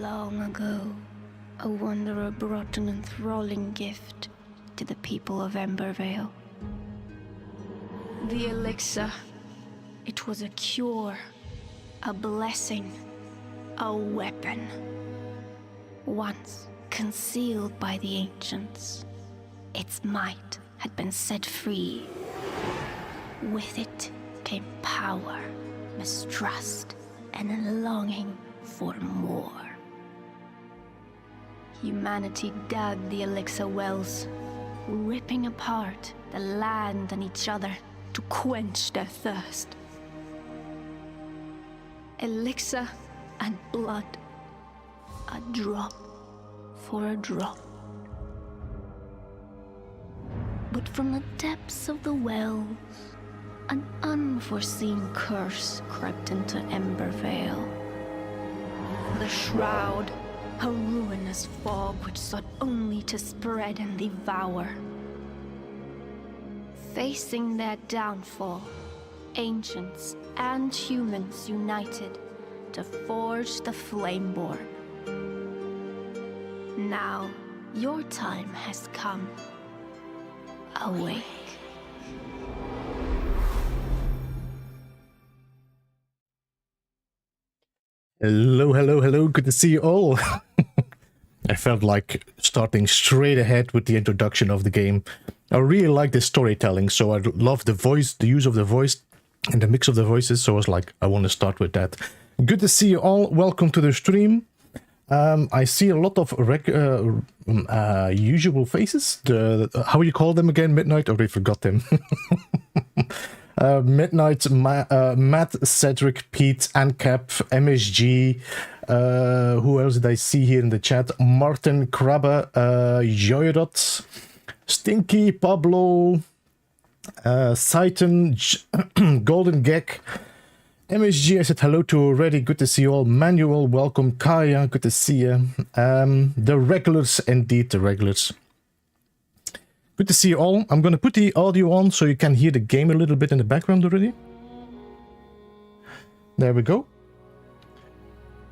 Long ago, a wanderer brought an enthralling gift to the people of Embervale. The elixir. It was a cure, a blessing, a weapon. Once concealed by the ancients, its might had been set free. With it came power, mistrust, and a longing for more. Humanity dug the elixir wells, ripping apart the land and each other to quench their thirst. Elixir and blood, a drop for a drop. But from the depths of the wells, an unforeseen curse crept into Embervale. The Shroud, a ruinous fog which sought only to spread and devour. Facing their downfall, ancients and humans united to forge the Flameborn. Now, your time has come. Awake. Hello, hello, hello. Good to see you all. I felt like starting straight ahead with the introduction of the game. I really like the storytelling, so I love the voice, the use of the voice and the mix of the voices, so I was like, I want to start with that. Good to see you all. Welcome to the stream. I see a lot of usual faces. How you call them again? Midnight? Already forgot them. Midnight, Matt, Cedric, Pete, Ancap, MSG. Who else did I see here in the chat? Martin, Krabbe, Joyrot, Stinky, Pablo, Saiton, Golden Gek, MSG. I said hello to already. Good to see you all. Manuel, welcome. Kaya, good to see you. The regulars, indeed, the regulars. Good to see you all. I'm going to put the audio on so you can hear the game a little bit in the background already. There we go.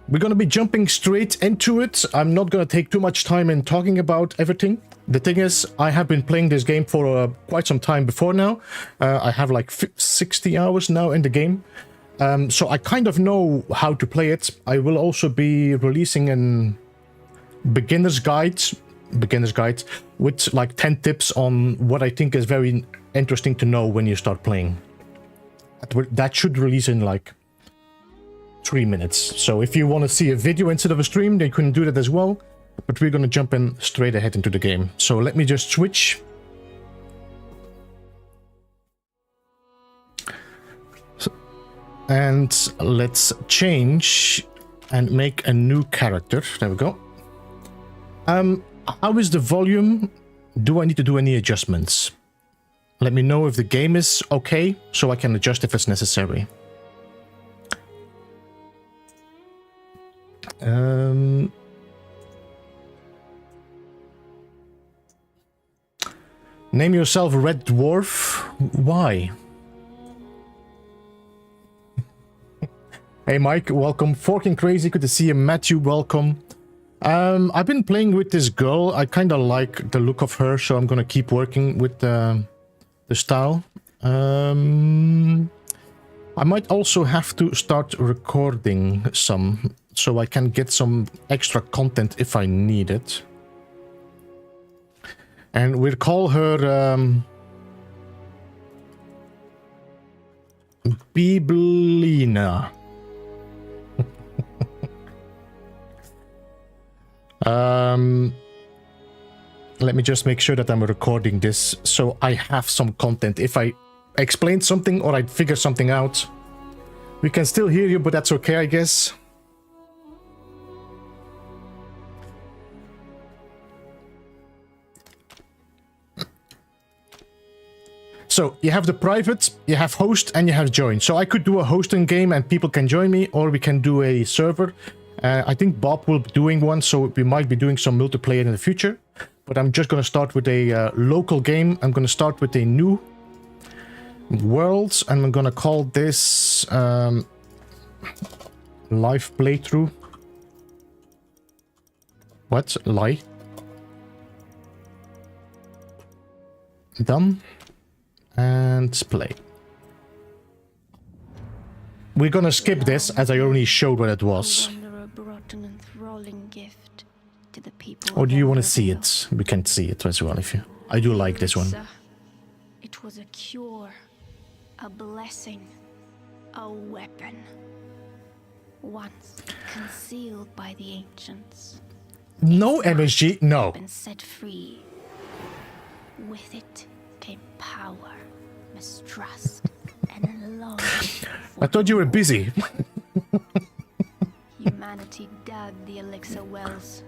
We're going to be jumping straight into it. I'm not going to take too much time in talking about everything. The thing is, I have been playing this game for quite some time before now. I have like 60 hours now in the game. So I kind of know how to play it. I will also be releasing a beginner's guide with like 10 tips on what I think is very interesting to know when you start playing. That should release in like 3 minutes. So if you want to see a video instead of a stream, then you can do that as well. But we're going to jump in straight ahead into the game. So let me just switch. And let's change and make a new character. There we go. How is the volume? Do I need to do any adjustments? Let me know if the game is okay, so I can adjust if it's necessary. Name yourself Red Dwarf. Why? Hey Mike, welcome. Forking Crazy, good to see you. Matthew, welcome. I've been playing with this girl. I kind of like the look of her, so I'm gonna keep working with the style. I might also have to start recording some, so I can get some extra content if I need it. And we'll call her Beeblebum. Let me just make sure that I'm recording this so I have some content. If I explain something or I figure something out, we can still hear you, but that's okay, I guess. So you have the private, you have host, and you have join. So I could do a hosting game and people can join me, or we can do a server. I think Bob will be doing one, so we might be doing some multiplayer in the future. But I'm just going to start with a local game. I'm going to start with a new world, and I'm going to call this live playthrough. What? Lie? Done. And play. We're gonna skip this as I already showed what it was. Or do you want to see it? We can see it as well if you... I do like this one. It was a cure, a blessing, a weapon. Once concealed by the ancients. No MSG, no. Been set free. With it came power, mistrust, and a longing. I thought you were busy. Humanity dug the elixir wells,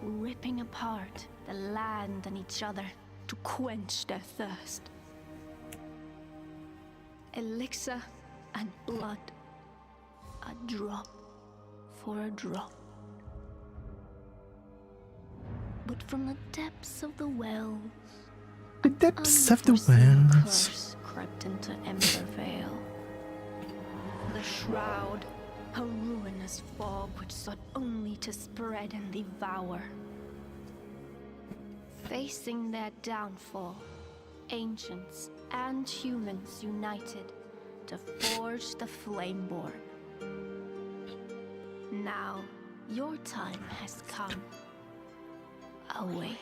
ripping apart the land and each other to quench their thirst. Elixir and blood, a drop for a drop. But from the depths of the wells, The depths of the wells. Curse crept into Embervale. The Shroud, a ruinous fog which sought only to spread and devour. Facing their downfall, ancients and humans united to forge the Flameborn. Now, your time has come. Awake.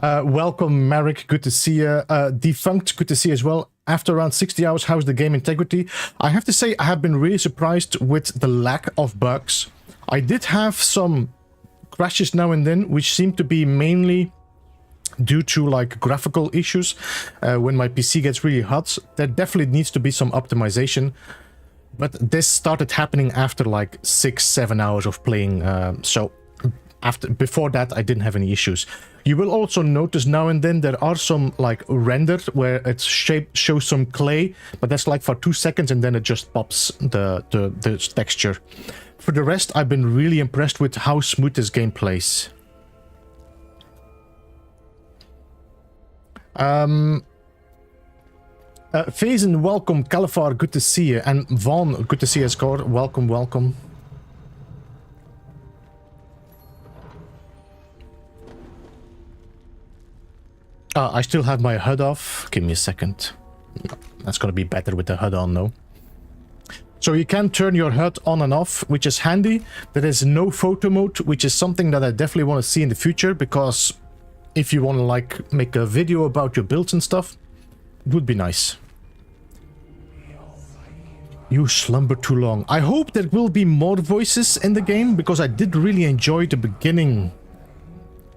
Welcome, Marek. Good to see you. Defunct, good to see you as well. After around 60 hours, how's the game integrity? I have to say, I have been really surprised with the lack of bugs. I did have some crashes now and then, which seem to be mainly due to like graphical issues. When my PC gets really hot, there definitely needs to be some optimization. But this started happening after like 6-7 hours of playing, so before that I didn't have any issues. You will also notice now and then there are some like render where it shows some clay, but that's like for 2 seconds and then it just pops the texture. For the rest, I've been really impressed with how smooth this game plays. Faison, welcome. Califar, good to see you. And Vaughn, good to see you, Score. Welcome, welcome. I still have my HUD off. Give me a second. That's gonna be better with the HUD on, though. So you can turn your HUD on and off, which is handy. There is no photo mode, which is something that I definitely want to see in the future, because if you want to like make a video about your builds and stuff, it would be nice. You slumber too long. I hope there will be more voices in the game, because I did really enjoy the beginning.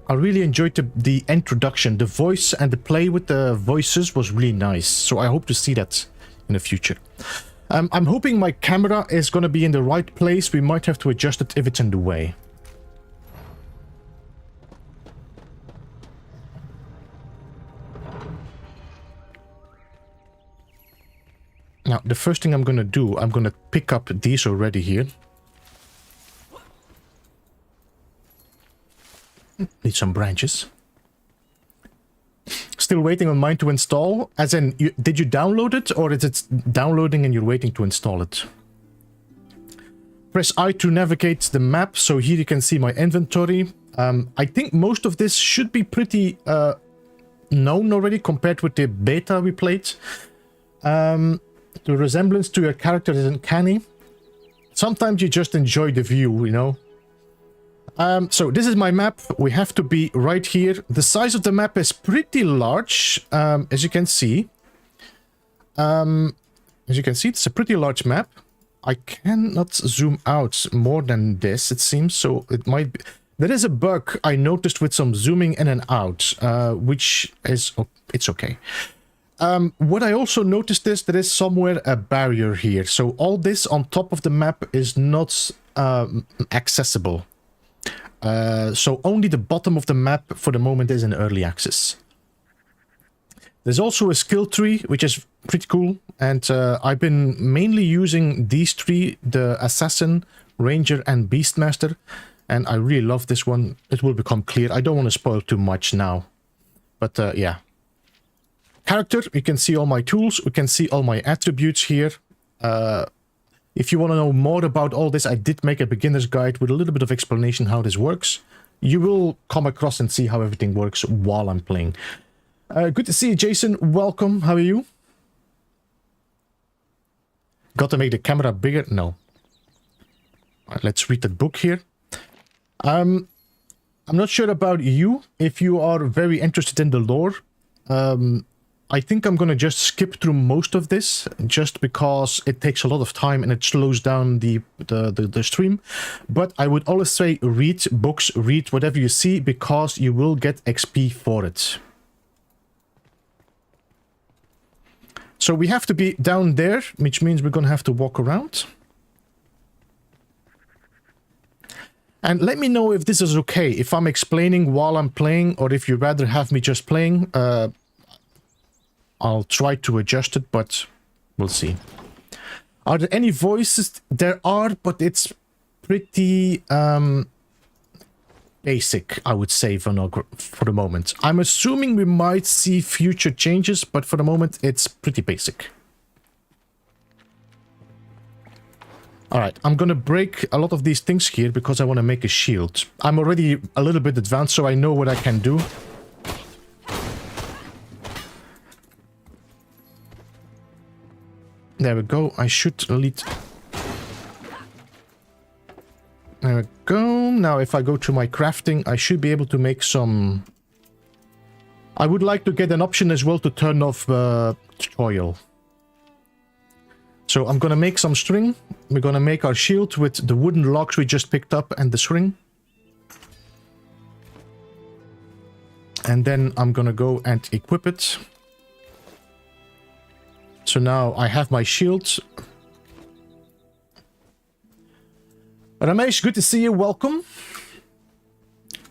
I really enjoyed the introduction. The voice and the play with the voices was really nice. So I hope to see that in the future. I'm hoping my camera is going to be in the right place. We might have to adjust it if it's in the way. Now, the first thing I'm going to do, I'm going to pick up these already here. Need some branches. Still waiting on mine to install? As in, did you download it, or is it downloading and you're waiting to install it? Press I to navigate the map, so here you can see my inventory. I think most of this should be pretty known already compared with the beta we played. The resemblance to your character is uncanny. Sometimes you just enjoy the view, you know. So this is my map. We have to be right here. The size of the map is pretty large, as you can see. It's a pretty large map. I cannot zoom out more than this, it seems, so it might be... There is a bug I noticed with some zooming in and out, which is... Oh, it's okay. What I also noticed is there is somewhere a barrier here. So all this on top of the map is not accessible. So only the bottom of the map for the moment is in early access. There's also a skill tree, which is pretty cool. And I've been mainly using these three, the Assassin, Ranger and Beastmaster. And I really love this one. It will become clear. I don't want to spoil too much now. But yeah. Character, you can see all my tools. We can see all my attributes here. If you want to know more about all this, I did make a beginner's guide with a little bit of explanation how this works. You will come across and see how everything works while I'm playing. Good to see you, Jason. Welcome. How are you? Got to make the camera bigger? No. All right, let's read the book here. I'm not sure about you, if you are very interested in the lore. I think I'm gonna just skip through most of this, just because it takes a lot of time and it slows down the stream. But I would always say read books, read whatever you see, because you will get XP for it. So we have to be down there, which means we're gonna have to walk around. And let me know if this is okay, if I'm explaining while I'm playing, or if you'd rather have me just playing. I'll try to adjust it, but we'll see. Are there any voices? There are, but it's pretty basic, I would say, for the moment. I'm assuming we might see future changes, but for the moment, it's pretty basic. Alright, I'm gonna break a lot of these things here because I want to make a shield. I'm already a little bit advanced, so I know what I can do. There we go. I should lead. There we go. Now, if I go to my crafting, I should be able to make some... I would like to get an option as well to turn off toil. So I'm gonna make some string. We're gonna make our shield with the wooden logs we just picked up and the string. And then I'm gonna go and equip it. So now I have my shield. Ramesh, good to see you. Welcome.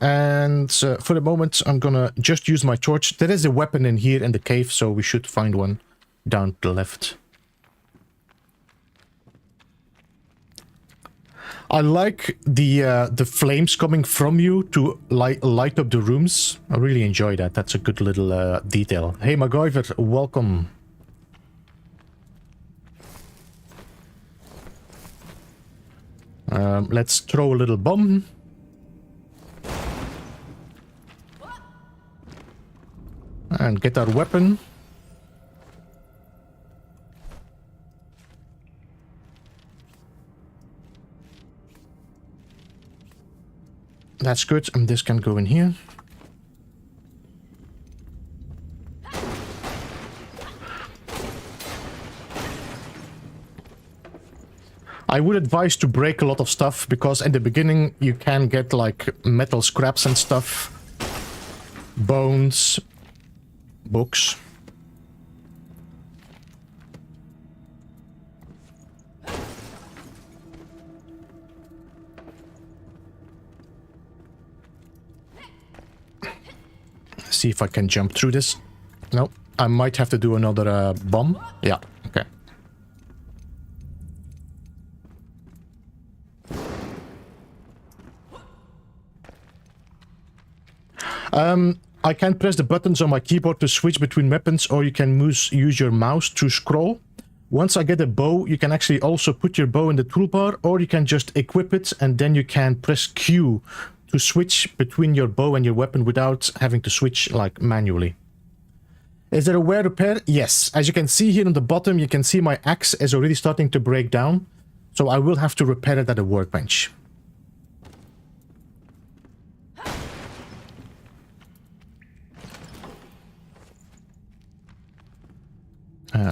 And for the moment, I'm gonna just use my torch. There is a weapon in here in the cave, so we should find one down to the left. I like the flames coming from you to light up the rooms. I really enjoy that. That's a good little detail. Hey, MacGyver, welcome. Let's throw a little bomb. And get our weapon. That's good, and this can go in here. I would advise to break a lot of stuff, because in the beginning you can get like metal scraps and stuff. Bones. Books. See if I can jump through this. No, I might have to do another bomb. Yeah, okay. I can press the buttons on my keyboard to switch between weapons, or you can use your mouse to scroll. Once I get a bow, you can actually also put your bow in the toolbar, or you can just equip it, and then you can press Q to switch between your bow and your weapon without having to switch like manually. Is there a wear repair? Yes. As you can see here on the bottom, you can see my axe is already starting to break down, so I will have to repair it at a workbench.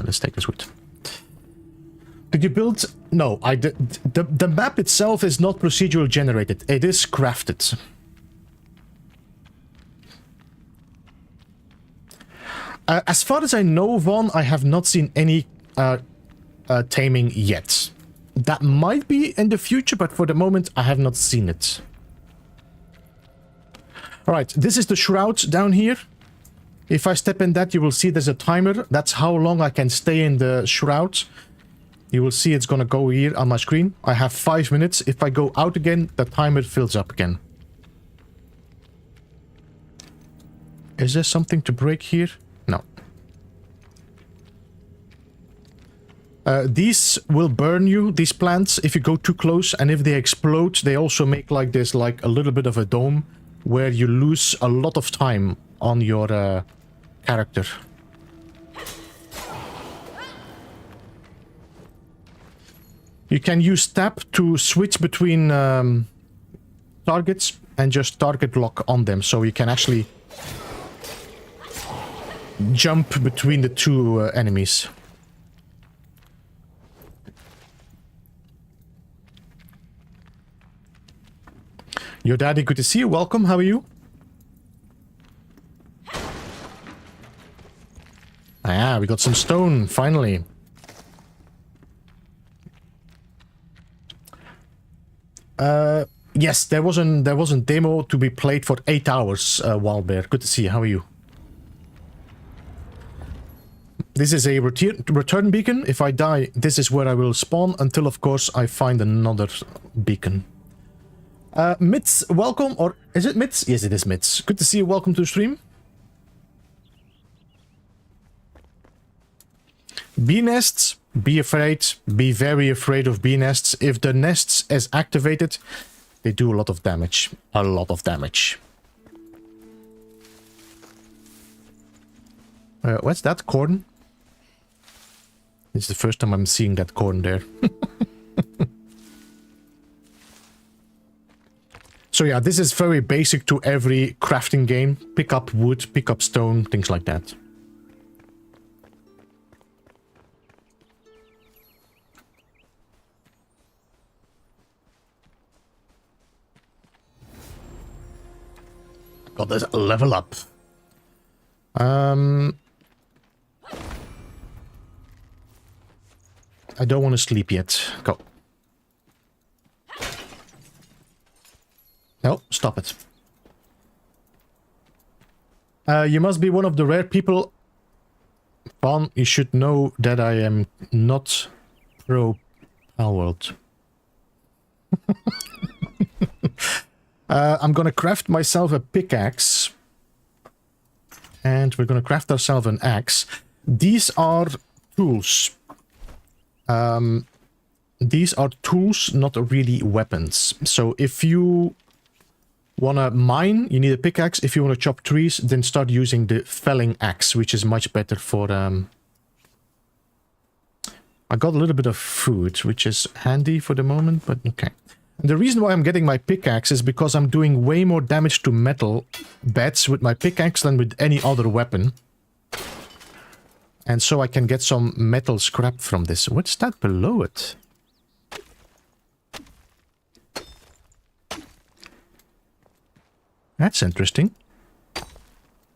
Let's take this wood. Did you build? No, I did. The map itself is not procedural generated. It is crafted. As far as I know, Vaughn, I have not seen any taming yet. That might be in the future, but for the moment, I have not seen it. Alright, this is the shroud down here. If I step in that, you will see there's a timer. That's how long I can stay in the shroud. You will see it's gonna go here on my screen. I have 5 minutes. If I go out again, the timer fills up again. Is there something to break here? No. These will burn you, these plants, if you go too close, and if they explode, they also make like this, like a little bit of a dome, where you lose a lot of time on your character. You can use tab to switch between targets and just target lock on them, so you can actually jump between the two enemies. Your daddy, good to see you. Welcome. How are you? Ah, we got some stone finally. Yes, there was a demo to be played for 8 hours. Wildbear, good to see you. How are you? This is a return beacon. If I die, this is where I will spawn until, of course, I find another beacon. Mitz, welcome, or is it Mitz? Yes, it is Mitz. Good to see you. Welcome to the stream. Bee nests, be afraid. Be very afraid of bee nests. If the nests is activated, they do a lot of damage. A lot of damage. What's that? Corn? It's the first time I'm seeing that corn there. So yeah, this is very basic to every crafting game. Pick up wood, pick up stone, things like that. Got this level up. I don't want to sleep yet. Go. No, stop it. You must be one of the rare people. Bon, you should know that I am not pro Palworld. I'm gonna craft myself a pickaxe. And we're gonna craft ourselves an axe. These are tools. These are tools, not really weapons. So if you wanna mine, you need a pickaxe. If you wanna chop trees, then start using the felling axe, which is much better for... I got a little bit of food, which is handy for the moment, but okay. And the reason why I'm getting my pickaxe is because I'm doing way more damage to metal beds with my pickaxe than with any other weapon. And so I can get some metal scrap from this. What's that below it? That's interesting.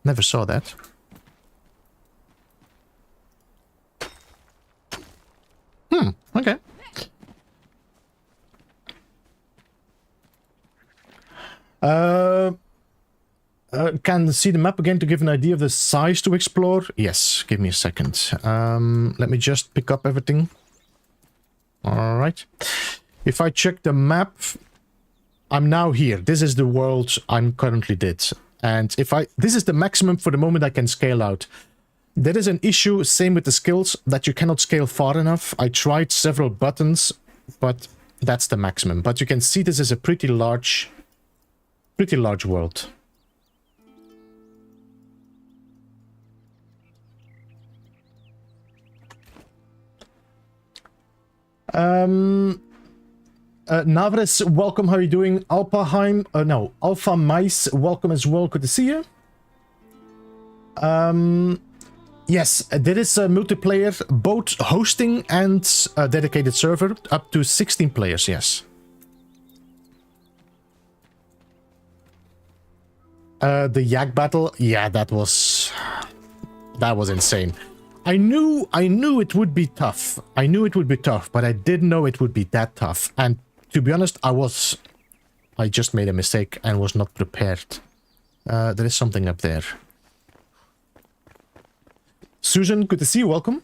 Never saw that. Okay. Can see the map again to give an idea of the size to explore? Yes, give me a second. Let me just pick up everything. Alright. If I check the map, I'm now here. This is the world I'm currently did. And if this is the maximum for the moment I can scale out. There is an issue, same with the skills, that you cannot scale far enough. I tried several buttons, but that's the maximum. But you can see this is a pretty large world. Navres, welcome, how are you doing? Alpaheim, no, Alpha Mice, welcome as well, good to see you. Yes, there is a multiplayer, both hosting and a dedicated server, up to 16 players, yes. The Yak battle, yeah, that was insane. I knew it would be tough. I knew it would be tough, but I didn't know it would be that tough. And to be honest, I just made a mistake and was not prepared. There is something up there. Susan, good to see you, welcome.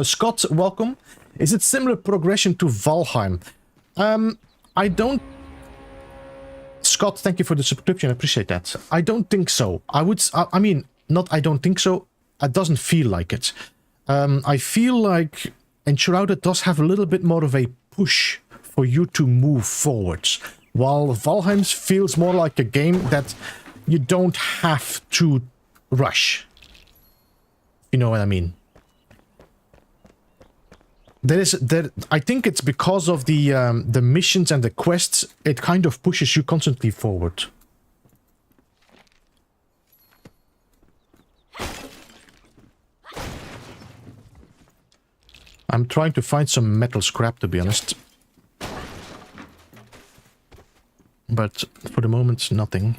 Scott, welcome. Is it similar progression to Valheim? I don't... Scott, thank you for the subscription, I appreciate that. I don't think so. I mean, not I don't think so, it doesn't feel like it. I feel like Enshrouded does have a little bit more of a push for you to move forwards, while Valheim's feels more like a game that you don't have to rush. You know what I mean? I think it's because of the missions and the quests, it kind of pushes you constantly forward. I'm trying to find some metal scrap, to be honest. But for the moment, nothing.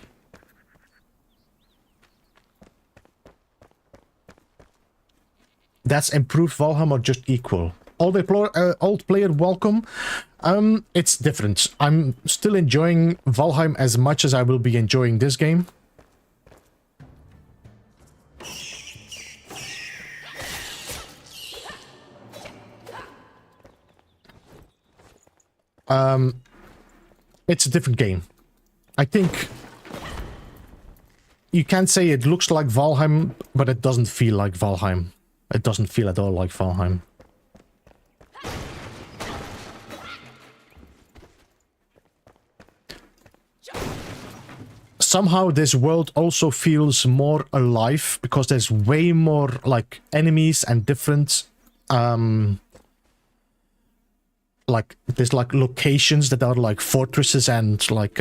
That's improved Valheim or just equal? Old player welcome. It's different. I'm still enjoying Valheim as much as I will be enjoying this game. It's a different game. I think you can say it looks like Valheim, but it doesn't feel like Valheim. It doesn't feel at all like Valheim. Somehow this world also feels more alive because there's way more like enemies and different like there's like locations that are like fortresses and like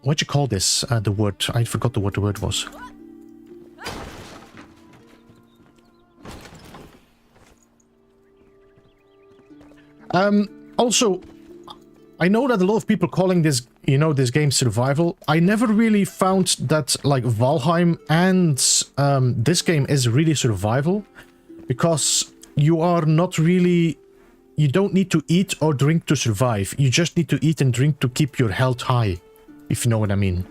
what you call this, the word, I forgot what the word was. Also, I know that a lot of people calling this, you know, this game survival. I never really found that like Valheim and this game is really survival, because you are not really, you don't need to eat or drink to survive. You just need to eat and drink to keep your health high, if you know what I mean.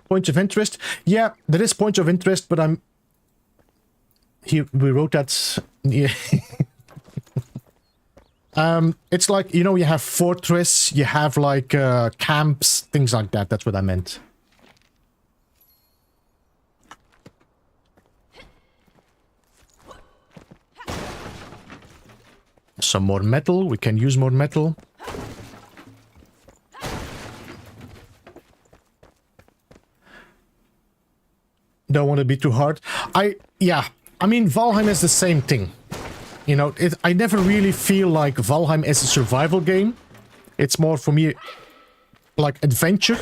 Points of interest. Yeah, there is points of interest, but I'm... Here, we wrote that... Yeah. It's like, you know, you have fortress, you have like camps, things like that. That's what I meant. Some more metal. We can use more metal. Don't want to be too hard. Yeah, I mean, Valheim is the same thing. You know, I never really feel like Valheim is a survival game. It's more for me like adventure.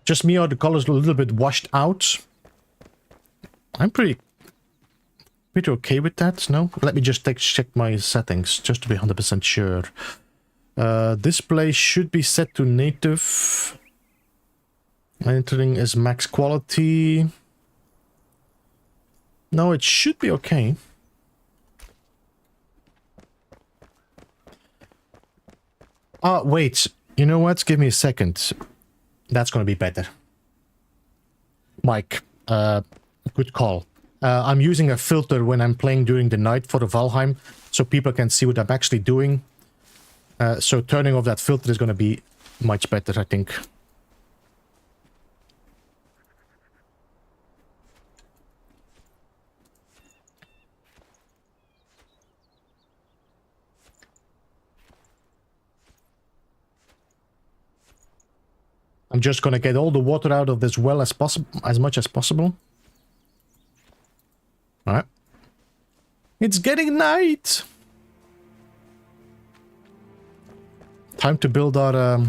Just me, or the colors a little bit washed out. I'm pretty okay with that, no? Let me just check my settings, just to be 100% sure. Display should be set to native. Entering is max quality. No, it should be okay. Ah, wait. You know what? Give me a second. That's gonna be better. Mike, good call. I'm using a filter when I'm playing during the night for the Valheim, so people can see what I'm actually doing. So turning off that filter is going to be much better, I think. I'm just going to get all the water out of this well as possible, as much as possible. All right. It's getting night. Time to build our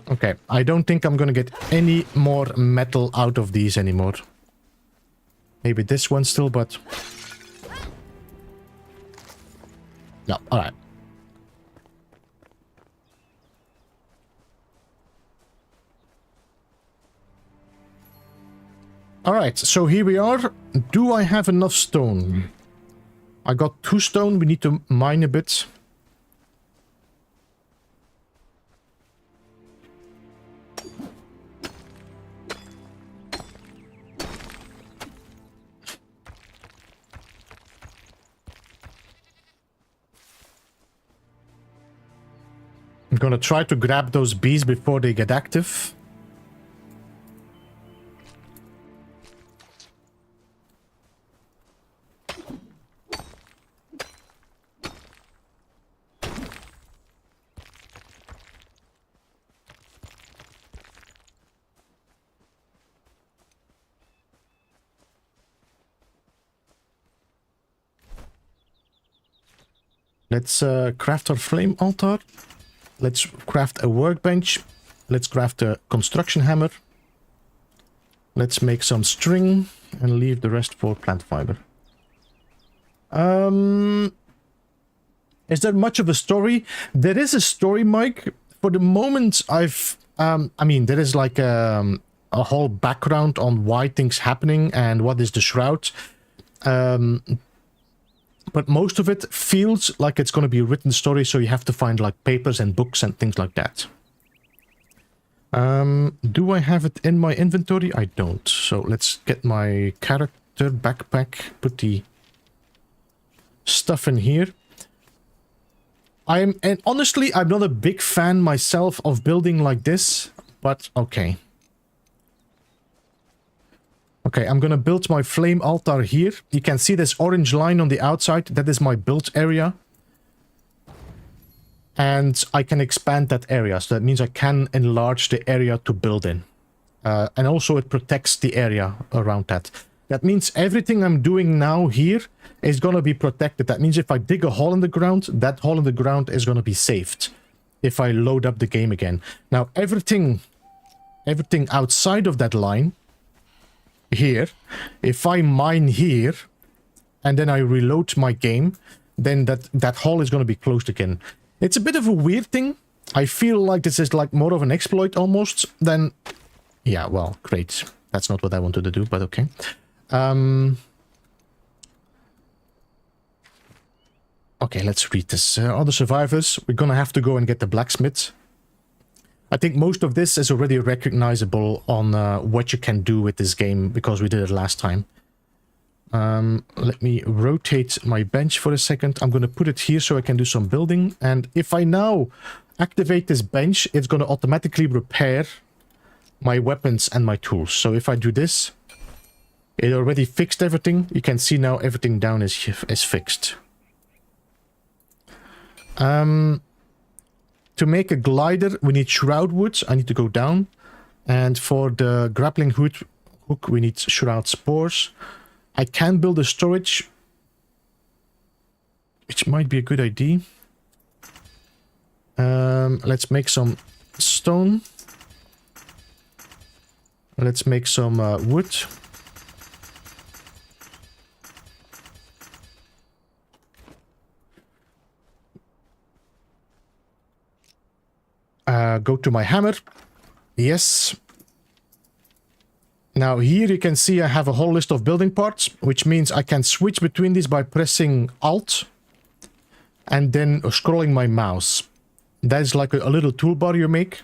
Okay, I don't think I'm gonna get any more metal out of these anymore. Maybe this one still, but... No, alright. Alright, so here we are. Do I have enough stone? I got 2 stone. We need to mine a bit. I'm gonna try to grab those bees before they get active. Let's craft our flame altar. Let's craft a workbench. Let's craft a construction hammer. Let's make some string and leave the rest for plant fiber. Is there much of a story? There is a story, Mike. For the moment, I mean, there is like a whole background on why things happening and what is the shroud. But most of it feels like it's going to be a written story, so you have to find like papers and books and things like that. Do I have it in my inventory? I don't. So let's get my character backpack, put the stuff in here. And honestly, I'm not a big fan myself of building like this, but okay. Okay, I'm gonna build my flame altar here. You can see this orange line on the outside. That is my build area. And I can expand that area. So that means I can enlarge the area to build in. And also it protects the area around that. That means everything I'm doing now here is gonna be protected. That means if I dig a hole in the ground, that hole in the ground is gonna be saved. If I load up the game again. Now everything outside of that line here, if I mine here and then I reload my game, then that hole is going to be closed again. It's a bit of a weird thing. I feel like this is like more of an exploit almost than... Yeah, well, great. That's not what I wanted to do, but okay. Okay, let's read this. Other survivors, we're gonna have to go and get the blacksmith. I think most of this is already recognizable on what you can do with this game, because we did it last time. Let me rotate my bench for a second. I'm going to put it here so I can do some building. And if I now activate this bench, it's going to automatically repair my weapons and my tools. So if I do this, it already fixed everything. You can see now everything down is fixed. To make a glider, we need shroud wood. I need to go down. And for the grappling hook, we need shroud spores. I can build a storage, which might be a good idea. Let's make some stone. Let's make some wood. Go to my hammer. Yes. Now here you can see I have a whole list of building parts, which means I can switch between these by pressing Alt and then scrolling my mouse. That is like a little toolbar you make.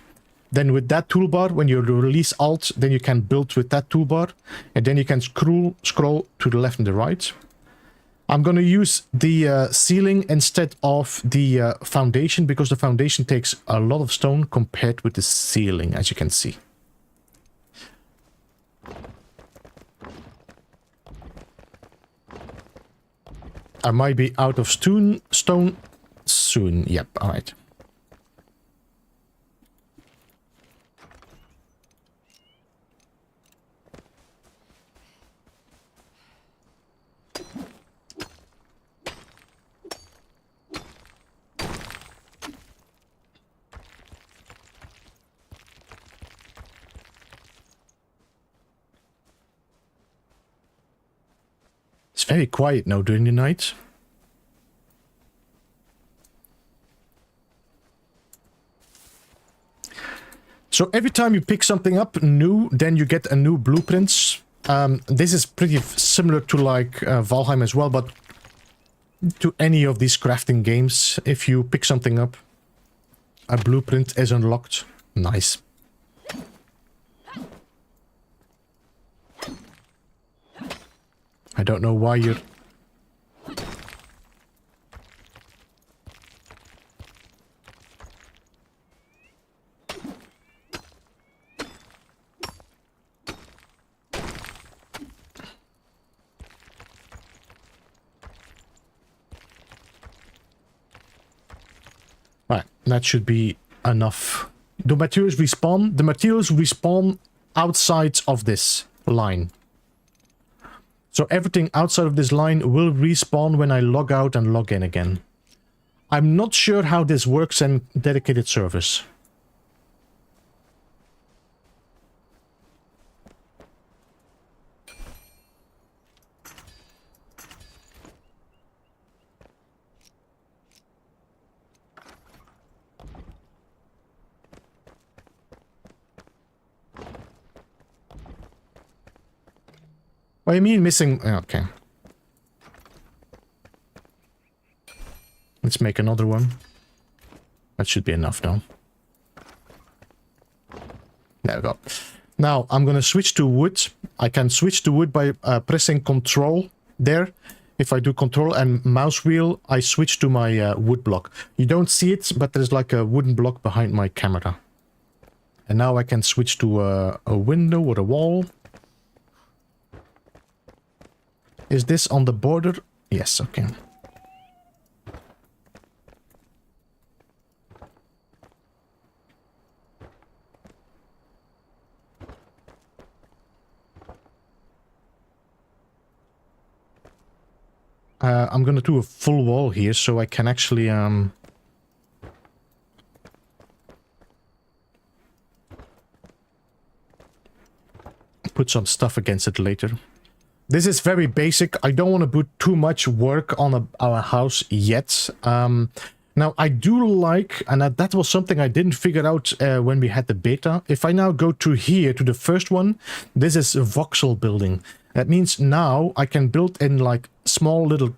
Then with that toolbar, when you release Alt, then you can build with that toolbar, and then you can scroll to the left and the right. I'm going to use the ceiling instead of the foundation, because the foundation takes a lot of stone compared with the ceiling, as you can see. I might be out of stone soon. Yep, alright. very quiet now during the night. So every time you pick something up new, then you get a new blueprints. This is pretty similar to like Valheim as well, but to any of these crafting games, if you pick something up, a blueprint is unlocked. Nice. I don't know why you're... Right, that should be enough. The materials respawn outside of this line. So everything outside of this line will respawn when I log out and log in again. I'm not sure how this works in dedicated servers. What do you mean missing? Okay. Let's make another one. That should be enough now. There we go. Now I'm gonna switch to wood. I can switch to wood by pressing Control there. If I do Control and mouse wheel, I switch to my wood block. You don't see it, but there's like a wooden block behind my camera. And now I can switch to a window or a wall. Is this on the border? Yes, okay. I'm gonna do a full wall here so I can actually put some stuff against it later. This is very basic. I don't want to put too much work on our house yet. Now, I do like, and that was something I didn't figure out when we had the beta. If I now go to here, to the first one, this is a voxel building. That means now I can build in like small little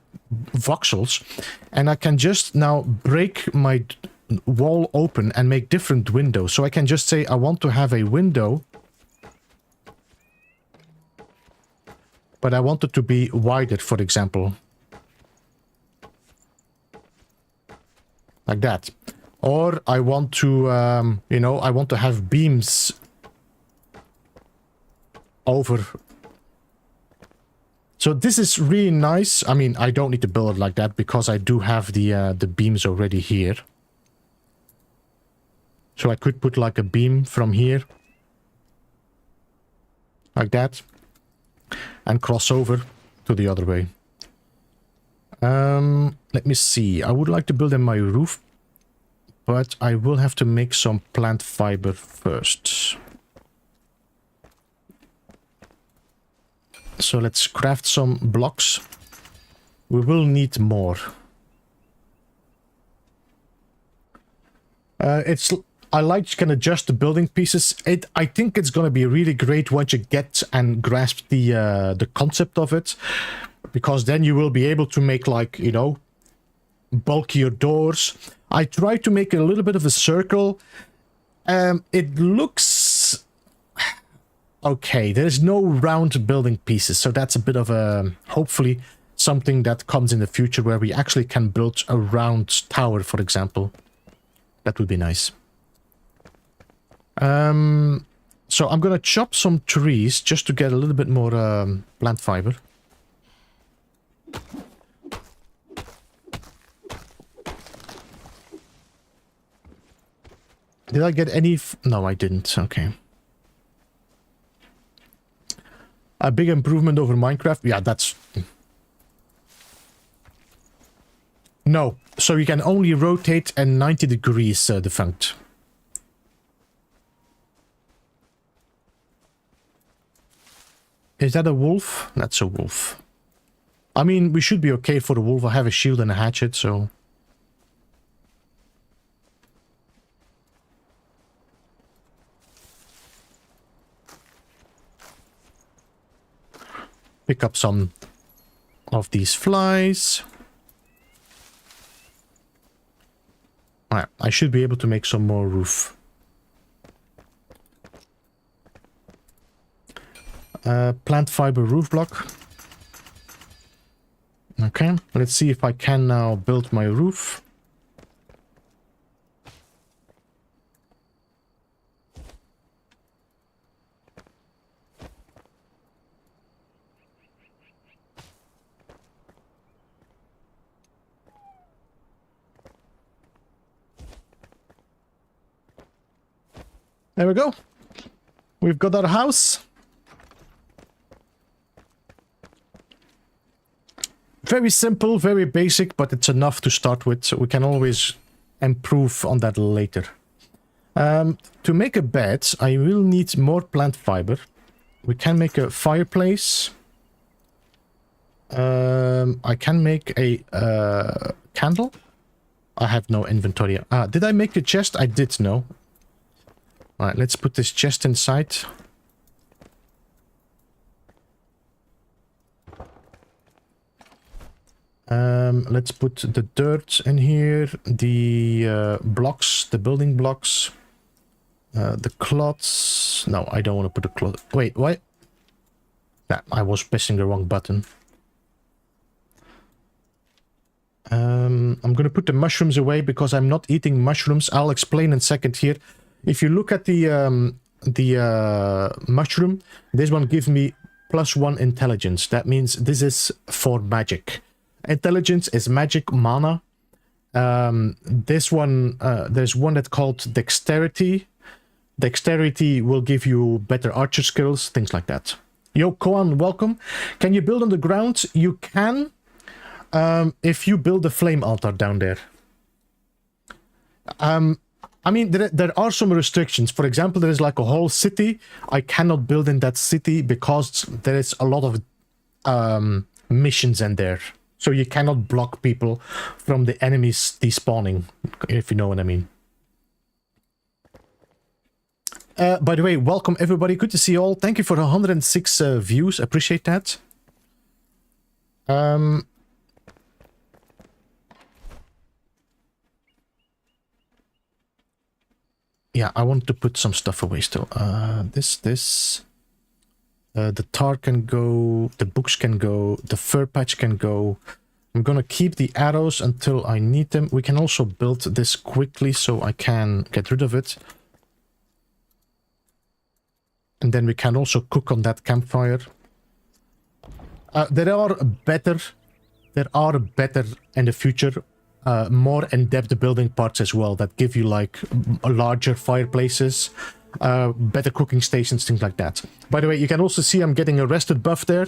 voxels, and I can just now break my wall open and make different windows. So I can just say I want to have a window, but I want it to be wider, for example. Like that. Or I want to, you know, I want to have beams over. So this is really nice. I mean, I don't need to build it like that because I do have the beams already here. So I could put like a beam from here. Like that. And cross over to the other way. Let me see. I would like to build in my roof, but I will have to make some plant fiber first. So let's craft some blocks. We will need more. I like you can adjust the building pieces. I think it's going to be really great once you get and grasp the concept of it, because then you will be able to make, like, you know, bulkier doors. I try to make a little bit of a circle. It looks okay. There's no round building pieces, so that's a bit of a hopefully something that comes in the future where we actually can build a round tower, for example. That would be nice. So I'm gonna chop some trees just to get a little bit more plant fiber. Did I get any? No, I didn't. Okay. A big improvement over Minecraft. Yeah, that's... No. So you can only rotate at 90 degrees, defunct. Is that a wolf? That's a wolf. I mean, we should be okay for the wolf. I have a shield and a hatchet, so... Pick up some of these flies. Alright, I should be able to make some more roof. Plant fiber roof block. Okay, let's see if I can now build my roof. There we go. We've got our house. Very simple, very basic, but it's enough to start with. So we can always improve on that later. To make a bed, I will need more plant fiber. We can make a fireplace. I can make a candle. I have no inventory. Did I make a chest? I did, no. Alright, let's put this chest inside. Let's put the dirt in here, the blocks, the building blocks, the cloths. No, I don't want to put a cloth. Wait, what? Nah, I was pressing the wrong button. I'm gonna put the mushrooms away because I'm not eating mushrooms. I'll explain in a second here. If you look at the mushroom, this one gives me +1 intelligence. That means this is for magic. Intelligence is magic mana. This one, there's one that's called dexterity. Dexterity will give you better archer skills, things like that. Yo, Koan, welcome. Can you build on the ground? You can, if you build a flame altar down there. I mean, there are some restrictions. For example, there is like a whole city. I cannot build in that city because there is a lot of missions in there. So you cannot block people from the enemies despawning, if you know what I mean. By the way, welcome everybody. Good to see you all. Thank you for 106 views. Appreciate that. Yeah, I want to put some stuff away still. The tar can go, the books can go, the fur patch can go. I'm gonna keep the arrows until I need them. We can also build this quickly so I can get rid of it. And then we can also cook on that campfire. There are better in the future, more in-depth building parts as well that give you like larger fireplaces, better cooking stations, things like that. By the way, you can also see I'm getting a rested buff there.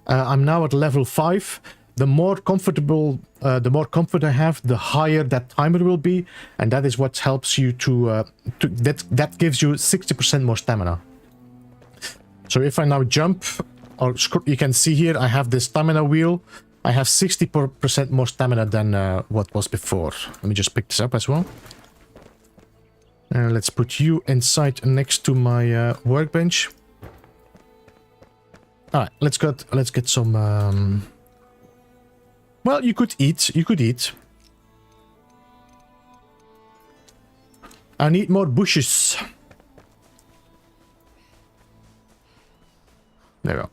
I'm now at level 5. The more comfortable, the more comfort I have, the higher that timer will be, and that is what helps you to that gives you 60% more stamina. So if I now jump, or you can see here, I have this stamina wheel. I have 60% more stamina than what was before. Let me just pick this up as well. Let's put you inside next to my workbench. All right, let's get some. Well, you could eat. You could eat. I need more bushes. There we go.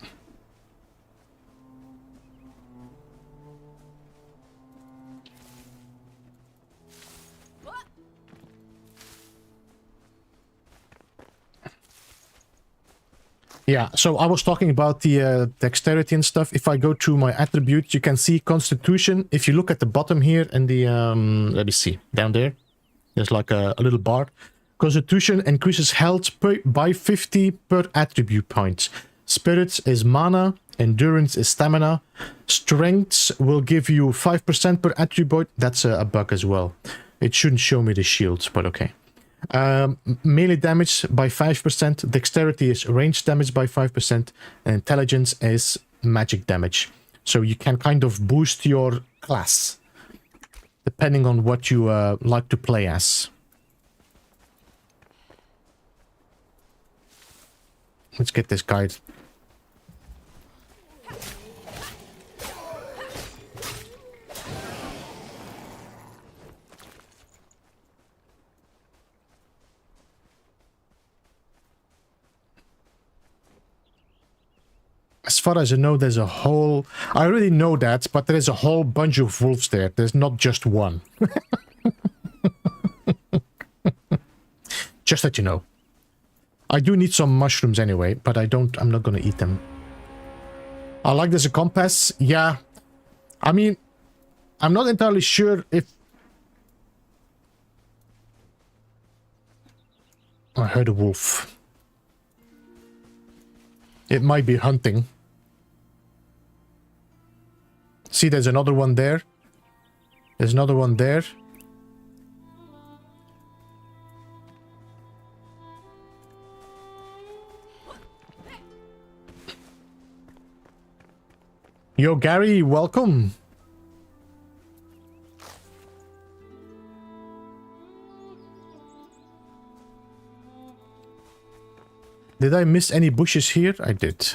Yeah, so I was talking about the dexterity and stuff. If I go to my attributes, you can see Constitution. If you look at the bottom here in the, let me see, down there, there's like a little bar. Constitution increases health by 50 per attribute point. Spirit is mana, endurance is stamina. Strength will give you 5% per attribute. That's a bug as well. It shouldn't show me the shields, but okay. Melee damage by 5%, dexterity is range damage by 5%, and intelligence is magic damage. So you can kind of boost your class depending on what you like to play as. Let's get this guide. As far as I know, there's a whole... I already know that, but there is a whole bunch of wolves there. There's not just one. Just that you know. I do need some mushrooms anyway, but I'm not gonna eat them. I like there's a compass. Yeah. I mean, I'm not entirely sure if... I heard a wolf. It might be hunting. See, there's another one there. There's another one there. Yo, Gary, welcome. Did I miss any bushes here? I did.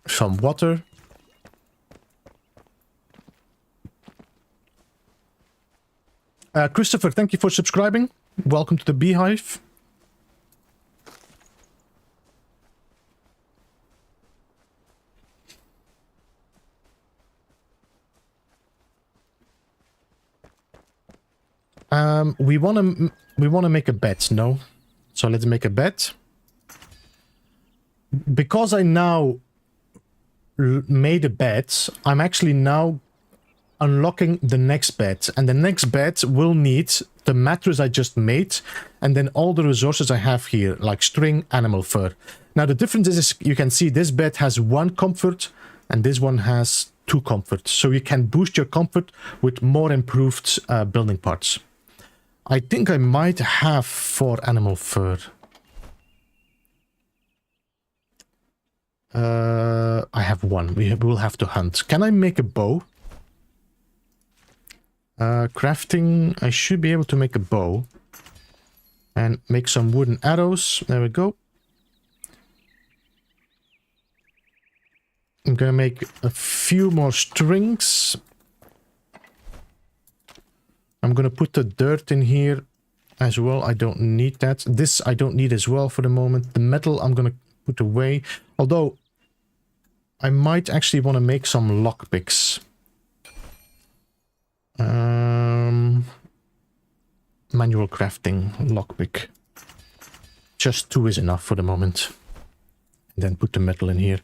Some water. Christopher, thank you for subscribing. Welcome to the Beehive. We wanna make a bet, no? So let's make a bet. Because I now made a bet, I'm actually now unlocking the next bet, and the next bet will need the mattress I just made and then all the resources I have here, like string, animal fur. Now the difference is you can see this bed has 1 comfort and this one has 2 comfort, so you can boost your comfort with more improved building parts. I think I might have 4 animal fur. I have 1. We will have to hunt. Can I make a bow? Crafting. I should be able to make a bow. And make some wooden arrows. There we go. I'm gonna make a few more strings. I'm gonna put the dirt in here as well. I don't need that. This I don't need as well for the moment. The metal I'm gonna put away. Although, I might actually want to make some lockpicks. Manual crafting lockpick. Just 2 is enough for the moment. And then put the metal in here.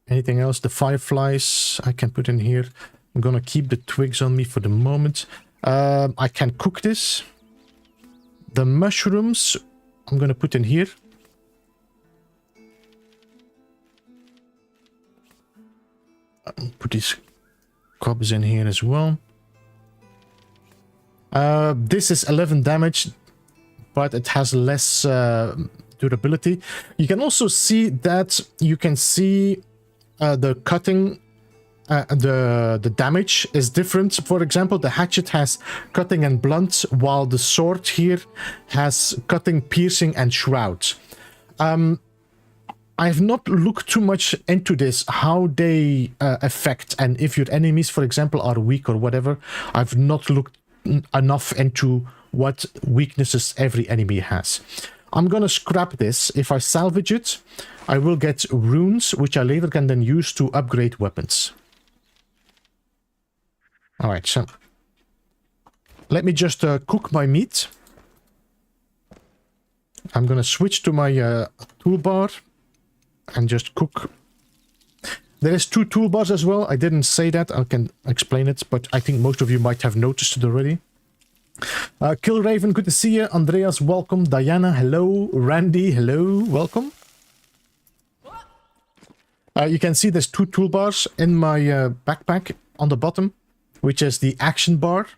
Anything else? The fireflies I can put in here. I'm gonna keep the twigs on me for the moment. I can cook this. The mushrooms I'm gonna put in here. Put these cobs in here as well. This is 11 damage, but it has less durability. You can also see that you can see the cutting, the damage is different. For example, the hatchet has cutting and blunt, while the sword here has cutting, piercing, and shroud. I have not looked too much into this, how they affect, and if your enemies, for example, are weak or whatever. I've not looked enough into what weaknesses every enemy has. I'm gonna scrap this. If I salvage it, I will get runes, which I later can then use to upgrade weapons. Alright, so let me just cook my meat. I'm gonna switch to my toolbar and just cook. There is 2 toolbars as well. I didn't say that. I can explain it, but I think most of you might have noticed it already. Kill Raven, good to see you. Andreas, welcome. Diana, hello. Randy, hello. Welcome. You can see there's 2 toolbars in my backpack on the bottom, which is the action bar.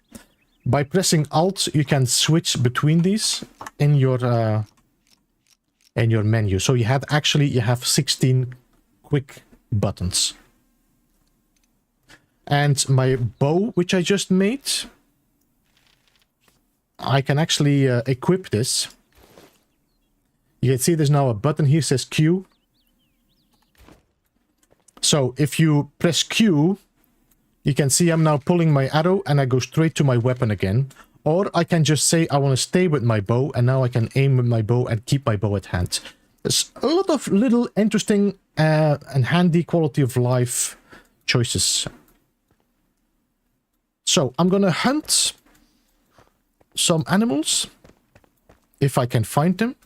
By pressing Alt, you can switch between these in your menu. So you have 16 quick buttons. And my bow, which I just made, I can actually equip this. You can see there's now a button here says Q. So if you press Q, you can see I'm now pulling my arrow and I go straight to my weapon again. Or I can just say I want to stay with my bow, and now I can aim with my bow and keep my bow at hand. There's a lot of little interesting and handy quality of life choices. So I'm gonna hunt some animals, if I can find them.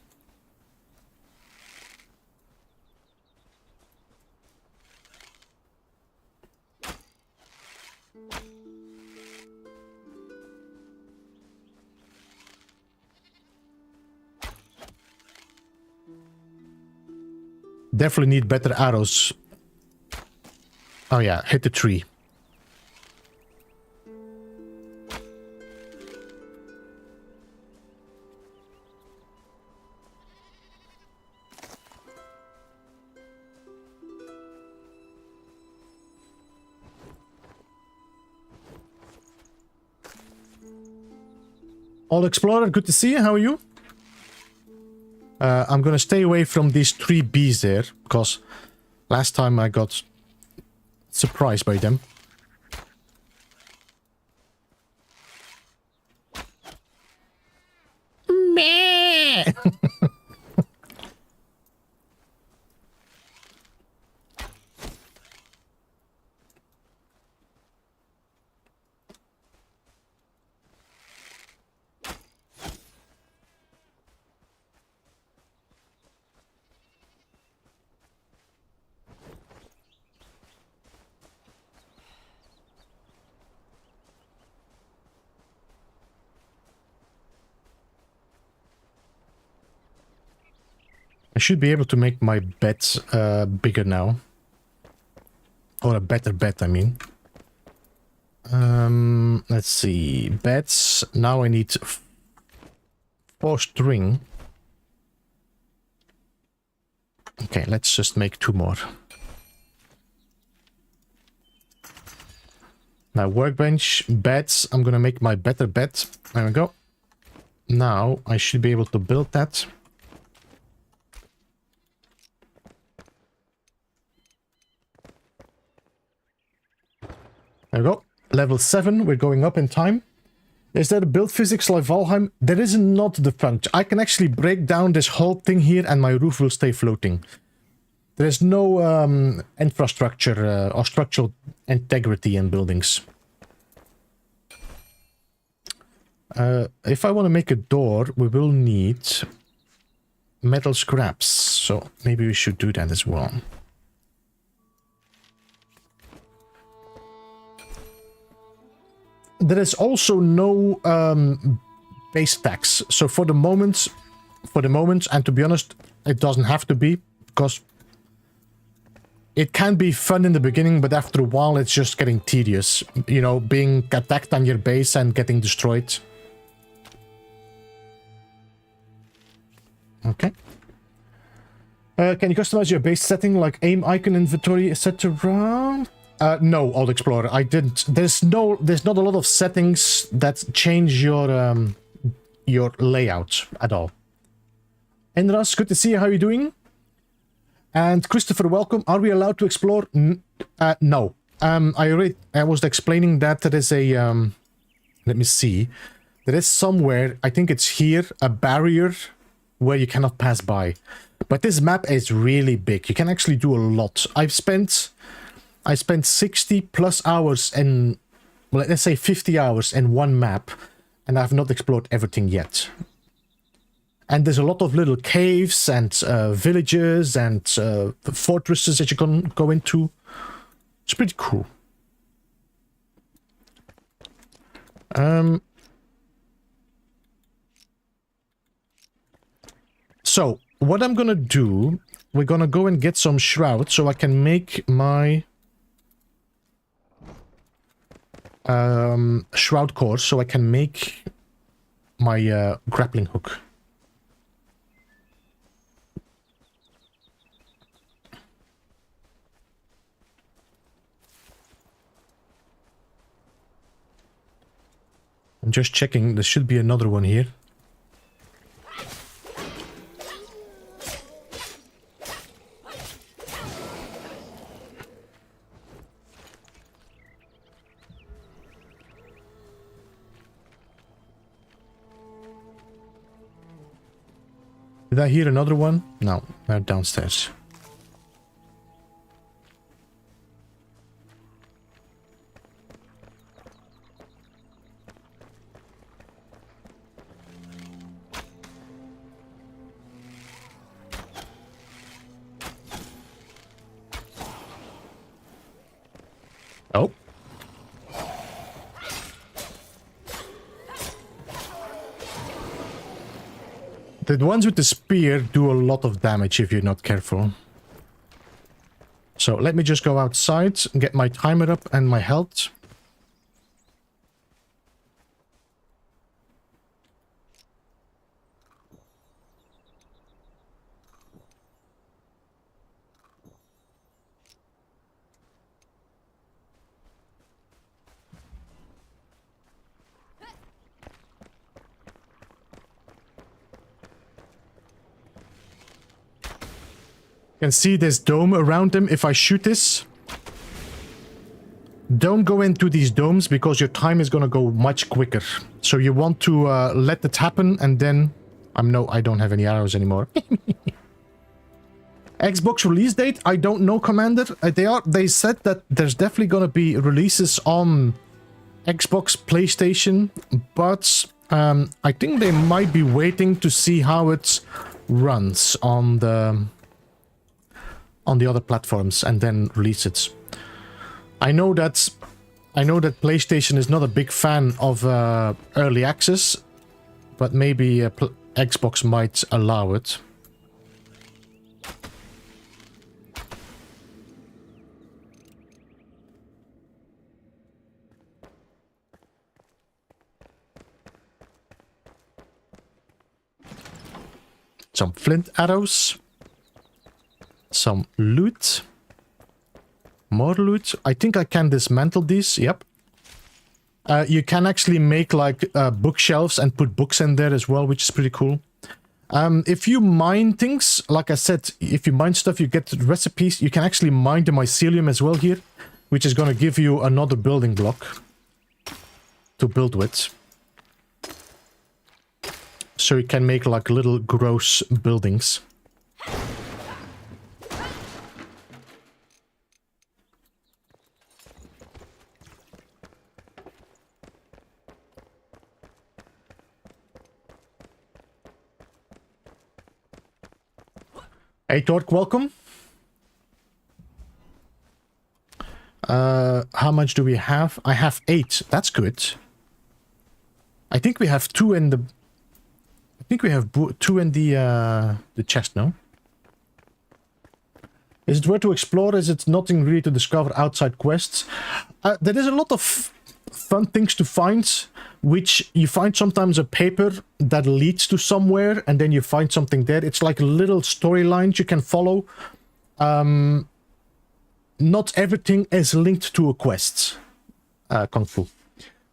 Definitely need better arrows. Oh yeah, hit the tree. Old Explorer, good to see you. How are you? I'm gonna stay away from these 3 bees there, because last time I got surprised by them. Meh! I should be able to make my bed bigger now. Or a better bed, I mean. Let's see. Beds. Now I need 4 string. Okay, let's just make 2 more. Now workbench, beds. I'm gonna make my better bed. There we go. Now I should be able to build that. There we go. Level 7, we're going up in time. Is there a build physics like Valheim? There is not the function. I can actually break down this whole thing here and my roof will stay floating. There is no infrastructure or structural integrity in buildings. If I want to make a door, we will need metal scraps. So maybe we should do that as well. There is also no base tax. So for the moment, and to be honest, it doesn't have to be, because it can be fun in the beginning, but after a while it's just getting tedious. You know, being attacked on your base and getting destroyed. Okay. Can you customize your base setting like aim, icon, inventory, etc.? No, Old Explorer, I didn't. There's not a lot of settings that change your layout at all. Enras, good to see you. How are you doing? And Christopher, welcome. Are we allowed to explore? No. I was explaining that there is a let me see. There is somewhere, I think it's here, a barrier where you cannot pass by. But this map is really big. You can actually do a lot. I spent 60 plus hours in, well, let's say 50 hours in one map, and I've not explored everything yet. And there's a lot of little caves and villages and fortresses that you can go into. It's pretty cool. So, what I'm gonna do, we're gonna go and get some shroud so I can make my shroud core so I can make my grappling hook. I'm just checking. There should be another one here. Did I hear another one? No, they're downstairs. Oh. The ones with the spear do a lot of damage if you're not careful. So let me just go outside, get my timer up and my health. You can see this dome around them. If I shoot this, don't go into these domes because your time is going to go much quicker. So you want to let it happen and then... I don't have any arrows anymore. Xbox release date? I don't know, Commander. They said that there's definitely going to be releases on Xbox, PlayStation, but I think they might be waiting to see how it runs on the other platforms and then release it. I know that PlayStation is not a big fan of early access, but maybe Xbox might allow it. Some flint arrows. Some loot. More loot. I think I can dismantle these. Yep. You can actually make like bookshelves and put books in there as well, which is pretty cool. If you mine things, like I said, if you mine stuff, you get recipes. You can actually mine the mycelium as well here, which is going to give you another building block to build with. So you can make like little gross buildings. Hey Torque, welcome. How much do we have? I have 8. That's good. I think we have 2 in the... I think we have 2 in the chest, no? Is it worth to explore? Is it nothing really to discover outside quests? There is a lot of fun things to find, which you find sometimes a paper that leads to somewhere, and then you find something there. It's like little storylines you can follow. Not everything is linked to a quest. Kung Fu.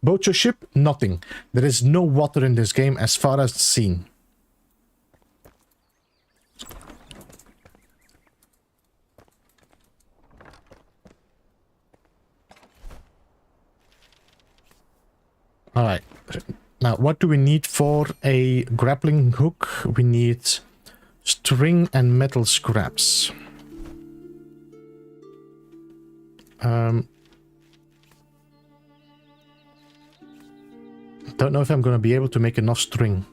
Boat your ship? Nothing. There is no water in this game as far as seen. Alright. Now, what do we need for a grappling hook? We need string and metal scraps. Don't know if I'm going to be able to make enough string.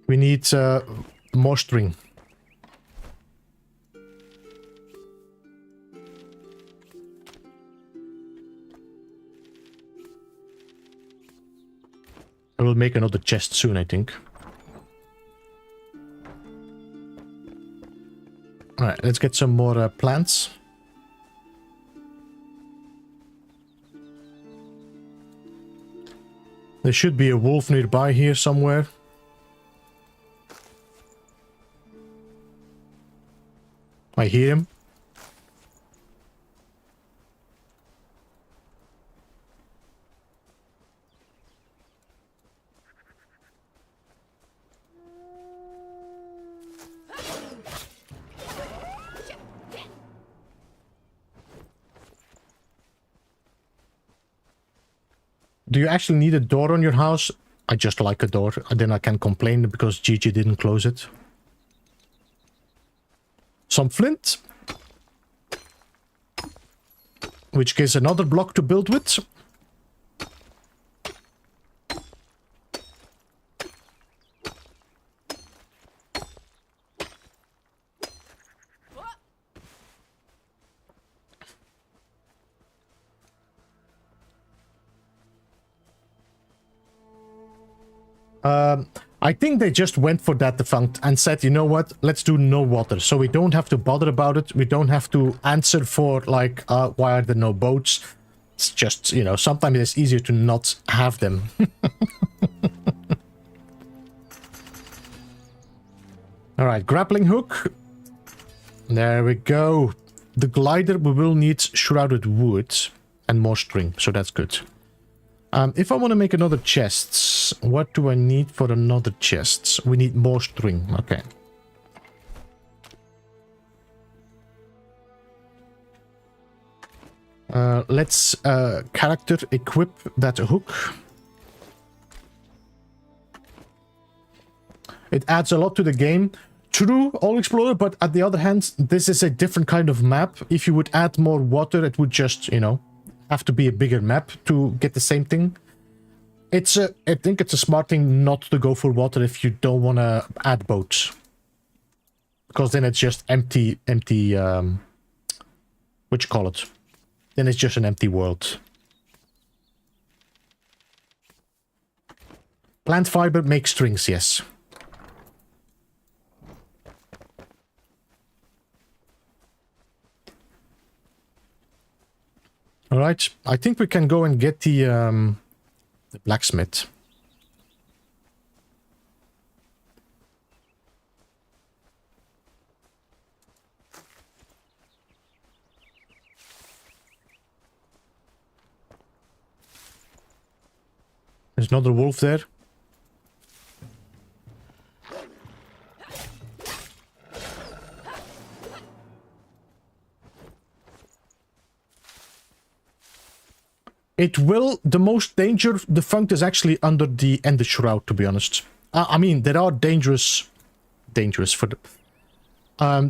We need more string. I will make another chest soon, I think. Alright, let's get some more plants. There should be a wolf nearby here somewhere. I hear him. Do you actually need a door on your house? I just like a door, and then I can complain because Gigi didn't close it. Some flint. Which gives another block to build with. I think they just went for that defunct and said, you know what, let's do no water. So we don't have to bother about it. We don't have to answer for, like, why are there no boats? It's just, you know, sometimes it's easier to not have them. Alright, grappling hook. There we go. The glider, we will need shrouded wood and more string, so that's good. If I want to make another chest, what do I need for another chest? We need more string. Okay. Let's character equip that hook. It adds a lot to the game. True, All Explorer, but at the other hand, this is a different kind of map. If you would add more water, it would just, you know, have to be a bigger map to get the same thing. It's a, I think it's a smart thing not to go for water if you don't want to add boats. Because then it's just empty, what you call it? Then it's just an empty world. Plant fiber makes strings, yes. Alright, I think we can go and get the blacksmith. There's another wolf there. It will, the most danger defunct is actually under the Ender Shroud, to be honest. I mean, there are dangerous for the...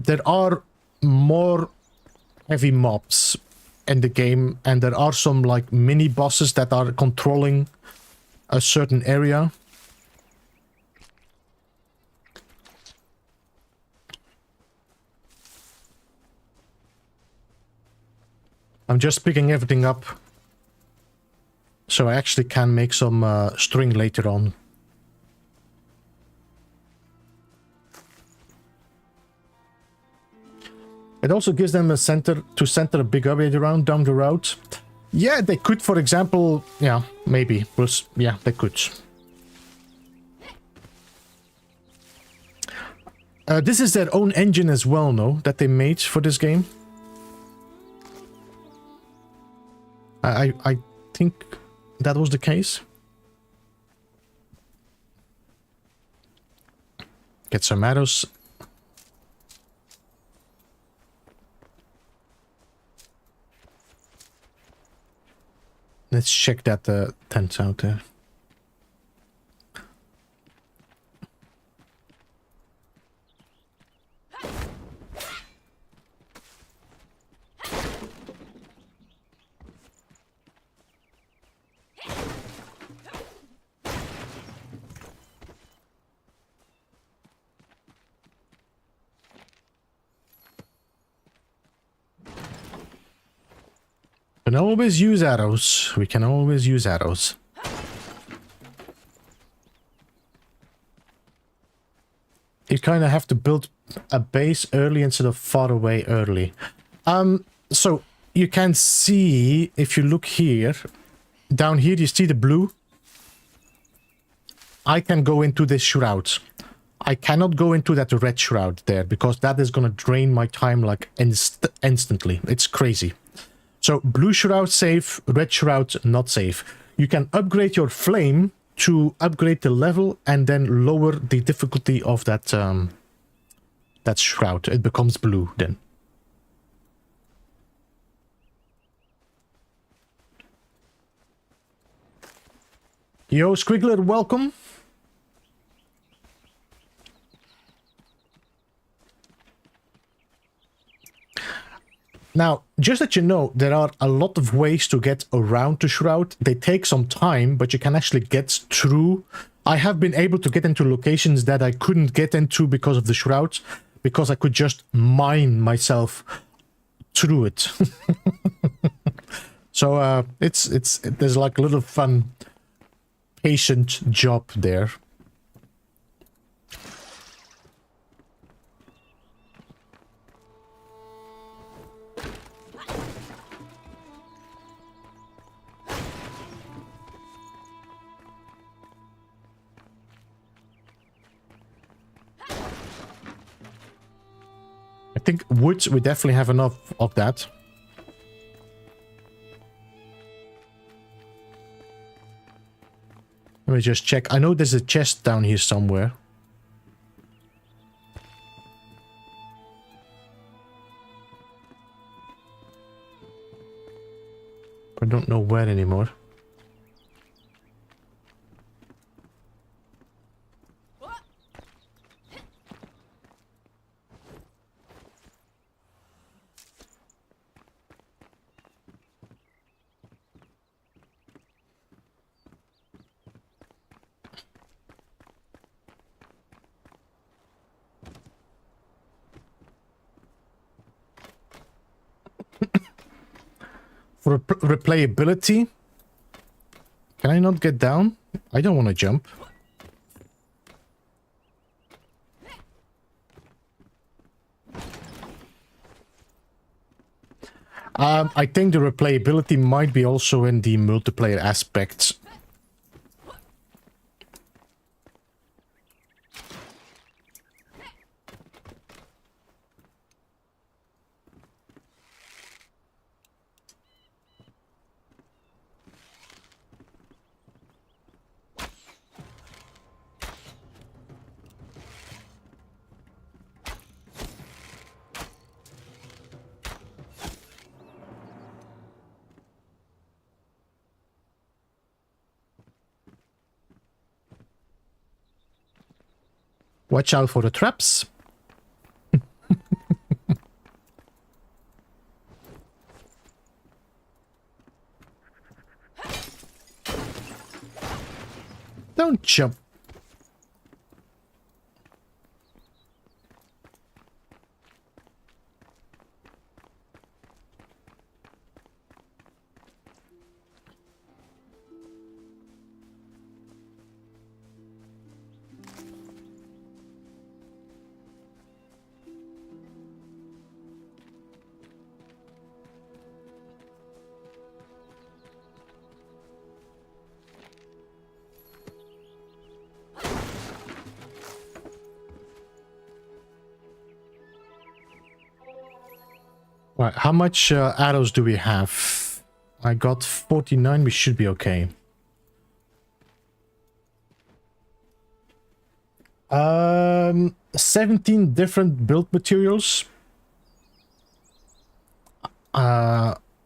there are more heavy mobs in the game, and there are some, like, mini bosses that are controlling a certain area. I'm just picking everything up. So I actually can make some string later on. It also gives them a center to center a big area around down the road. Yeah, they could, for example, yeah, maybe. Yeah, they could. This is their own engine as well, no? That they made for this game. I think that was the case. Get some arrows. Let's check that tent out there. We can always use arrows. We can always use arrows. You kind of have to build a base early instead of far away early. So you can see, if you look here, down here, you see the blue? I can go into this shroud. I cannot go into that red shroud there because that is going to drain my time like instantly. It's crazy. So blue shroud safe, red shroud not safe. You can upgrade your flame to upgrade the level and then lower the difficulty of that that shroud. It becomes blue then. Yo, Squiggler, welcome. Now, just that you know, there are a lot of ways to get around the Shroud. They take some time, but you can actually get through. I have been able to get into locations that I couldn't get into because of the Shroud, because I could just mine myself through it. So there's like a little fun, patient job there. I think wood, we definitely have enough of that. Let me just check. I know there's a chest down here somewhere. I don't know where anymore. For replayability, can I not get down? I don't want to jump. I think the replayability might be also in the multiplayer aspects. Watch out for the traps. Don't jump. Right, how much arrows do we have? I got 49, we should be okay. 17 different build materials.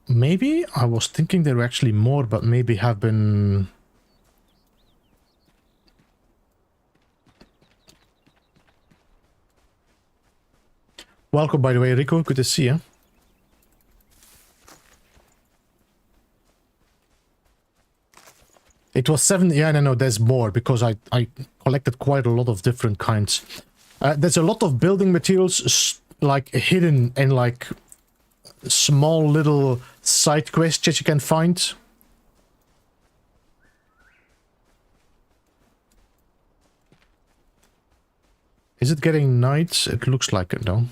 Maybe? I was thinking there were actually more, but maybe have been... Welcome, by the way, Rico. Good to see you. It was 7. Yeah, no, there's more because I collected quite a lot of different kinds. There's a lot of building materials like hidden in like small little side quests that you can find. Is it getting night? It looks like it, though.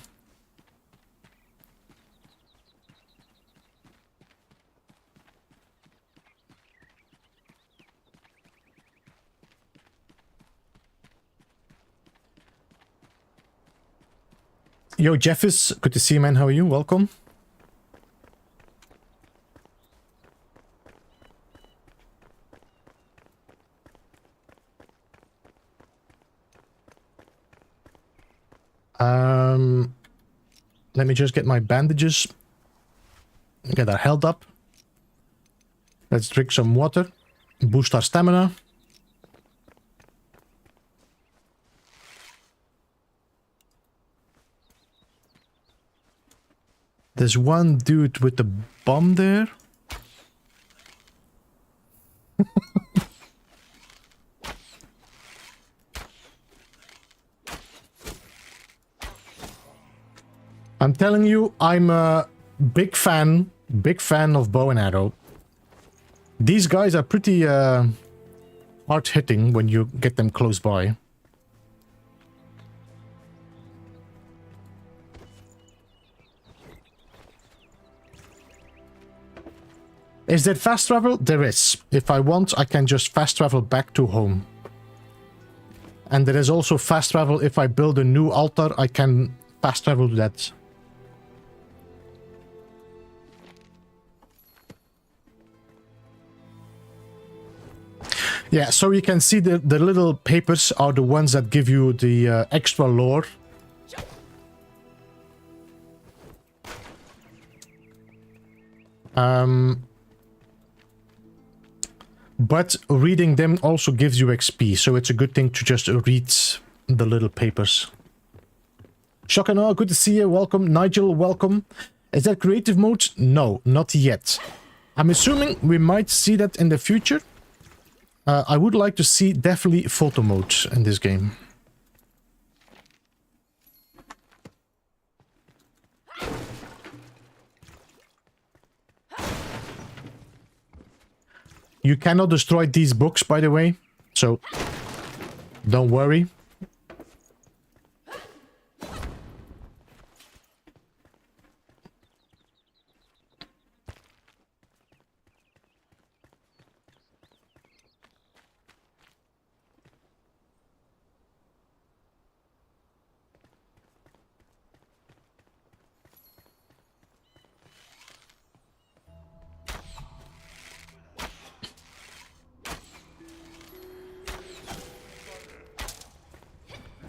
Yo, Jeffis, good to see you, man. How are you? Welcome. Let me just get my bandages. Get our health up. Let's drink some water. Boost our stamina. There's one dude with the bomb there. I'm telling you, I'm a big fan of bow and arrow. These guys are pretty hard-hitting when you get them close by. Is there fast travel? There is. If I want, I can just fast travel back to home. And there is also fast travel if I build a new altar, I can fast travel to that. Yeah, so you can see the little papers are the ones that give you the extra lore. But reading them also gives you XP, so it's a good thing to just read the little papers. Shokano, good to see you. Welcome. Nigel, welcome. Is that creative mode? No, not yet. I'm assuming we might see that in the future. I would like to see definitely photo mode in this game. You cannot destroy these books, by the way, so don't worry.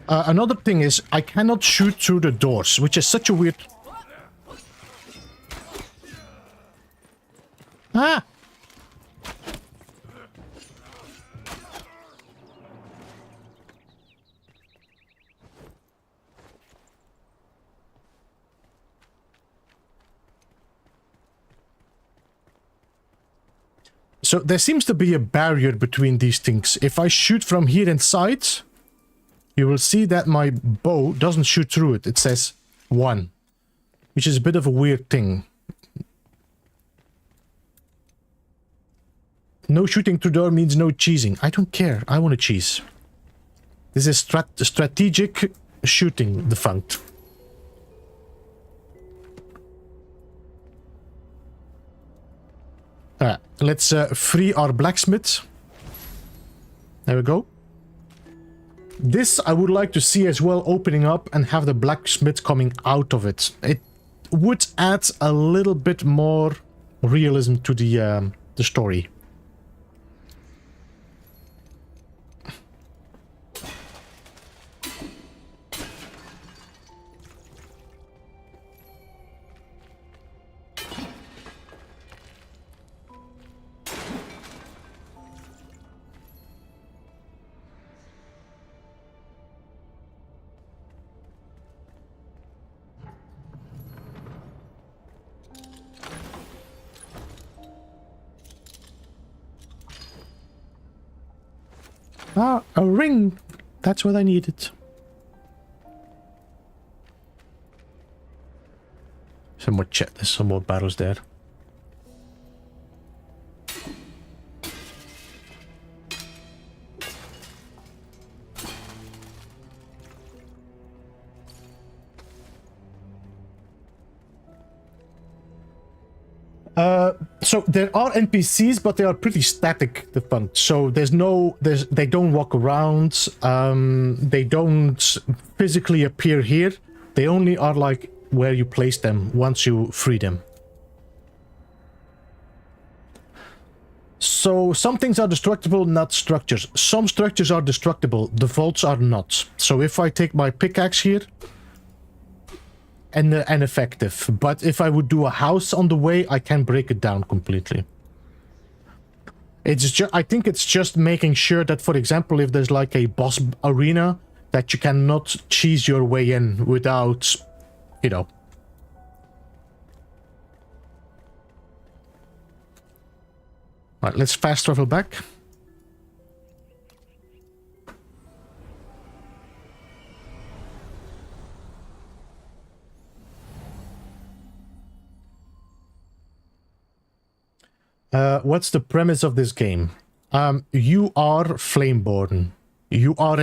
Another thing is, I cannot shoot through the doors, which is such a weird... Ah! So there seems to be a barrier between these things. If I shoot from here inside... you will see that my bow doesn't shoot through it. It says 1, which is a bit of a weird thing. No shooting through door means no cheesing. I don't care. I want to cheese. This is strategic shooting, defunct. Let's free our blacksmith. There we go. This I would like to see as well opening up and have the blacksmith coming out of it. It would add a little bit more realism to the story. Ah, a ring! That's what I needed. Some more chat, there's some more barrels there. So there are NPCs, but they are pretty static defunct. So they don't walk around. They don't physically appear here. They only are like where you place them once you free them. So some things are destructible, not structures. Some structures are destructible, the vaults are not. So if I take my pickaxe here, and effective. But if I would do a house on the way, I can break it down completely. It's just, I think it's just making sure that, for example, if there's like a boss arena, that you cannot cheese your way in without, you know. All right, let's fast travel back. What's the premise of this game? You are Flameborn. You are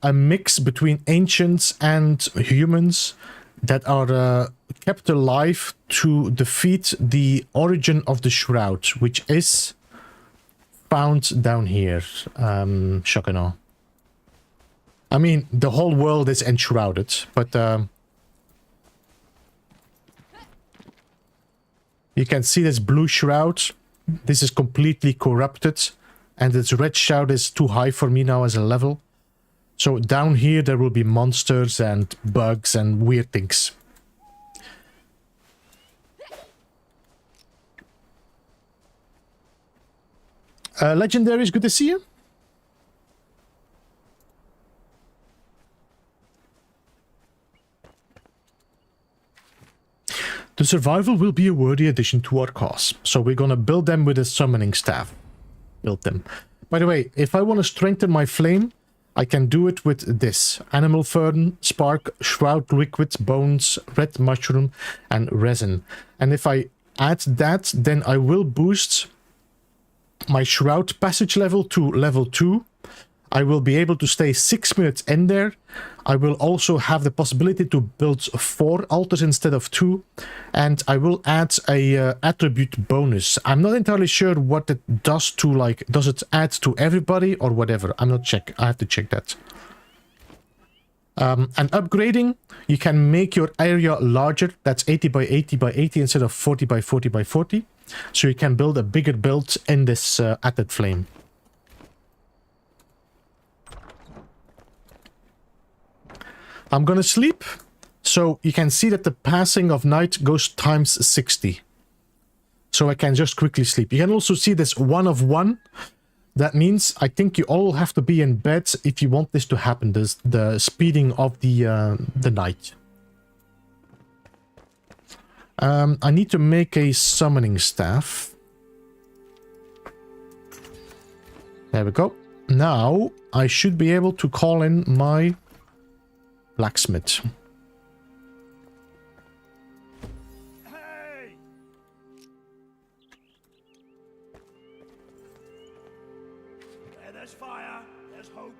a mix between ancients and humans that are kept alive to defeat the origin of the Shroud, which is found down here. Shock and awe. I mean, the whole world is enshrouded, but you can see this blue shroud. This is completely corrupted, and this red shroud is too high for me now as a level. So down here there will be monsters and bugs and weird things. Legendary, is good to see you. The survival will be a worthy addition to our cause, so we're gonna build them with a summoning staff. Build them. By the way, if I want to strengthen my flame, I can do it with this. Animal fern, spark, shroud liquid, bones, red mushroom, and resin. And if I add that, then I will boost my shroud passage level to level 2. I will be able to stay 6 minutes in there. I will also have the possibility to build 4 altars instead of 2. And I will add a attribute bonus. I'm not entirely sure what it does to, like, does it add to everybody or whatever? I'm not check. I have to check that. And upgrading, you can make your area larger. That's 80 by 80 by 80 instead of 40 by 40 by 40. So you can build a bigger build in this added flame. I'm gonna sleep, so you can see that the passing of night goes times 60. So I can just quickly sleep. You can also see this 1 of 1. That means I think you all have to be in bed if you want this to happen, the speeding of the night. I need to make a summoning staff. There we go. Now I should be able to call in my blacksmith. Hey! Where there's fire, there's hope.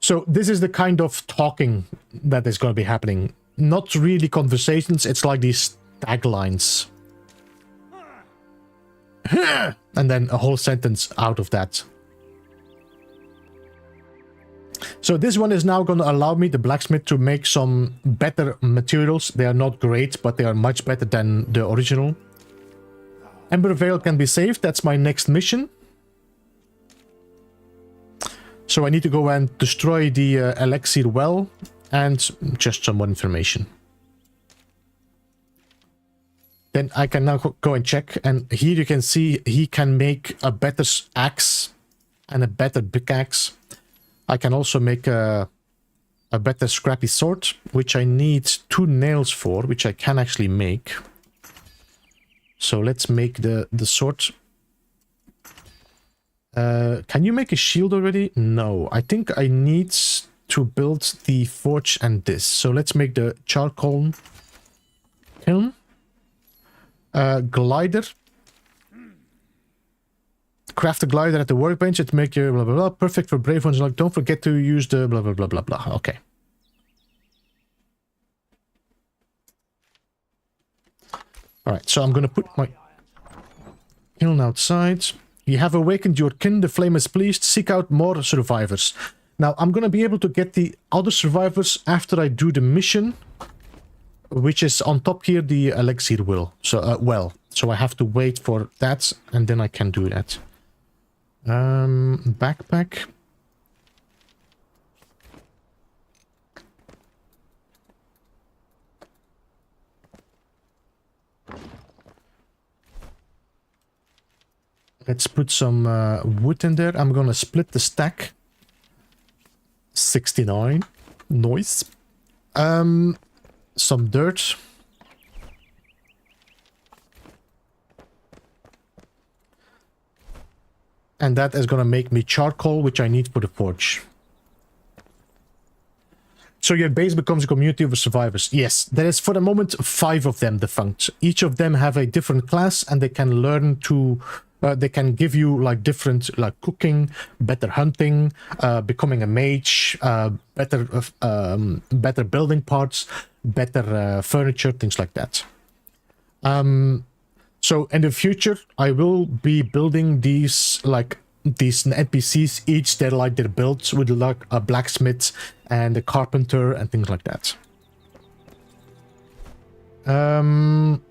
So this is the kind of talking that is going to be happening. Not really conversations, it's like these taglines. And then a whole sentence out of that. So this one is now going to allow me, the blacksmith, to make some better materials. They are not great, but they are much better than the original. Ember Veil can be saved. That's my next mission. So I need to go and destroy the elixir well, and just some more information. Then I can now go and check, and here you can see he can make a better axe and a better pickaxe. I can also make a better scrappy sword, which I need 2 nails for, which I can actually make. So let's make the sword. Can you make a shield already? No, I think I need to build the forge and this. So let's make the charcoal kiln. Glider. Craft a glider at the workbench. It make you blah blah blah. Perfect for brave ones. Like, don't forget to use the blah blah blah blah blah. Okay. Alright, so I'm gonna put my kiln outside. You have awakened your kin, the flame is pleased. Seek out more survivors. Now, I'm gonna be able to get the other survivors after I do the mission, which is on top here, the elixir well. So I have to wait for that, and then I can do that. Backpack. Let's put some wood in there. I'm gonna split the stack. 69. Nice. Some dirt. And that is gonna make me charcoal, which I need for the forge. So your base becomes a community of survivors. Yes, there is for the moment 5 of them defunct. Each of them have a different class, and they can learn to... they can give you like different, like cooking, better hunting, becoming a mage, better building parts, better furniture, things like that. So in the future, I will be building these NPCs. Each they're like their builds with like a blacksmith and a carpenter and things like that. I'm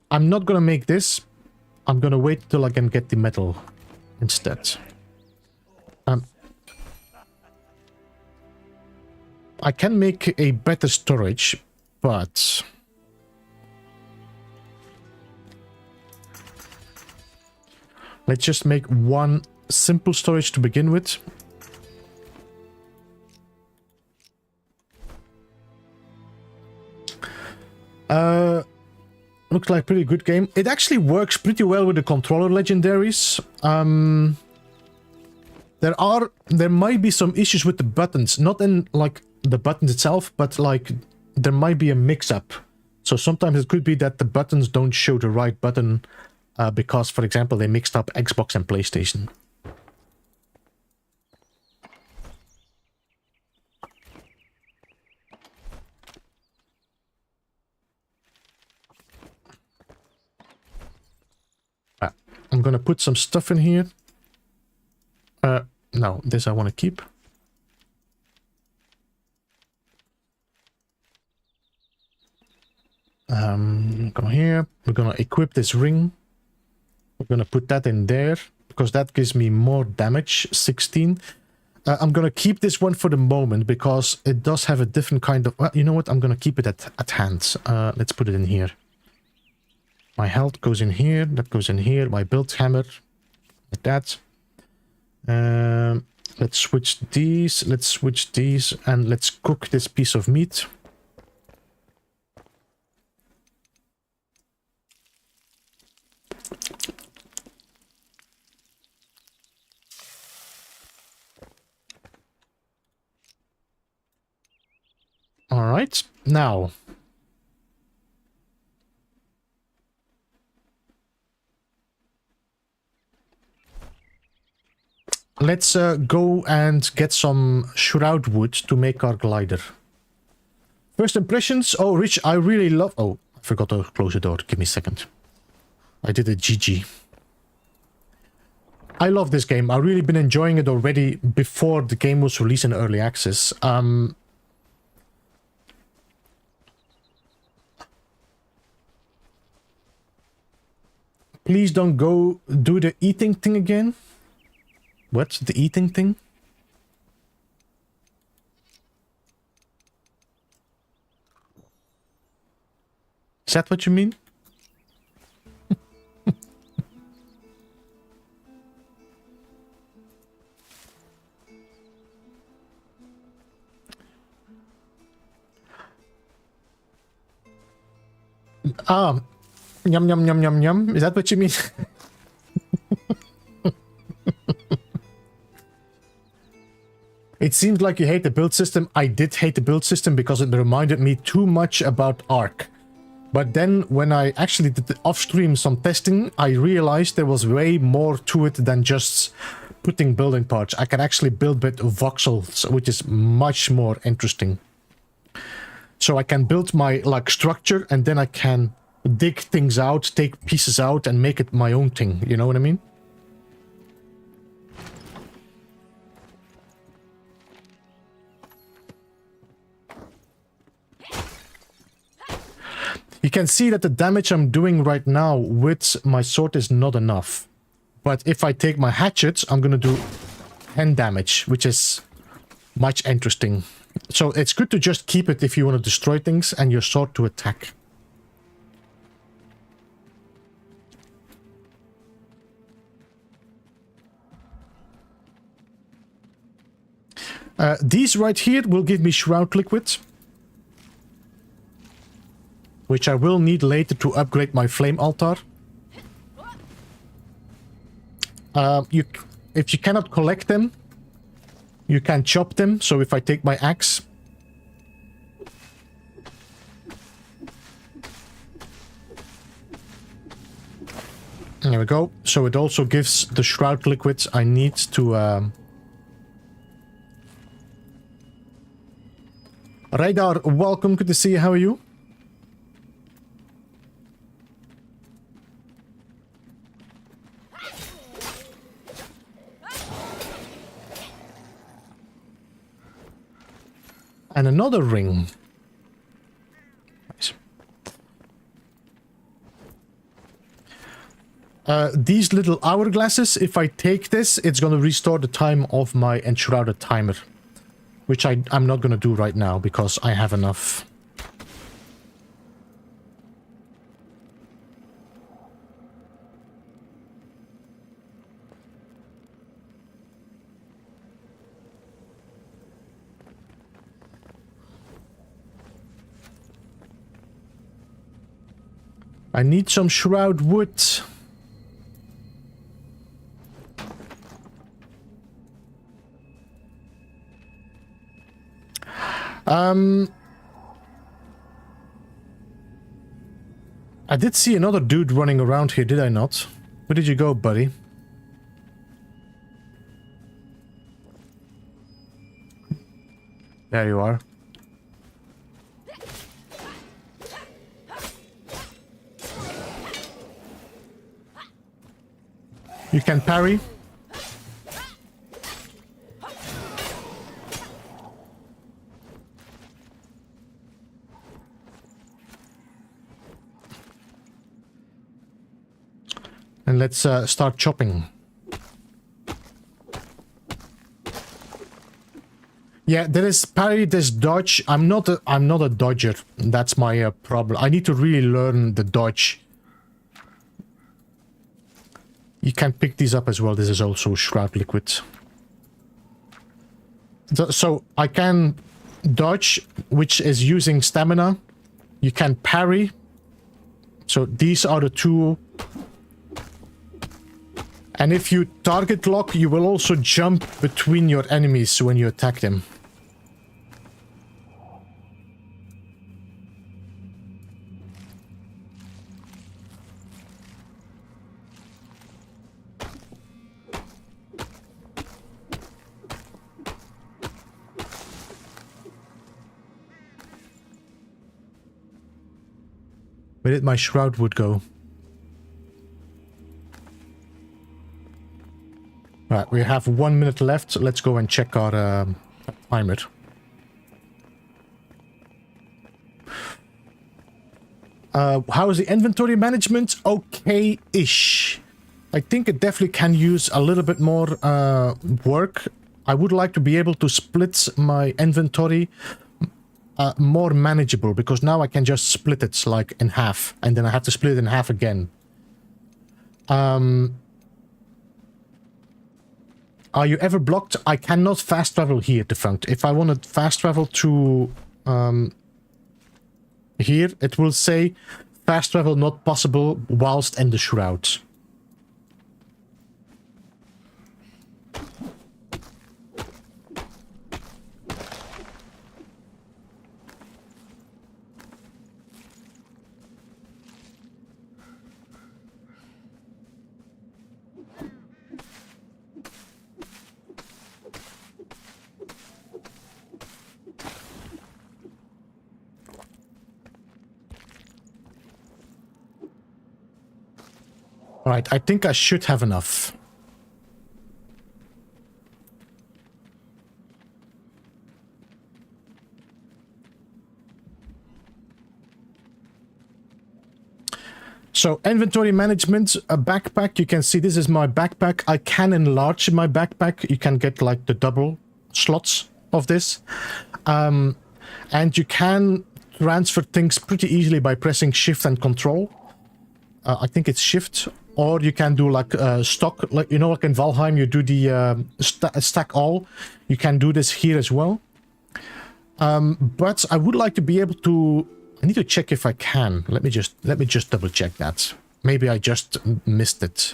not gonna make this. I'm gonna wait till I can get the metal instead. I can make a better storage, but let's just make one simple storage to begin with. Looks like a pretty good game. It actually works pretty well with the controller legendaries. There might be some issues with the buttons, not in like the buttons itself, but like there might be a mix-up. So sometimes it could be that the buttons don't show the right button because, for example, they mixed up Xbox and PlayStation. I'm gonna put some stuff in here. No, this I want to keep. Come here. We're gonna equip this ring. We're gonna put that in there because that gives me more damage. 16. I'm gonna keep this one for the moment because it does have a different kind of... Well, you know what? I'm gonna keep it at hand. Let's put it in here. My health goes in here, that goes in here, my build hammer, like that. Let's switch these, and let's cook this piece of meat. All right, now... let's go and get some shroud wood to make our glider. First impressions. Oh, Rich, I really love... Oh, I forgot to close the door. Give me a second. I did a GG. I love this game. I've really been enjoying it already before the game was released in early access. Please don't go do the eating thing again. What's the eating thing? Is that what you mean? Yum yum yum yum yum. Is that what you mean? It seems like you hate the build system. I did hate the build system because it reminded me too much about Ark. But then when I actually did off-stream some testing, I realized there was way more to it than just putting building parts. I can actually build with voxels, which is much more interesting. So I can build my like structure and then I can dig things out, take pieces out, and make it my own thing. You know what I mean? You can see that the damage I'm doing right now with my sword is not enough. But if I take my hatchet, I'm gonna do 10 damage, which is much interesting. So it's good to just keep it if you want to destroy things and your sword to attack. These right here will give me Shroud Liquid, which I will need later to upgrade my Flame Altar. If you cannot collect them, you can chop them. So if I take my axe, there we go. So it also gives the Shroud Liquid I need to... Radar, welcome. Good to see you. How are you? And another ring. Nice. These little hourglasses, if I take this, it's going to restore the time of my Enshrouded timer. Which I'm not going to do right now, because I have enough. I need some Shroud wood. I did see another dude running around here, did I not? Where did you go, buddy? There you are. You can parry. And let's start chopping. Yeah, there is parry, there's dodge. I'm not a dodger. That's my problem. I need to really learn the dodge. You can pick these up as well. This is also Shroud Liquid. So I can dodge, which is using stamina. You can parry. So these are the two. And if you target lock, you will also jump between your enemies when you attack them. Where did my Shroud wood go? Right, we have 1 minute left. Let's go and check our timer. How is the inventory management? Okay-ish. I think it definitely can use a little bit more work. I would like to be able to split my inventory more manageable, because now I can just split it like in half, and then I have to split it in half again. Are you ever blocked? I cannot fast travel here, defunct. If I want to fast travel to here, it will say fast travel not possible whilst in the Shroud. All right, I think I should have enough. So inventory management, a backpack. You can see this is my backpack. I can enlarge my backpack. You can get like the double slots of this. And you can transfer things pretty easily by pressing shift and control. I think it's shift. Or you can do like stock, like, you know, like in Valheim, you do the stack all. You can do this here as well. But I would like to be able to... I need to check if I can. Let me just double check that. Maybe I just missed it.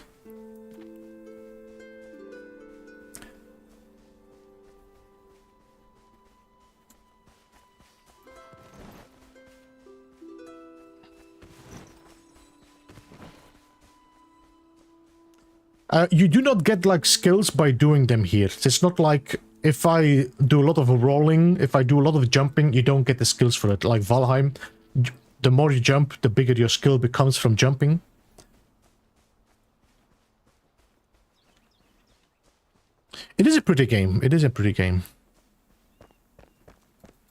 You do not get like skills by doing them here. It's not like if I do a lot of rolling, if I do a lot of jumping, you don't get the skills for it. Like Valheim, the more you jump, the bigger your skill becomes from jumping. It is a pretty game. It is a pretty game.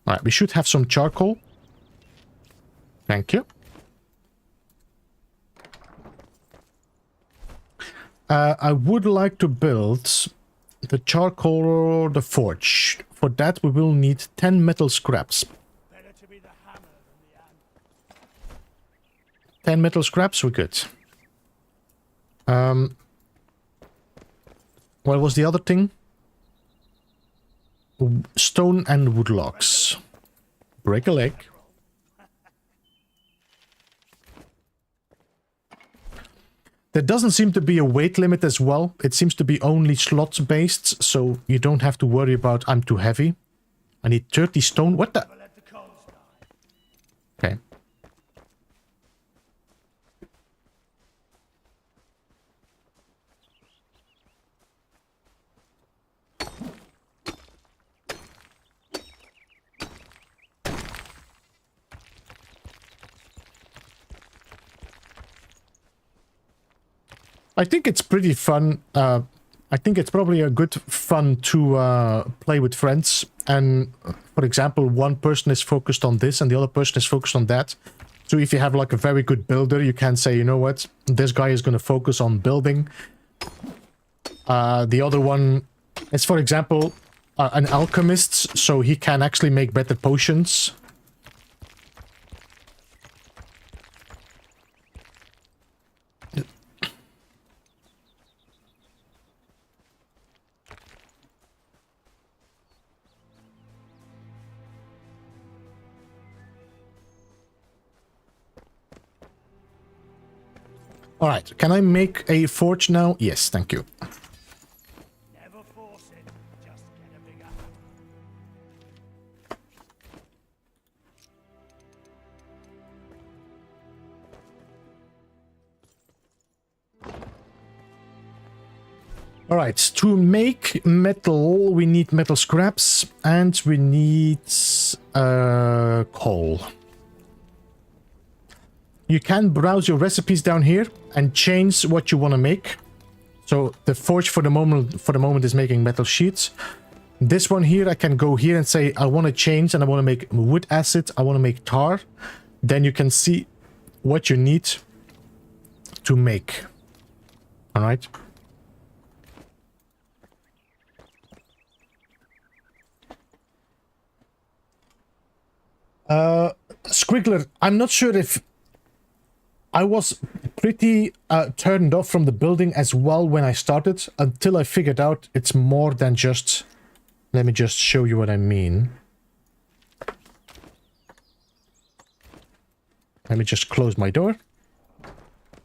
Alright, we should have some charcoal. Thank you. I would like to build the charcoal or the forge. For that we will need 10 metal scraps. 10 metal scraps, we're good. What was the other thing? Stone and wood logs. Break a leg. There doesn't seem to be a weight limit as well. It seems to be only slots based, so you don't have to worry about I'm too heavy. I need 30 stone. What the? Okay. I think it's pretty fun. I think it's probably a good fun to play with friends. And for example, one person is focused on this and the other person is focused on that. So if you have like a very good builder, you can say, you know what, this guy is going to focus on building. The other one is, for example, an alchemist, so he can actually make better potions. All right, can I make a forge now? Yes, thank you. Never force it, just get a bigger hammer. All right, to make metal, we need metal scraps and we need coal. You can browse your recipes down here and change what you want to make. So the forge for the moment is making metal sheets. This one here, I can go here and say I want to change and I want to make wood acid. I want to make tar. Then you can see what you need to make. All right. Squiggler, I'm not sure if I was pretty turned off from the building as well when I started, until I figured out it's more than just... Let me just show you what I mean. Let me just close my door.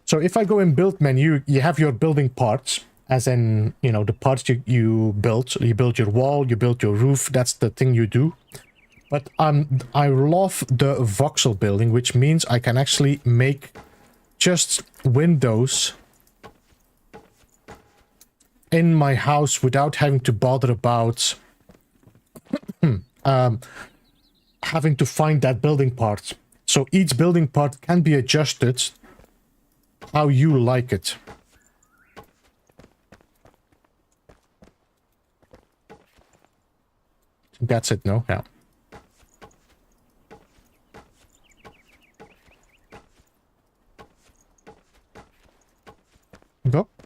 So if I go in build menu, you have your building parts, as in, you know, the parts you build. You build your wall, you build your roof, that's the thing you do. But I love the voxel building, which means I can actually make just windows in my house without having to bother about having to find that building part. So each building part can be adjusted how you like it. That's it, no? Yeah.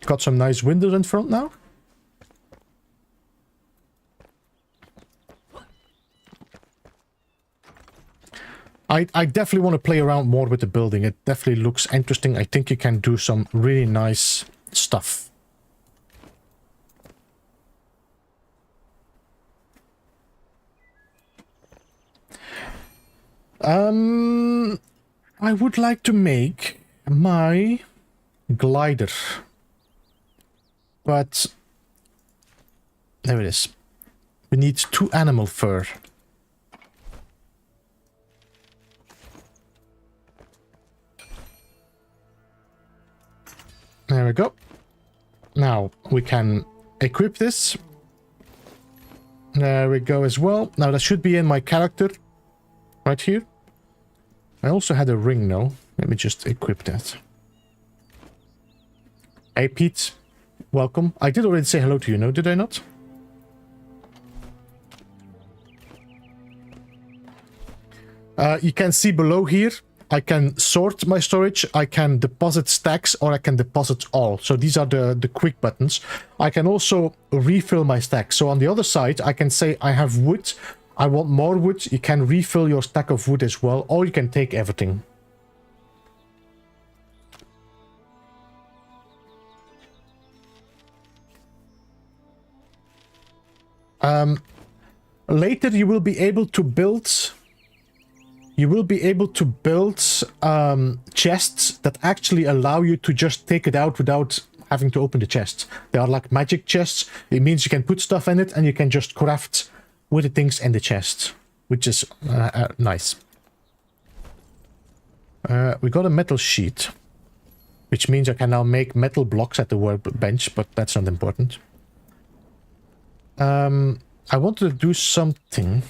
Got some nice windows in front now. I definitely want to play around more with the building. It definitely looks interesting. I think you can do some really nice stuff. I would like to make my glider. But there it is. We need 2 animal fur. There we go. Now we can equip this. There we go as well. Now that should be in my character right here. I also had a ring now. Let me just equip that. Hey Pete, welcome. I did already say hello to you, no? Did I not? You can see below here, I can sort my storage, I can deposit stacks, or I can deposit all. So these are the quick buttons. I can also refill my stack. So on the other side, I can say I have wood, I want more wood. You can refill your stack of wood as well, or you can take everything. Later you will be able to build... You will be able to build chests that actually allow you to just take it out without having to open the chest. They are like magic chests. It means you can put stuff in it and you can just craft with the things in the chest, which is nice. We got a metal sheet, which means I can now make metal blocks at the workbench, but that's not important. I wanted to do something.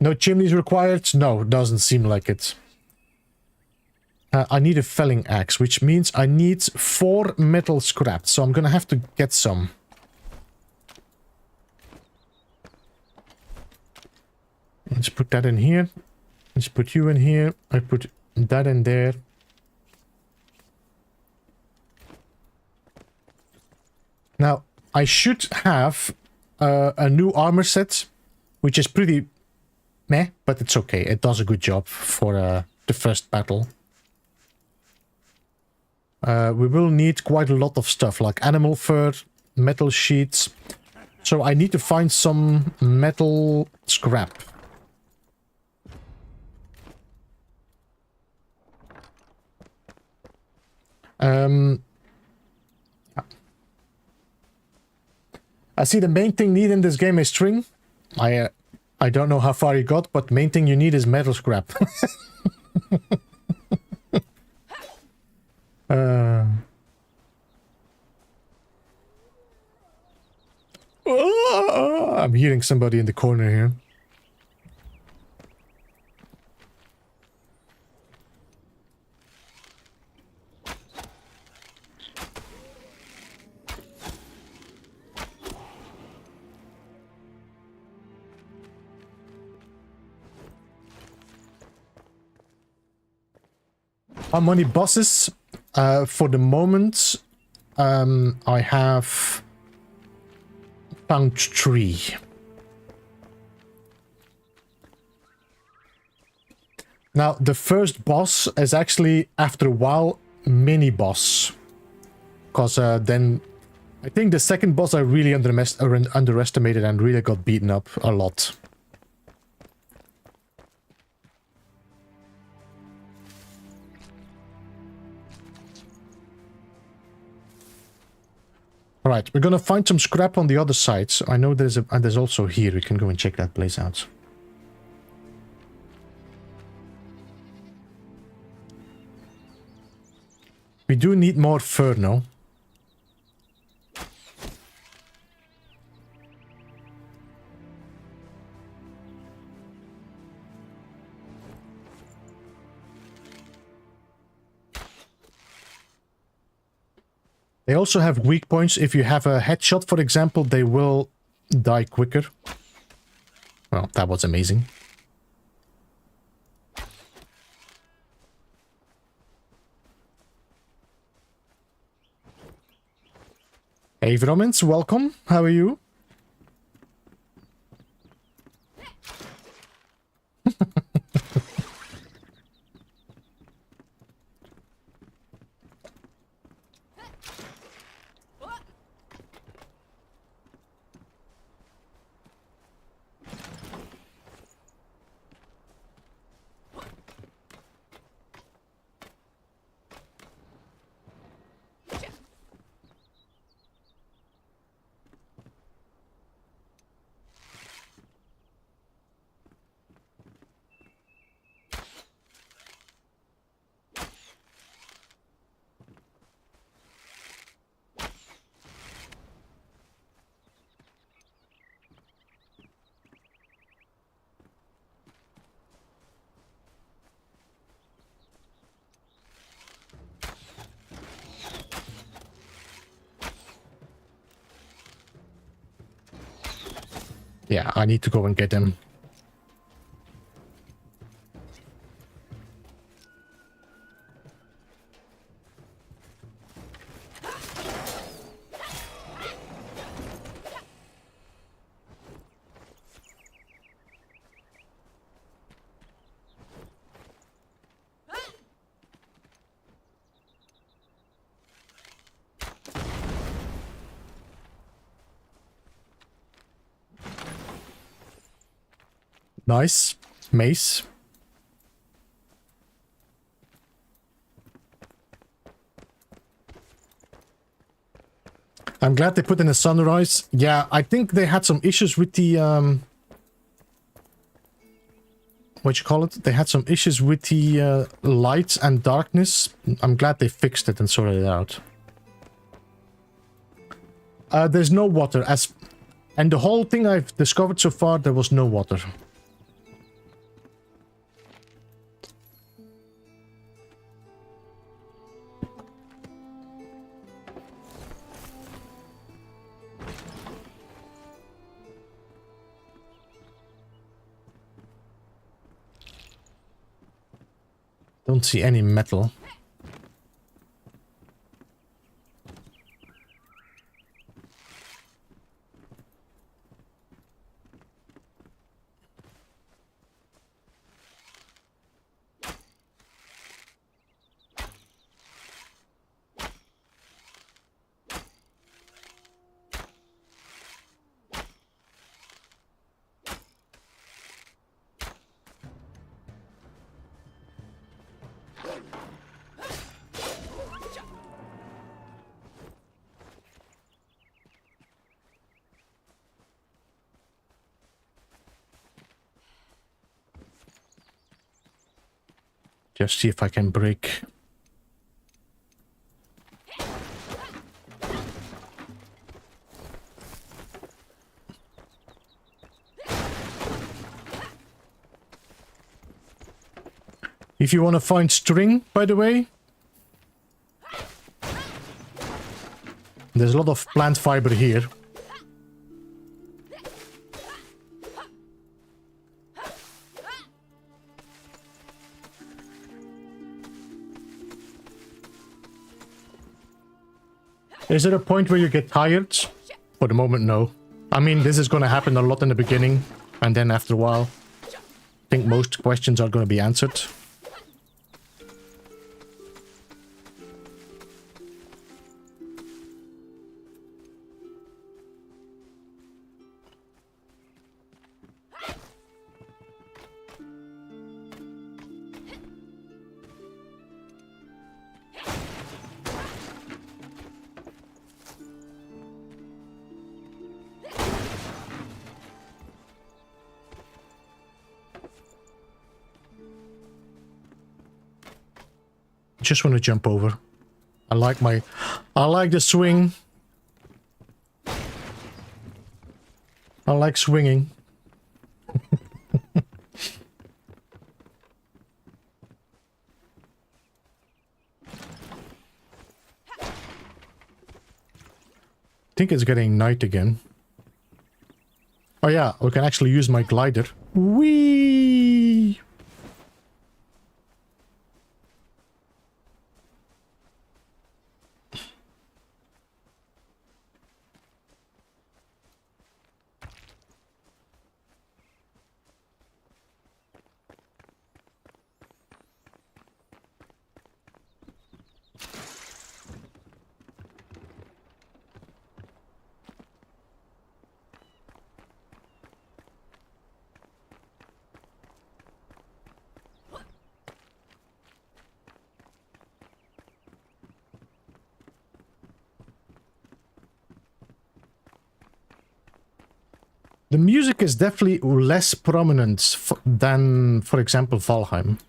No chimneys required? No, doesn't seem like it. I need a felling axe, which means I need 4 metal scrap, so I'm gonna have to get some. Let's put that in here. Let's put you in here. I put that in there. Now, I should have a new armor set, which is pretty... meh, but it's okay. It does a good job for the first battle. We will need quite a lot of stuff, like animal fur, metal sheets. So I need to find some metal scrap. I see the main thing needed in this game is string. I don't know how far you got, but main thing you need is metal scrap. I'm hearing somebody in the corner here. How many bosses? For the moment, I have found 3. Now, the first boss is actually, after a while, mini boss. Because then, I think the second boss I really underestimated and really got beaten up a lot. Alright, we're gonna find some scrap on the other side. So I know there's also here. We can go and check that place out. We do need more fur now. They also have weak points. If you have a headshot, for example, they will die quicker. Well, that was amazing. Hey, Vromens, welcome. How are you? Yeah, I need to go and get them. Nice. Mace. I'm glad they put in a sunrise. Yeah, I think they had some issues with the what you call it? They had some issues with the light and darkness. I'm glad they fixed it and sorted it out. There's no water and the whole thing I've discovered so far, there was no water. Don't see any metal. Just see if I can break. If you want to find string, by the way, there's a lot of plant fiber here. Is there a point where you get tired? For the moment, no. I mean, this is going to happen a lot in the beginning, and then after a while, I think most questions are going to be answered. Just want to jump over. I like the swing. I like swinging. I think it's getting night again. Oh Oh yeah, we can actually use my glider. Whee! The music is definitely less prominent than, for example, Valheim.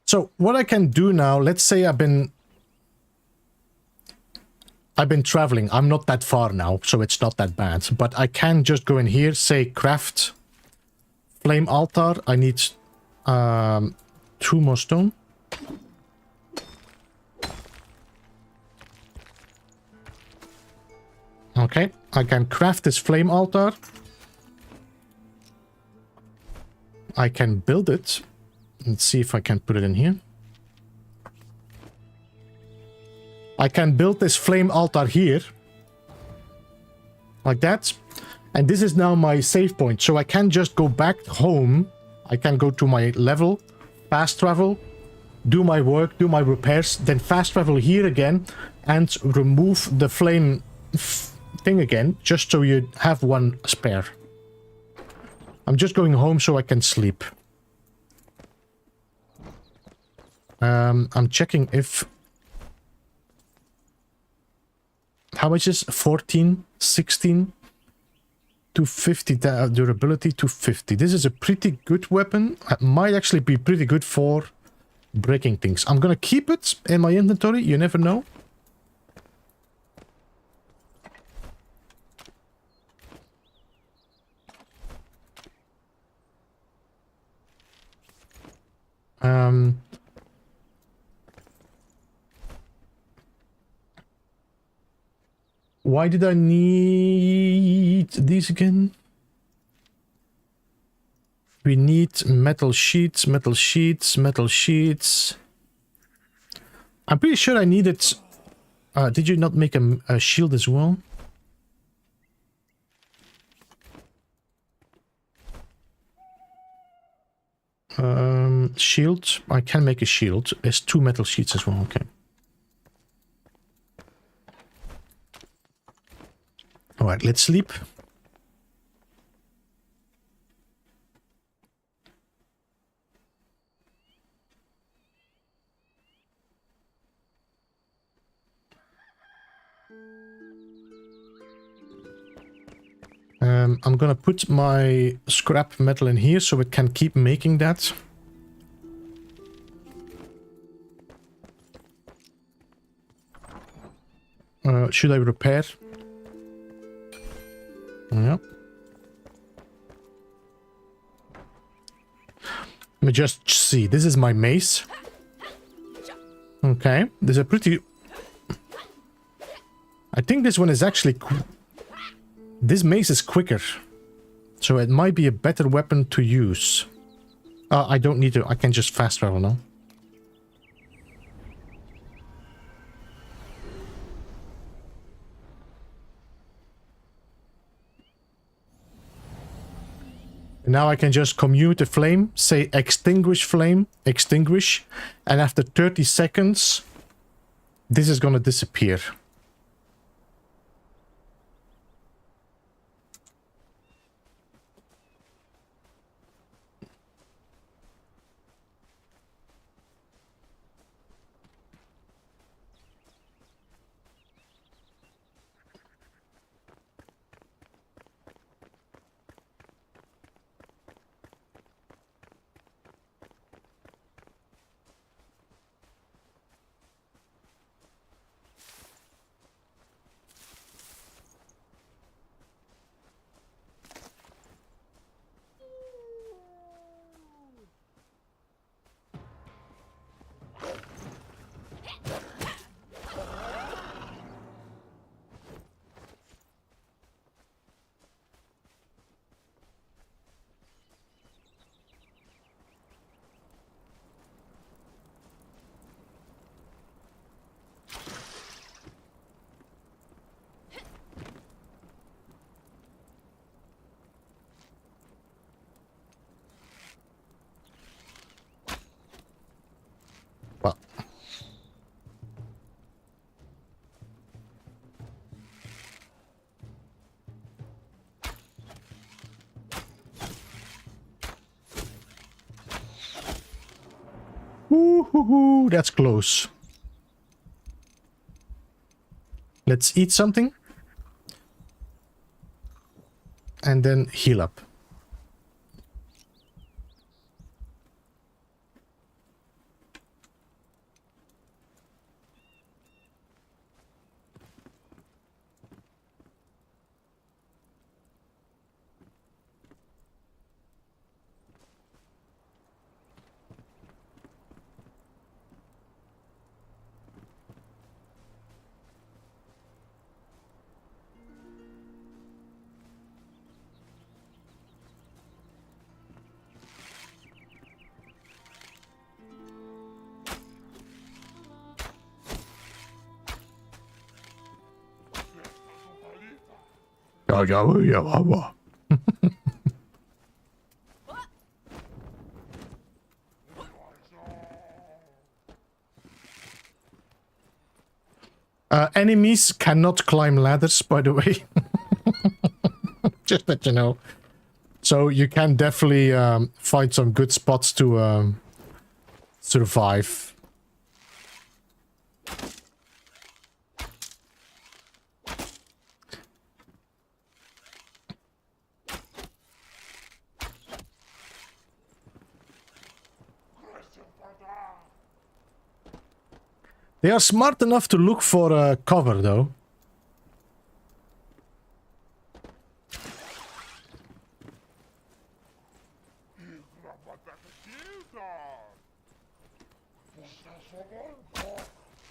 So what I can do now, let's say I've been traveling. I'm not that far now, so it's not that bad. But I can just go in here, say craft flame altar. I need 2 more stone. Okay, I can craft this flame altar. I can build it. Let's see if I can put it in here. I can build this flame altar here. Like that. And this is now my save point. So I can just go back home. I can go to my level, fast travel, do my work, do my repairs, then fast travel here again and remove the flame thing again, just so you have one spare. I'm just going home so I can sleep. I'm checking if... How much is 14, 16 to 50 durability to 50. This is a pretty good weapon. It might actually be pretty good for breaking things. I'm gonna keep it in my inventory. You never know. Why did I need these again? We need metal sheets, metal sheets, metal sheets. I'm pretty sure I needed... did you not make a shield as well? Shield. I can make a shield. There's 2 metal sheets as well. Okay. All right, let's sleep. I'm gonna put my scrap metal in here so it can keep making that. Should I repair? Yeah. Let me just see. This is my mace. Okay. There's a pretty... I think this one is actually... This mace is quicker. So it might be a better weapon to use. I don't need to... I can just fast travel now. Now I can just commute a flame, say extinguish flame, extinguish, and after 30 seconds, this is gonna disappear. Ooh, that's close. Let's eat something. And then heal up. Enemies cannot climb ladders, by the way. Just that you know. So you can definitely find some good spots to survive. They are smart enough to look for cover, though.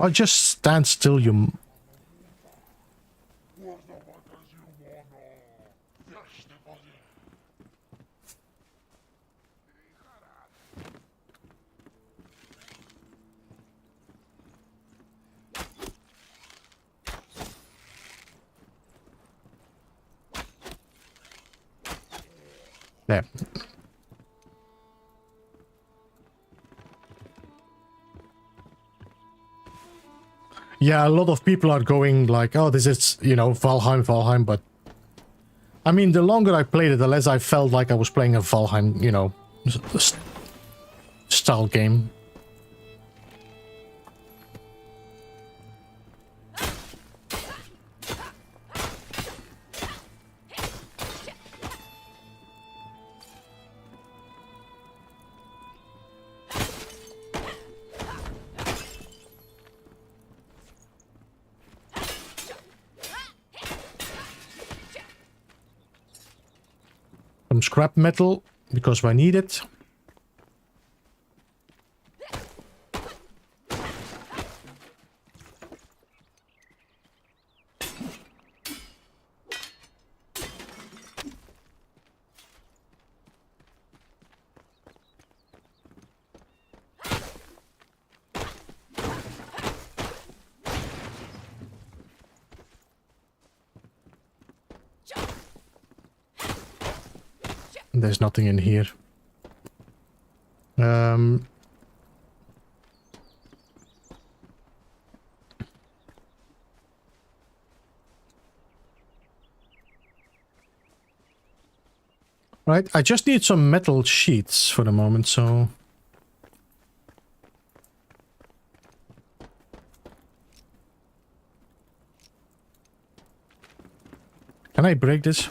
Oh, just stand still, you... There. Yeah, a lot of people are going like, oh, this is, you know, Valheim, but... I mean, the longer I played it, the less I felt like I was playing a Valheim, you know, style game. Some scrap metal, because I need it. There's nothing in here. Right, I just need some metal sheets for the moment, so... Can I break this?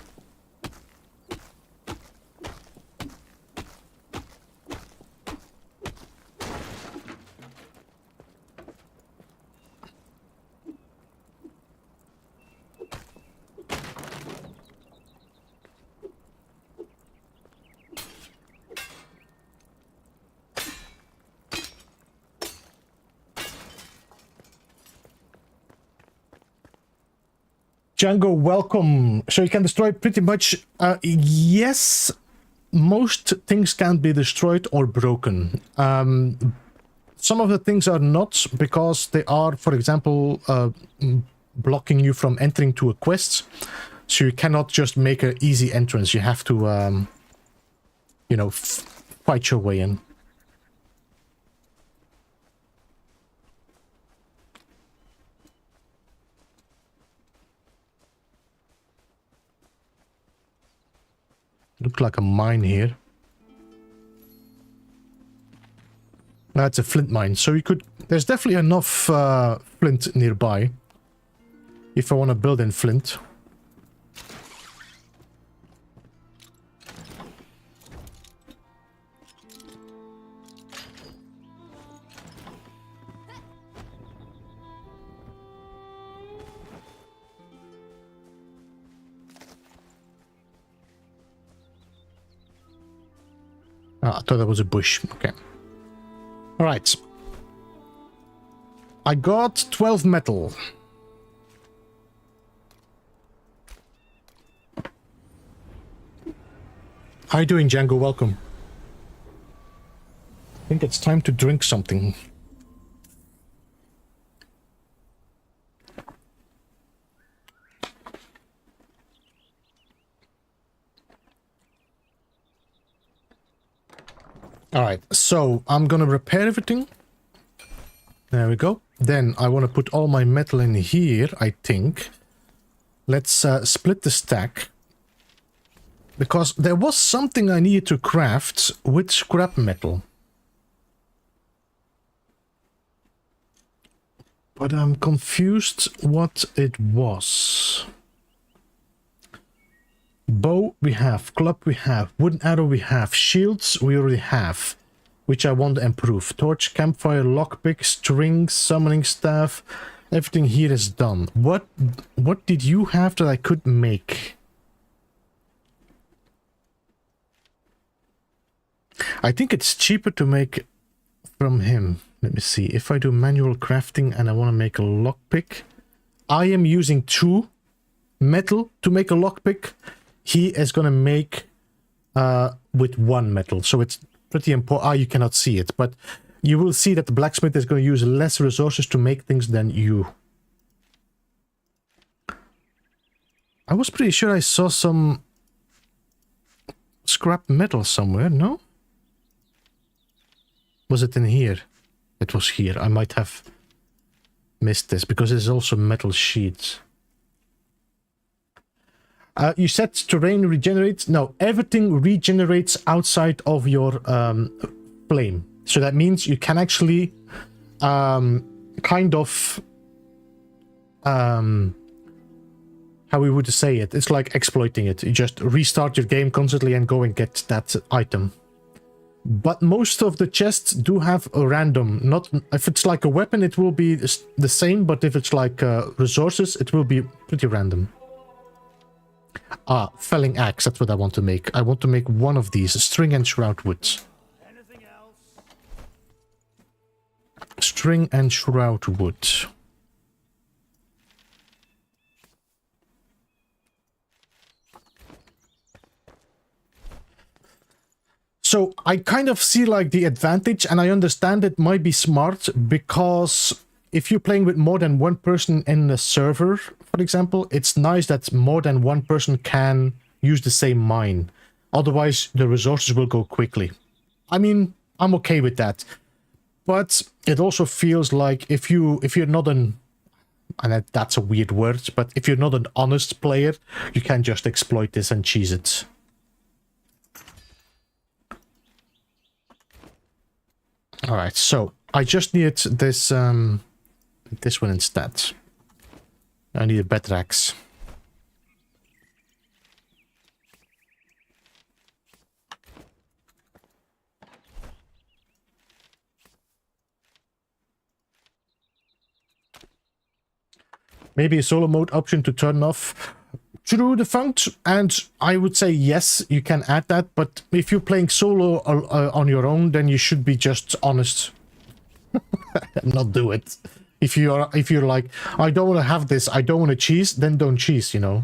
Django, welcome. So you can destroy pretty much... yes, most things can be destroyed or broken. Some of the things are not, because they are, for example, blocking you from entering to a quest. So you cannot just make an easy entrance. You have to, you know, fight your way in. Looked like a mine here. That's a flint mine. So you could... There's definitely enough flint nearby. If I want to build in flint. I thought that was a bush. Okay. Alright. I got 12 metal. How you doing, Django? Welcome. I think it's time to drink something. Alright, so I'm gonna repair everything. There we go. Then I want to put all my metal in here, I think. Let's split the stack. Because there was something I needed to craft with scrap metal. But I'm confused what it was. Bow we have, club we have, wooden arrow we have, shields we already have, which I want to improve. Torch, campfire, lockpick, string, summoning staff, everything here is done. What did you have that I could make? I think it's cheaper to make from him. Let me see. If I do manual crafting and I want to make a lockpick, I am using 2 metal to make a lockpick. He is going to make with 1 metal. So it's pretty important. Ah, you cannot see it, but you will see that the blacksmith is going to use less resources to make things than you. I was pretty sure I saw some scrap metal somewhere, no? Was it in here? It was here. I might have missed this because there's also metal sheets. You said terrain regenerates. No, everything regenerates outside of your flame. So that means you can actually kind of... how we would say it. It's like exploiting it. You just restart your game constantly and go and get that item. But most of the chests do have a random. Not if it's like a weapon, it will be the same. But if it's like resources, it will be pretty random. Ah, felling axe. That's what I want to make. I want to make one of these. String and shroud wood. Anything else? String and shroud wood. So I kind of see like the advantage, and I understand it might be smart because if you're playing with more than 1 person in the server, for example, it's nice that more than 1 person can use the same mine. Otherwise, the resources will go quickly. I mean, I'm okay with that. But it also feels like if you're not an... And that's a weird word, but if you're not an honest player, you can just exploit this and cheese it. Alright, so I just need this this one instead. I need a better axe. Maybe a solo mode option to turn off. True defunct, and I would say yes, you can add that, but if you're playing solo on your own, then you should be just honest. Not do it. If you're like, I don't want to have this, I don't want to cheese, then don't cheese, you know.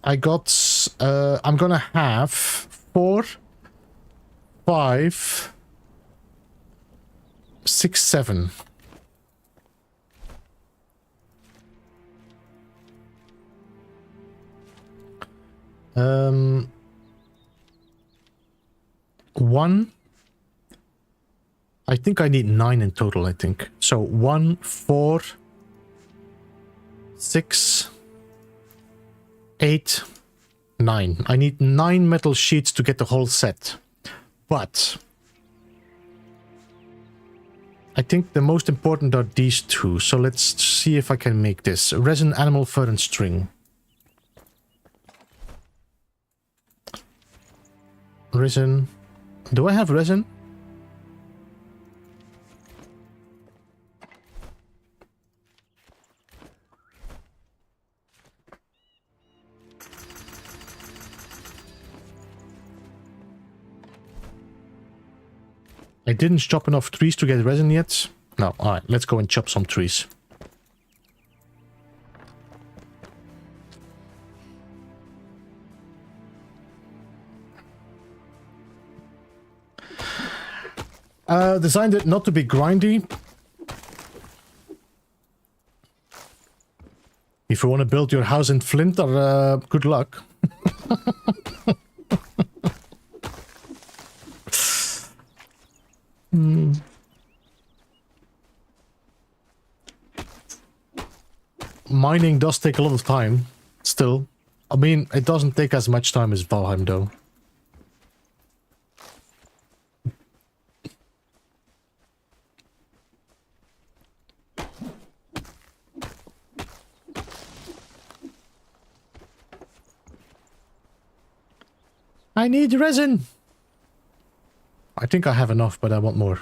I got, I'm gonna have 4, 5, 6, 7. One. I think I need 9 in total, I think. So 1, 4, 6, 8, 9. I need 9 metal sheets to get the whole set. But I think the most important are these two. So let's see if I can make this. Resin, animal fur, and string. Resin. Do I have resin? I didn't chop enough trees to get resin yet. No, alright, let's go and chop some trees. Designed it not to be grindy. If you want to build your house in flint, good luck. Mining does take a lot of time, still. I mean, it doesn't take as much time as Valheim, though. I need resin! I think I have enough, but I want more.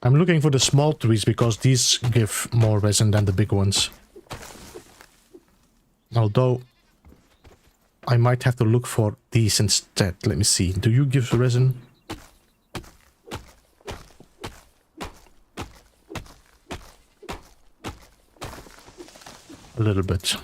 I'm looking for the small trees because these give more resin than the big ones. Although I might have to look for these instead. Let me see. Do you give resin? A little bit.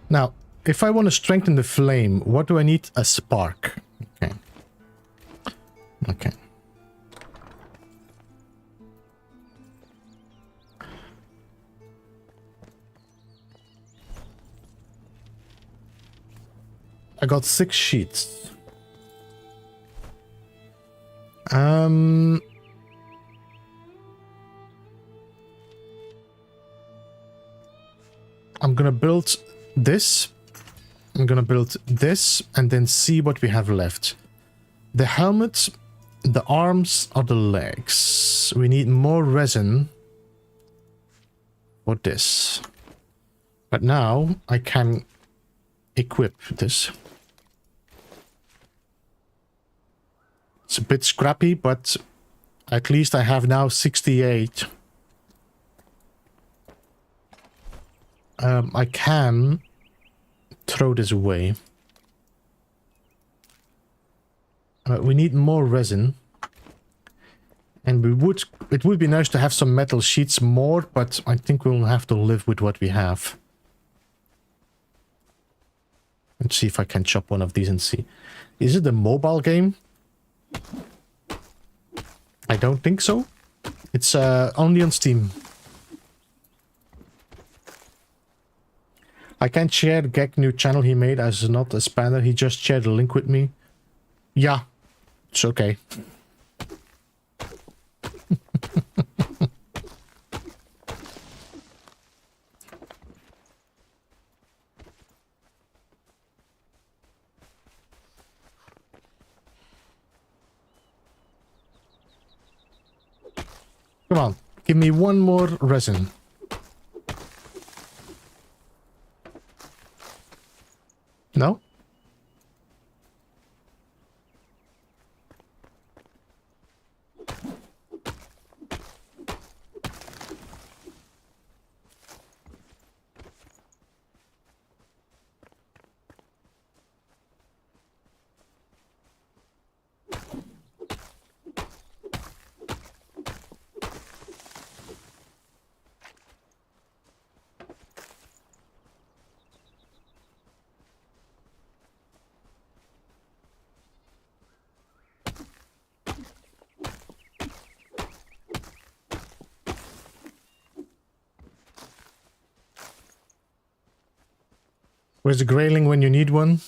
Now, if I want to strengthen the flame, what do I need? A spark. Okay. Okay. I got 6 sheets. I'm gonna build this. I'm gonna build this and then see what we have left. The helmet, the arms, or the legs. We need more resin for this. But now I can equip this. It's a bit scrappy, but at least I have now 68. I can throw this away. We need more resin. And it would be nice to have some metal sheets more, but I think we'll have to live with what we have. Let's see if I can chop one of these and see. Is it a mobile game? I don't think so. It's only on Steam. I can't share Gek new channel he made as not a spanner. He just shared a link with me. Yeah, it's okay. Come on, give me one more resin. No? Where's the grayling when you need one?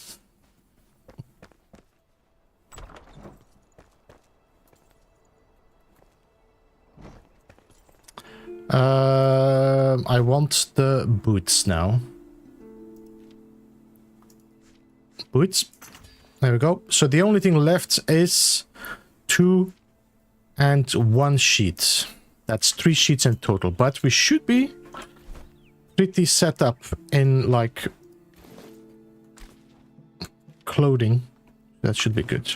I want the boots now. Boots. There we go. So the only thing left is 2 and 1 sheet. That's 3 sheets in total. But we should be pretty set up in, like, clothing. That should be good.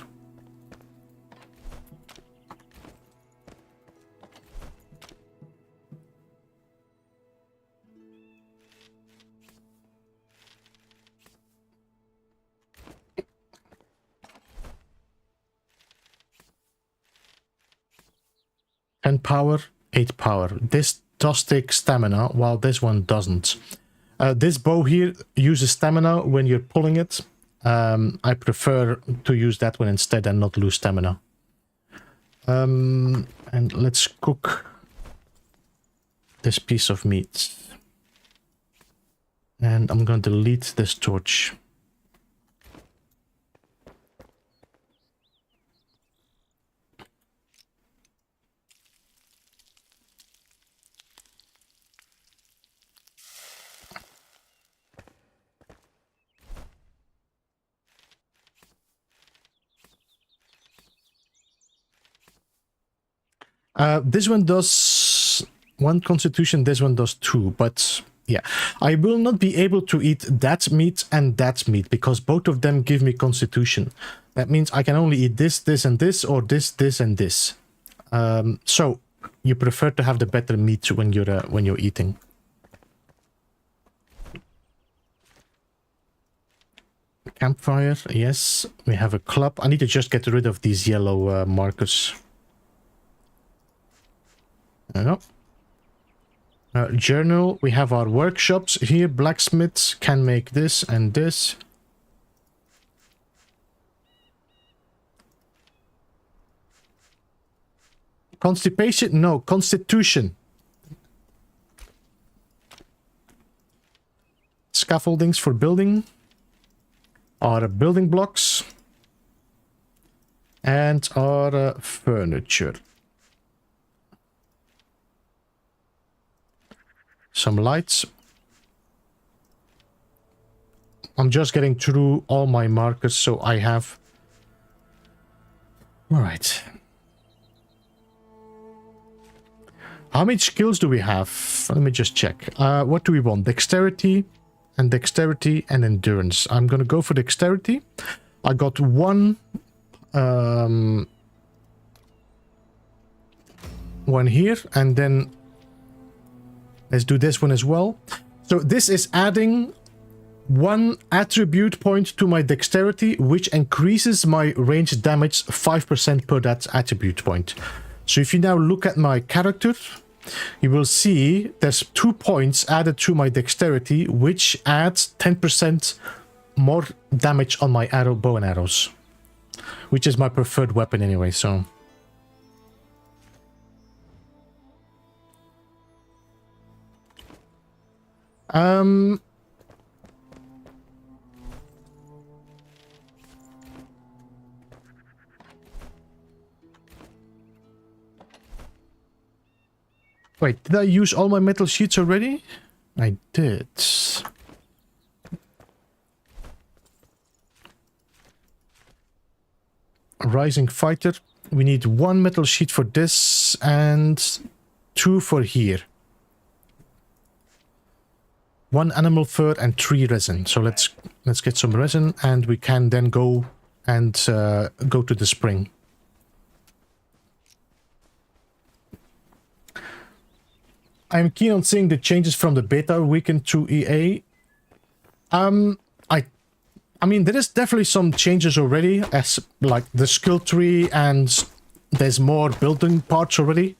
And power, 8 power. This does take stamina, while this one doesn't. This bow here uses stamina when you're pulling it. I prefer to use that one instead and not lose stamina. And let's cook this piece of meat. And I'm going to delete this torch. This one does 1 constitution, this one does 2, but yeah. I will not be able to eat that meat and that meat, because both of them give me constitution. That means I can only eat this, this, and this, or this, and this. So, you prefer to have the better meat when you're eating. Campfire, yes. We have a club. I need to just get rid of these yellow markers. There we go. Journal, we have our workshops here. Blacksmiths can make this and this. Constipation? No, constitution. Scaffoldings for building. Our building blocks. And our furniture. Some lights. I'm just getting through all my markers, so I have... Alright. How many skills do we have? Let me just check. What do we want? Dexterity and endurance. I'm gonna go for dexterity. I got one here, and then let's do this one as well. So this is adding 1 attribute point to my dexterity, which increases my range damage 5% per that attribute point. So if you now look at my character, you will see there's 2 points added to my dexterity, which adds 10% more damage on my bow and arrows, which is my preferred weapon anyway, so... Wait, did I use all my metal sheets already? I did. Rising fighter. We need 1 metal sheet for this and 2 for here. 1 animal fur and 3 resin. So let's get some resin, and we can then go and go to the spring. I'm keen on seeing the changes from the beta weekend to EA. I mean, there is definitely some changes already, as like the skill tree, and there's more building parts already.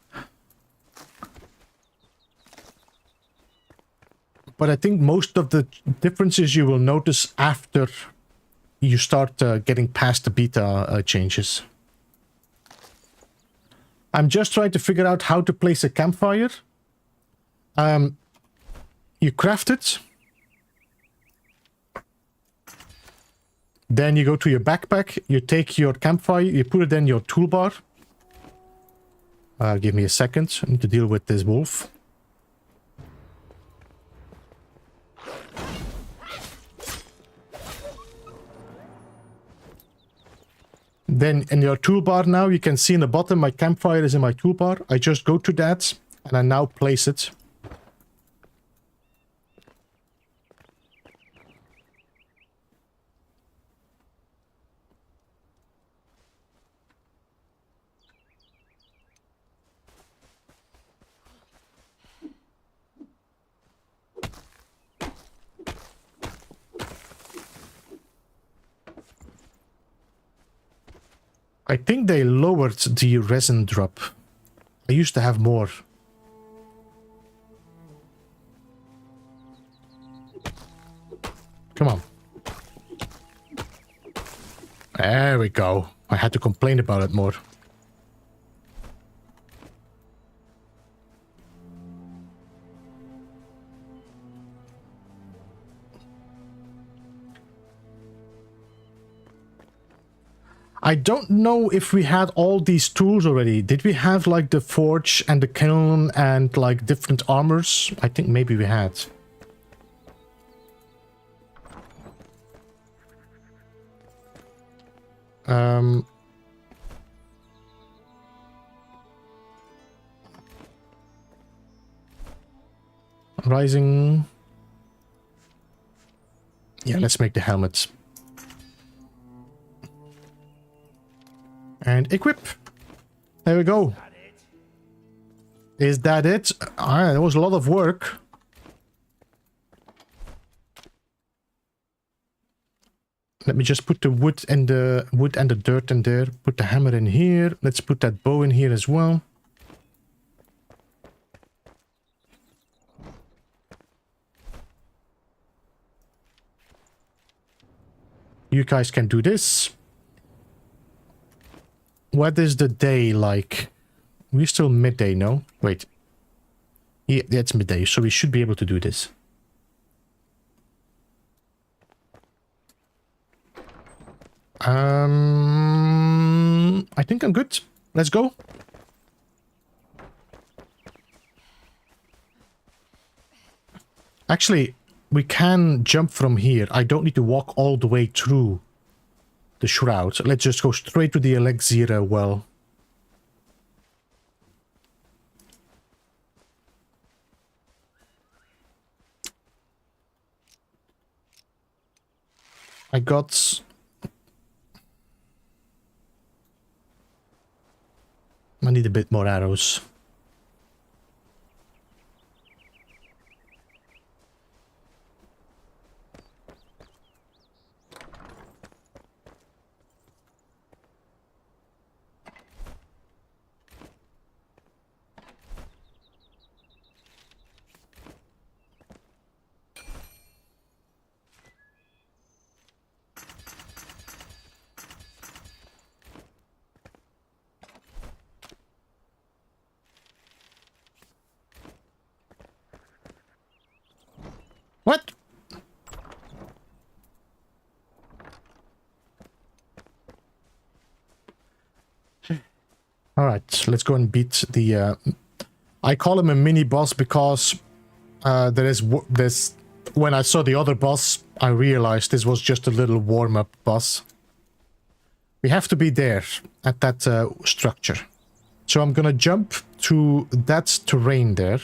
But I think most of the differences you will notice after you start getting past the beta changes. I'm just trying to figure out how to place a campfire. You craft it. Then you go to your backpack, you take your campfire, you put it in your toolbar. Give me a second, I need to deal with this wolf. Then in your toolbar now, you can see in the bottom, my campfire is in my toolbar. I just go to that, and I now place it. I think they lowered the resin drop. I used to have more. Come on. There we go. I had to complain about it more. I don't know if we had all these tools already. Did we have like the forge and the kiln and like different armors? I think maybe we had. Rising. Yeah, let's make the helmets. And equip. There we go. Is that it? Ah, that was a lot of work. Let me just put the wood and the dirt in there. Put the hammer in here. Let's put that bow in here as well. You guys can do this. What is the day like? We're still midday, no? Wait. Yeah, it's midday, so we should be able to do this. I think I'm good. Let's go. Actually, we can jump from here. I don't need to walk all the way through the shroud. So let's just go straight to the elixir well. I need a bit more arrows. What? All right, let's go and beat the... I call him a mini boss because there's when I saw the other boss, I realized this was just a little warm-up boss. We have to be there at that structure. So I'm gonna jump to that terrain there.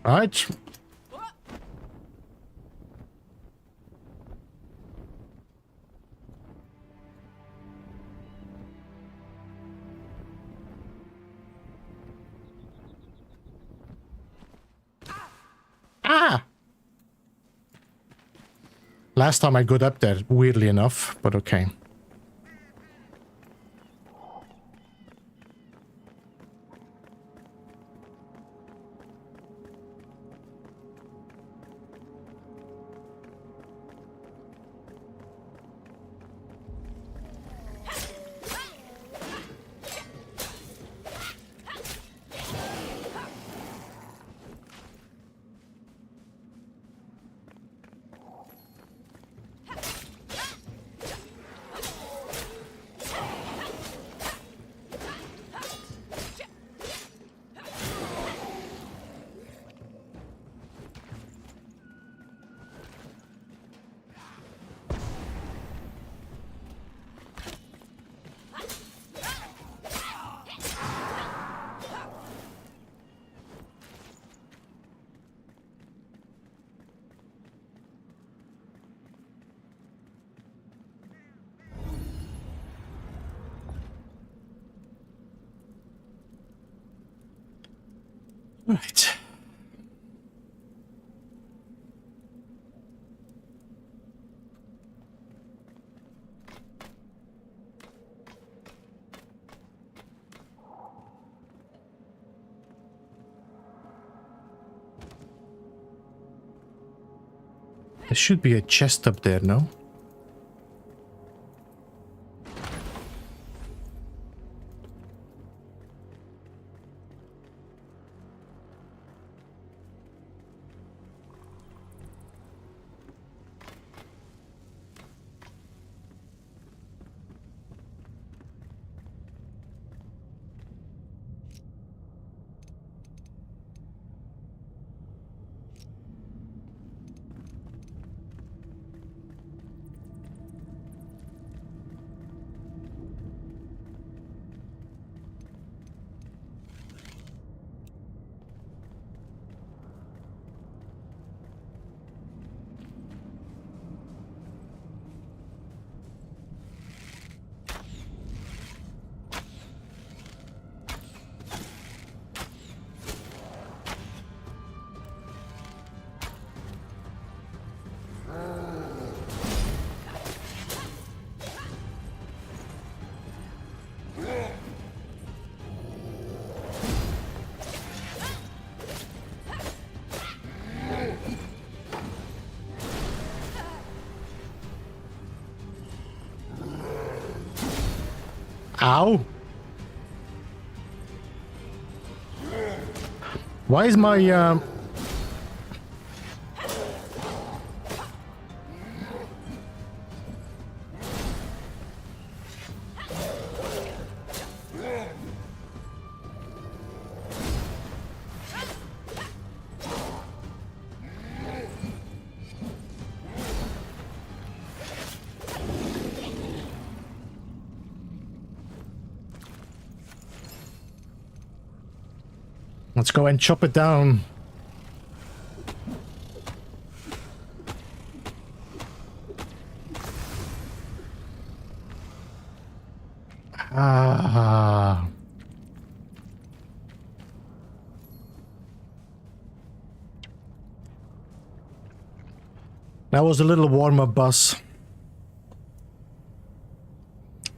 All right. Ah! Last time I got up there, weirdly enough, but okay. Right. There should be a chest up there, no? Ow! Why is my Let's go and chop it down. Ah. That was a little warm-up, boss.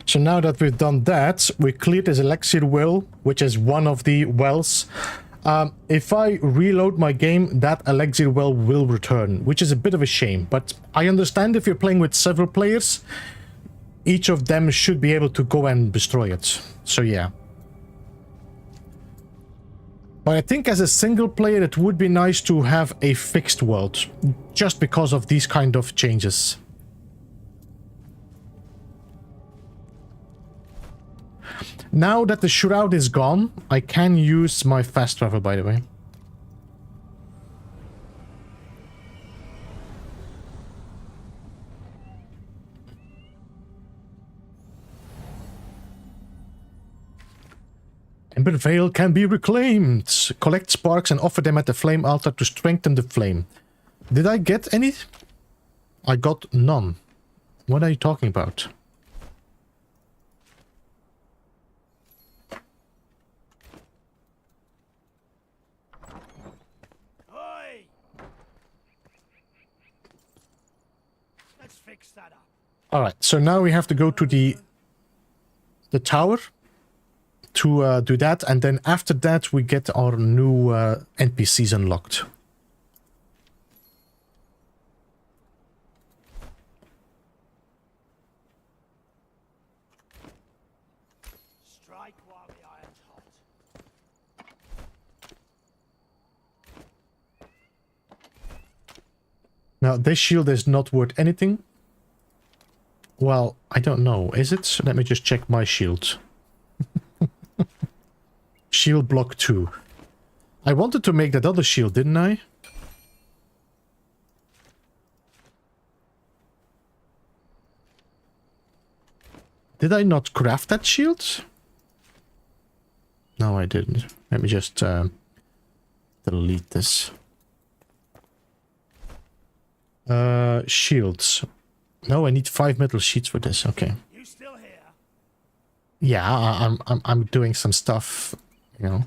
So now that we've done that, we cleared this elixir well, which is one of the wells. If I reload my game, that elixir well will return, which is a bit of a shame. But I understand if you're playing with several players, each of them should be able to go and destroy it. So yeah. But I think as a single player, it would be nice to have a fixed world, just because of these kind of changes. Now that the Shroud is gone, I can use my fast travel, by the way. Ember Veil can be reclaimed. Collect sparks and offer them at the flame altar to strengthen the flame. Did I get any? I got none. What are you talking about? Alright, so now we have to go to the tower to do that, and then after that we get our new NPCs unlocked. Strike while the iron's hot. Now this shield is not worth anything. Well, I don't know. Is it? Let me just check my shield. Shield block 2. I wanted to make that other shield, didn't I? Did I not craft that shield? No, I didn't. Let me just delete this. Shields. No, I need 5 metal sheets for this. Okay. You still here? Yeah, I'm doing some stuff, you know.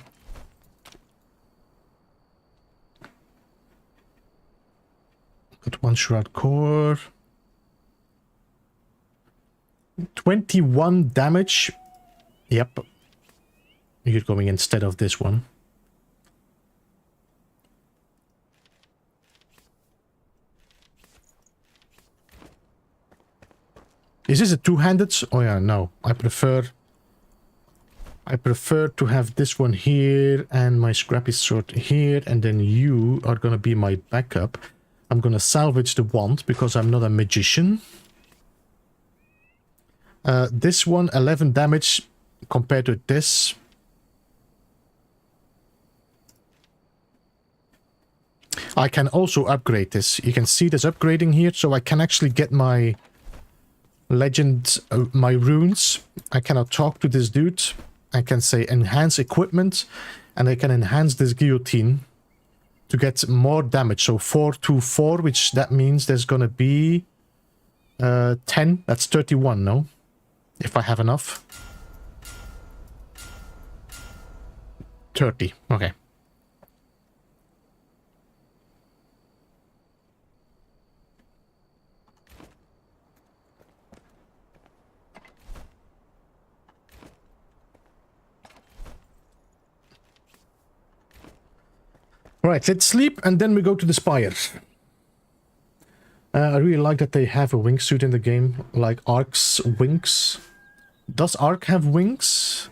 Got 1 Shroud core. 21 damage. Yep. You're going instead of this one. Is this a two-handed? Oh yeah, no. I prefer to have this one here and my scrappy sword here, and then you are gonna be my backup. I'm gonna salvage the wand because I'm not a magician. This one, 11 damage compared to this. I can also upgrade this. You can see this upgrading here, so I can actually get my legend, my runes. I cannot talk to this dude. I can say enhance equipment, and I can enhance this guillotine to get more damage. So 4 to 4, which that means there's gonna be 10. That's 31, no? If I have enough. 30, okay. Right, let's sleep and then we go to the spire. I really like that they have a wingsuit in the game, like Ark's wings. Does Ark have wings?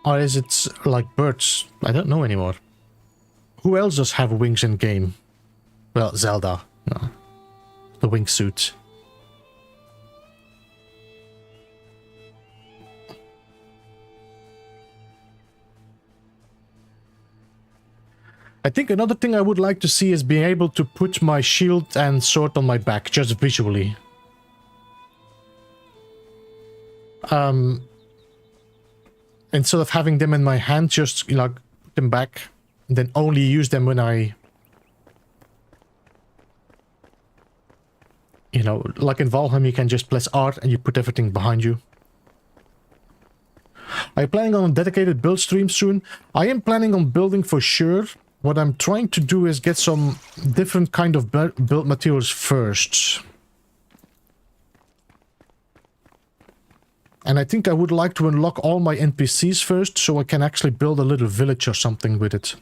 Or is it like birds? I don't know anymore. Who else does have wings in game? Well, Zelda. No. The wingsuit. I think another thing I would like to see is being able to put my shield and sword on my back, just visually. Instead of having them in my hand, just like put them back, and then only use them when I... You know, like in Valheim, you can just press R and you put everything behind you. Are you planning on a dedicated build stream soon? I am planning on building for sure. What I'm trying to do is get some different kind of build materials first. And I think I would like to unlock all my NPCs first, so I can actually build a little village or something with it.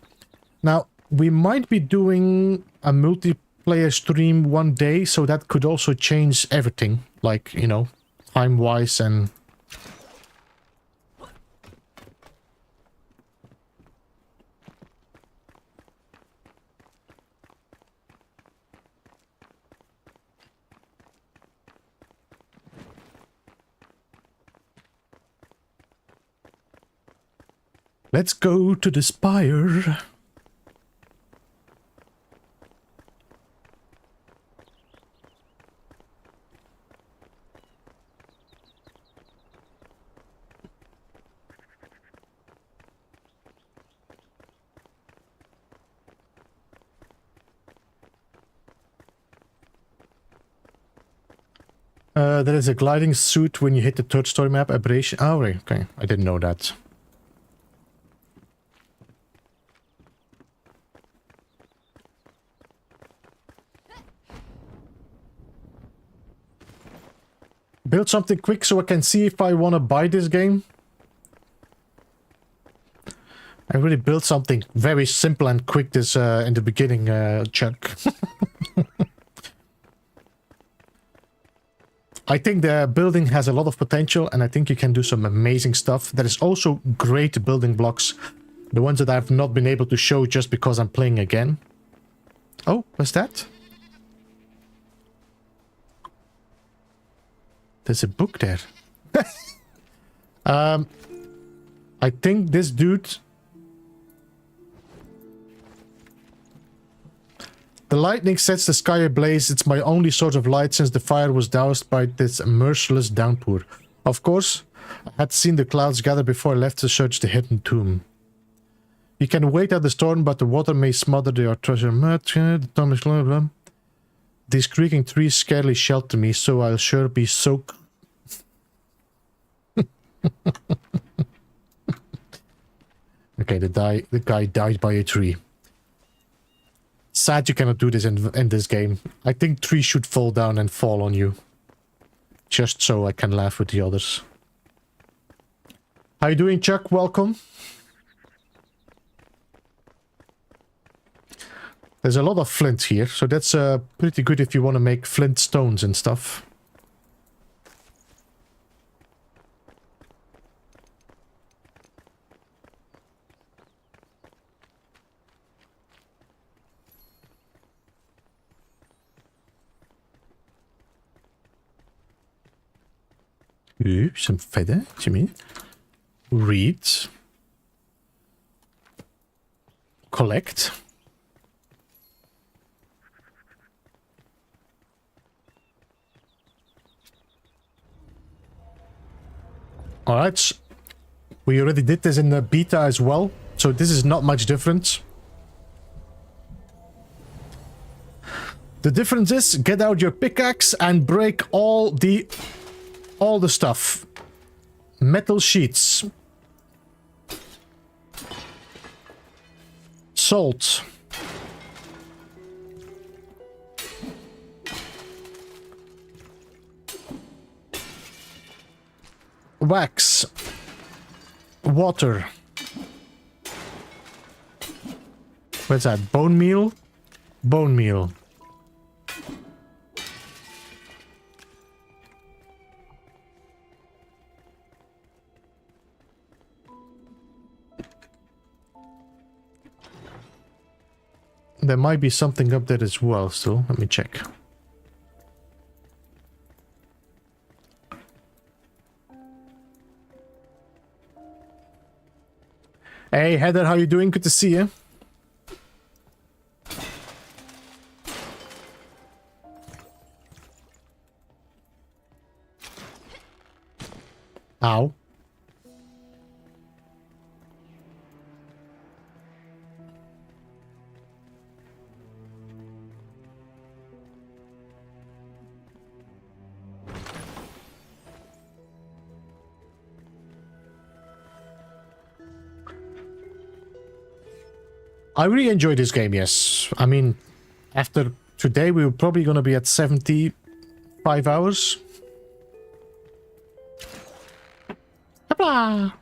Now, we might be doing a multiplayer stream one day, so that could also change everything. Like, you know, time-wise and... Let's go to the spire. There is a gliding suit when you hit the third story map. Aberration. Oh, right. Okay. I didn't know that. Build something quick so I can see if I want to buy this game. I really built something very simple and quick this in the beginning, Chuck. I think the building has a lot of potential, and I think you can do some amazing stuff. There is also great building blocks. The ones that I've not been able to show just because I'm playing again. Oh, what's that? There's a book there. I think this dude... The lightning sets the sky ablaze. It's my only source of light since the fire was doused by this merciless downpour. Of course, I had seen the clouds gather before I left to search the hidden tomb. You can wait out the storm, but the water may smother your treasure. The tomb is blah, blah. These creaking trees scarcely shelter me, so I'll sure be soaked. Okay, the guy died by a tree. Sad you cannot do this in this game. I think trees should fall down and fall on you. Just so I can laugh with the others. How you doing, Chuck? Welcome. There's a lot of flint here, so that's pretty good if you want to make flint stones and stuff. Ooh, some feather, what do you mean? Read. Collect. Alright. We already did this in the beta as well, so this is not much different. The difference is, get out your pickaxe and break all the stuff. Metal sheets. Salt. Wax. Water. What's that? Bone meal? Bone meal. There might be something up there as well, so let me check. Hey Heather, how you doing? Good to see you. Ow. I really enjoyed this game, yes. I mean, after today, we're probably going to be at 75 hours. Hoopla!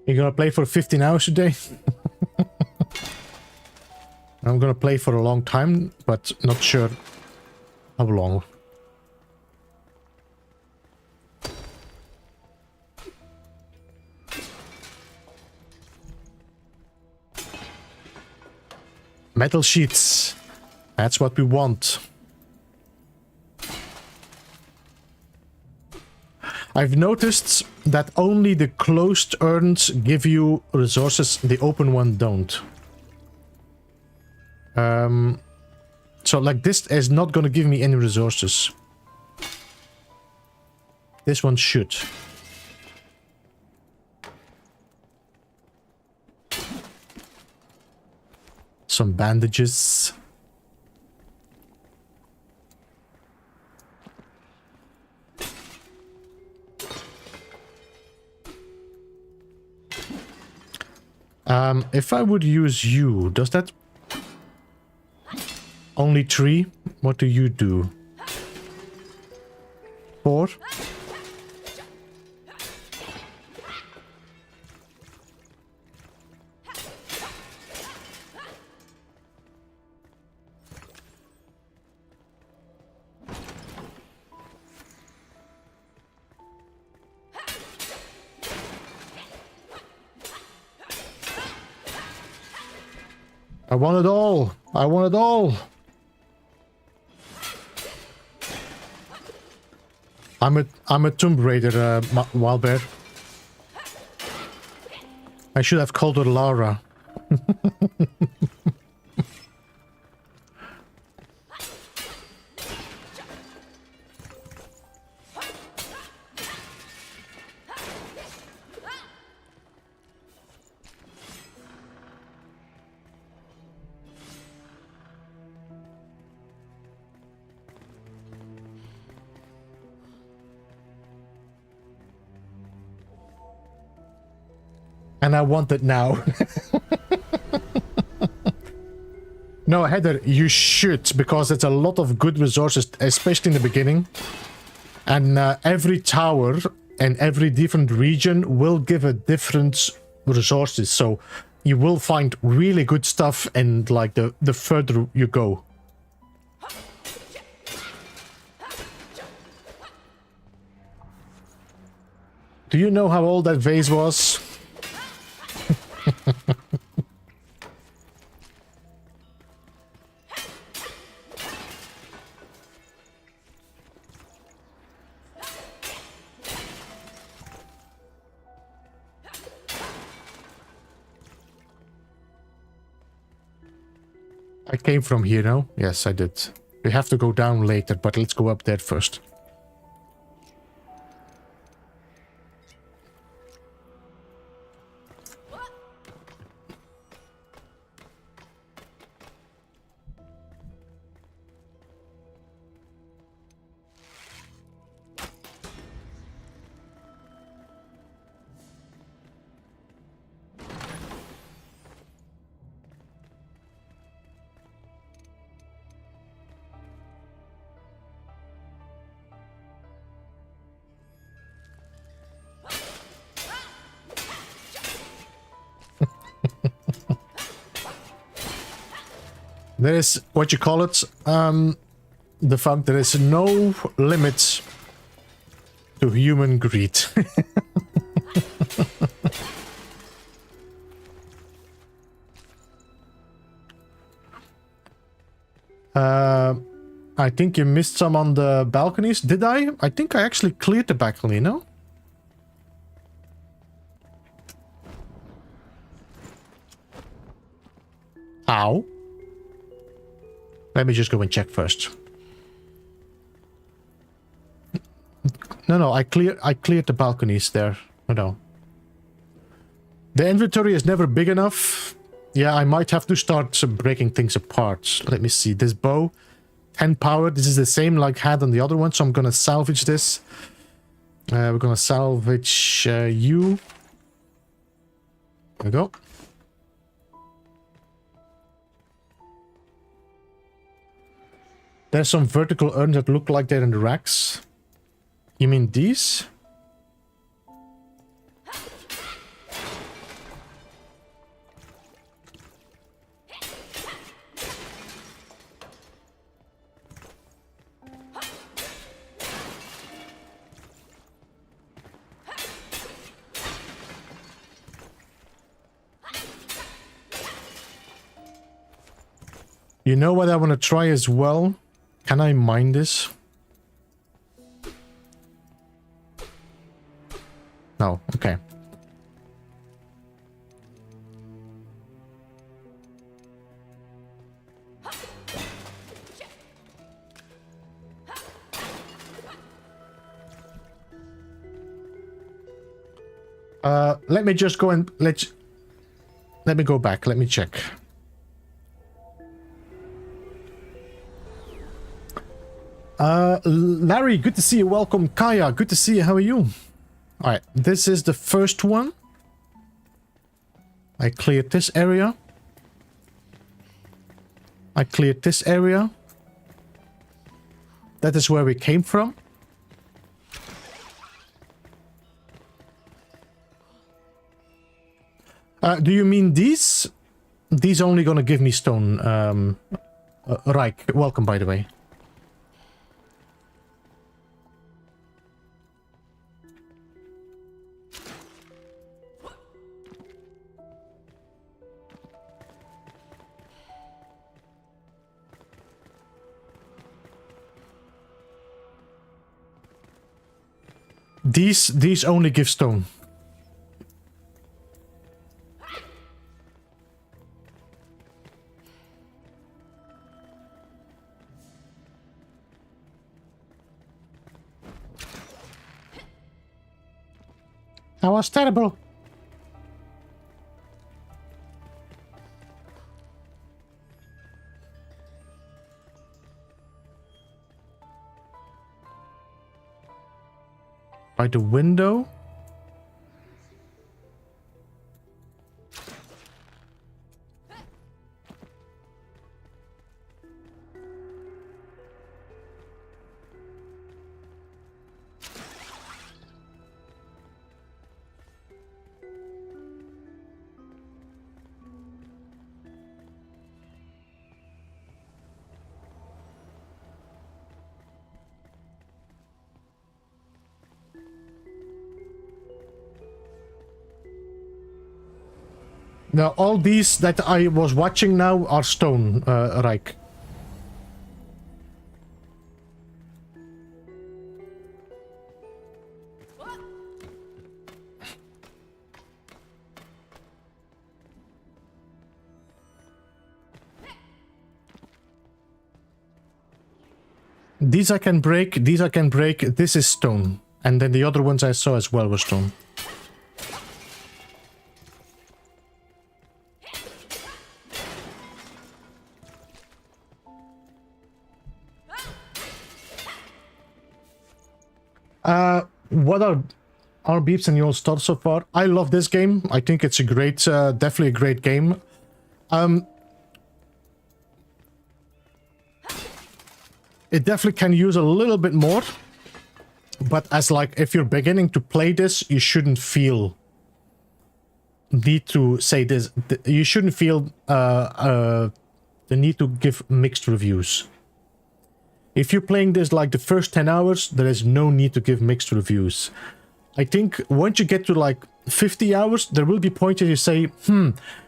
You're gonna play for 15 hours today? I'm gonna play for a long time, but not sure how long. Metal sheets. That's what we want. I've noticed that only the closed urns give you resources, the open one don't. So like this is not gonna give me any resources. This one should. Some bandages. If I would use you, does that... Only 3? What do you do? 4? I want it all. I want it all. I'm a Tomb Raider, Wild Bear. I should have called her Lara. And I want it now. No, Heather, you should, because it's a lot of good resources, especially in the beginning. And every tower and every different region will give a different resources. So you will find really good stuff and like the further you go. Do you know how old that vase was? I came from here, no? Yes, I did. We have to go down later, but let's go up there first. There is, what you call it, the fact there is no limit to human greed. I think you missed some on the balconies. Did I? I think I actually cleared the balcony, no? Ow. Let me just go and check first. No, I cleared the balconies there. No. The inventory is never big enough. Yeah, I might have to start breaking things apart. Let me see. This bow, 10 power. This is the same like had on the other one, so I'm gonna salvage this. We're gonna salvage you. There we go. There's some vertical urns that look like they're in the racks. You mean these? You know what I want to try as well? Can I mine this? No, okay. Let me just go and let me go back. Let me check. Larry, good to see you. Welcome. Kaya, good to see you. How are you? Alright, this is the first one. I cleared this area. I cleared this area. That is where we came from. Do you mean these? These only gonna give me stone. Reich, welcome by the way. These only give stone. That was terrible. By the window? Now, all these that I was watching now are stone, Reich. These I can break, these I can break, this is stone. And then the other ones I saw as well were stone. What are our beeps and your thoughts so far? I love this game. I think it's a great, definitely a great game. It definitely can use a little bit more, but as like if you're beginning to play this, you shouldn't feel need to say this. You shouldn't feel the need to give mixed reviews. If you're playing this like the first 10 hours, there is no need to give mixed reviews. I think once you get to like 50 hours, there will be points where you say,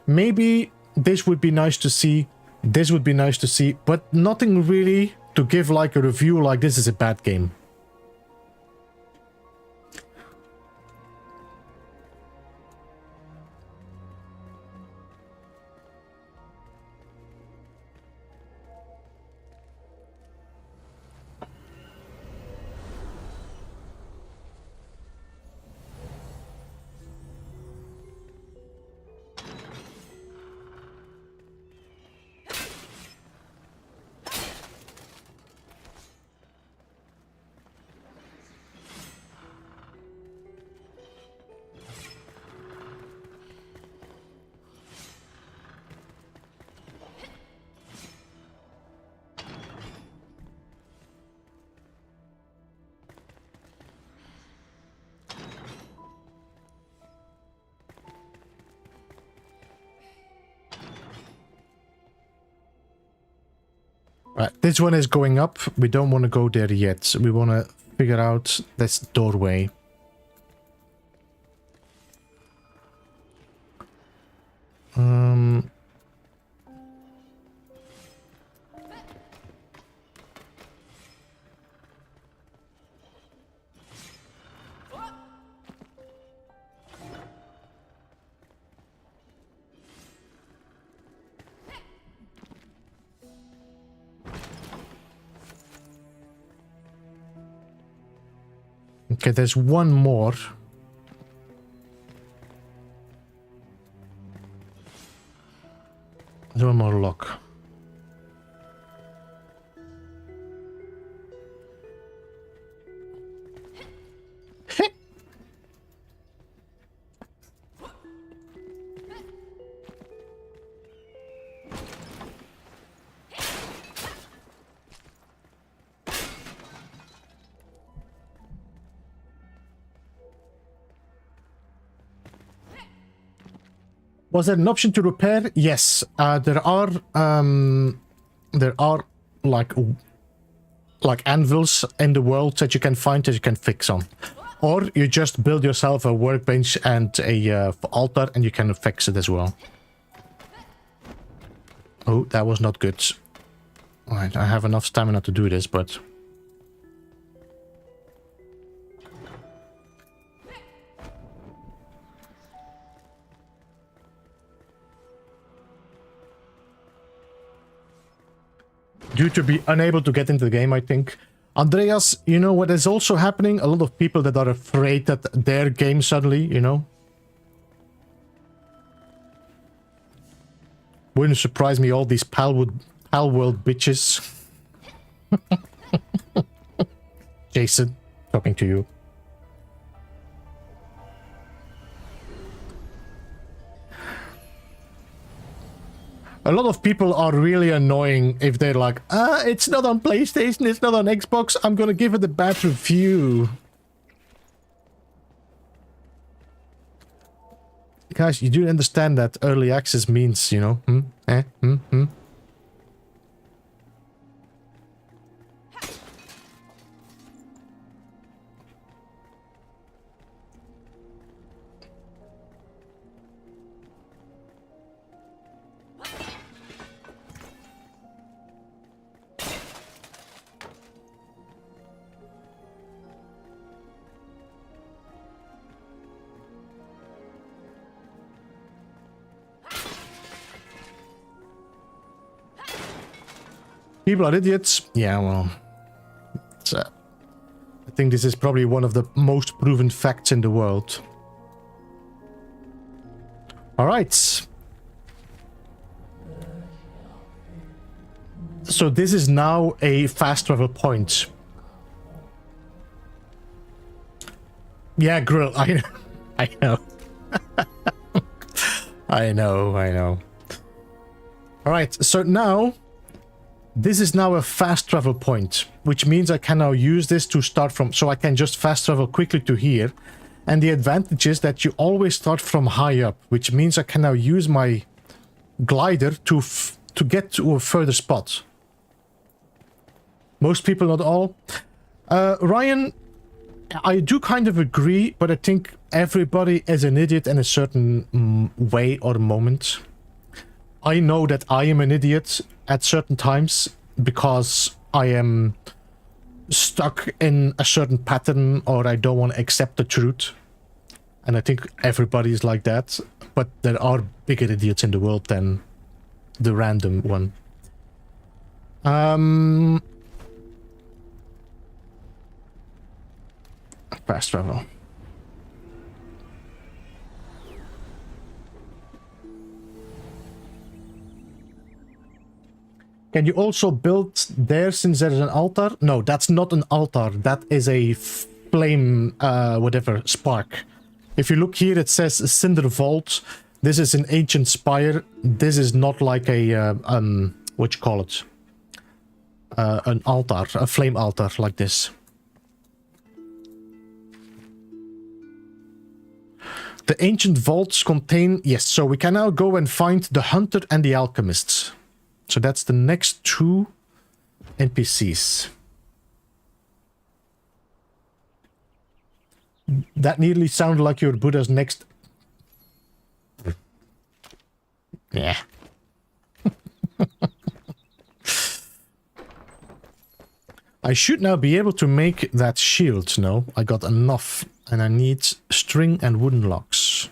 maybe this would be nice to see, this would be nice to see, but nothing really to give like a review like this is a bad game. Right, this one is going up. We don't want to go there yet. We want to figure out this doorway. Okay, there's one more. There's one more lock. Was there an option to repair? Yes, there are like anvils in the world that you can find that you can fix on, or you just build yourself a workbench and a altar and you can fix it as well. Oh, that was not good. Alright, I have enough stamina to do this, but due to be unable to get into the game, I think. Andreas, you know what is also happening? A lot of people that are afraid that their game suddenly, you know. Wouldn't surprise me, all these pal world bitches. Jason, talking to you. A lot of people are really annoying if they're like, it's not on PlayStation, it's not on Xbox, I'm gonna give it a bad review. Guys, you do understand that early access means, you know, People are idiots. Yeah, well, I think this is probably one of the most proven facts in the world. All right. So this is now a fast travel point. Yeah, Grill. I know. I know. All right. So now. This is now a fast travel point, which means I can now use this to start from, so I can just fast travel quickly to here. And the advantage is that you always start from high up, which means I can now use my glider to get to a further spot. Most people, not all. Ryan, I do kind of agree, but I think everybody is an idiot in a certain way or moment. I know that I am an idiot at certain times because I am stuck in a certain pattern or I don't want to accept the truth. And I think everybody is like that. But there are bigger idiots in the world than the random one. Fast travel. Can you also build there since there's an altar? No, that's not an altar. That is a flame, whatever, spark. If you look here, it says Cinder Vault. This is an ancient spire. This is not like a, what you call it? An altar, a flame altar like this. The ancient vaults contain, yes, so we can now go and find the hunter and the alchemists. So that's the next two NPCs. That nearly sounded like your Buddha's next... Yeah. I should now be able to make that shield, no? I got enough, and I need string and wooden locks.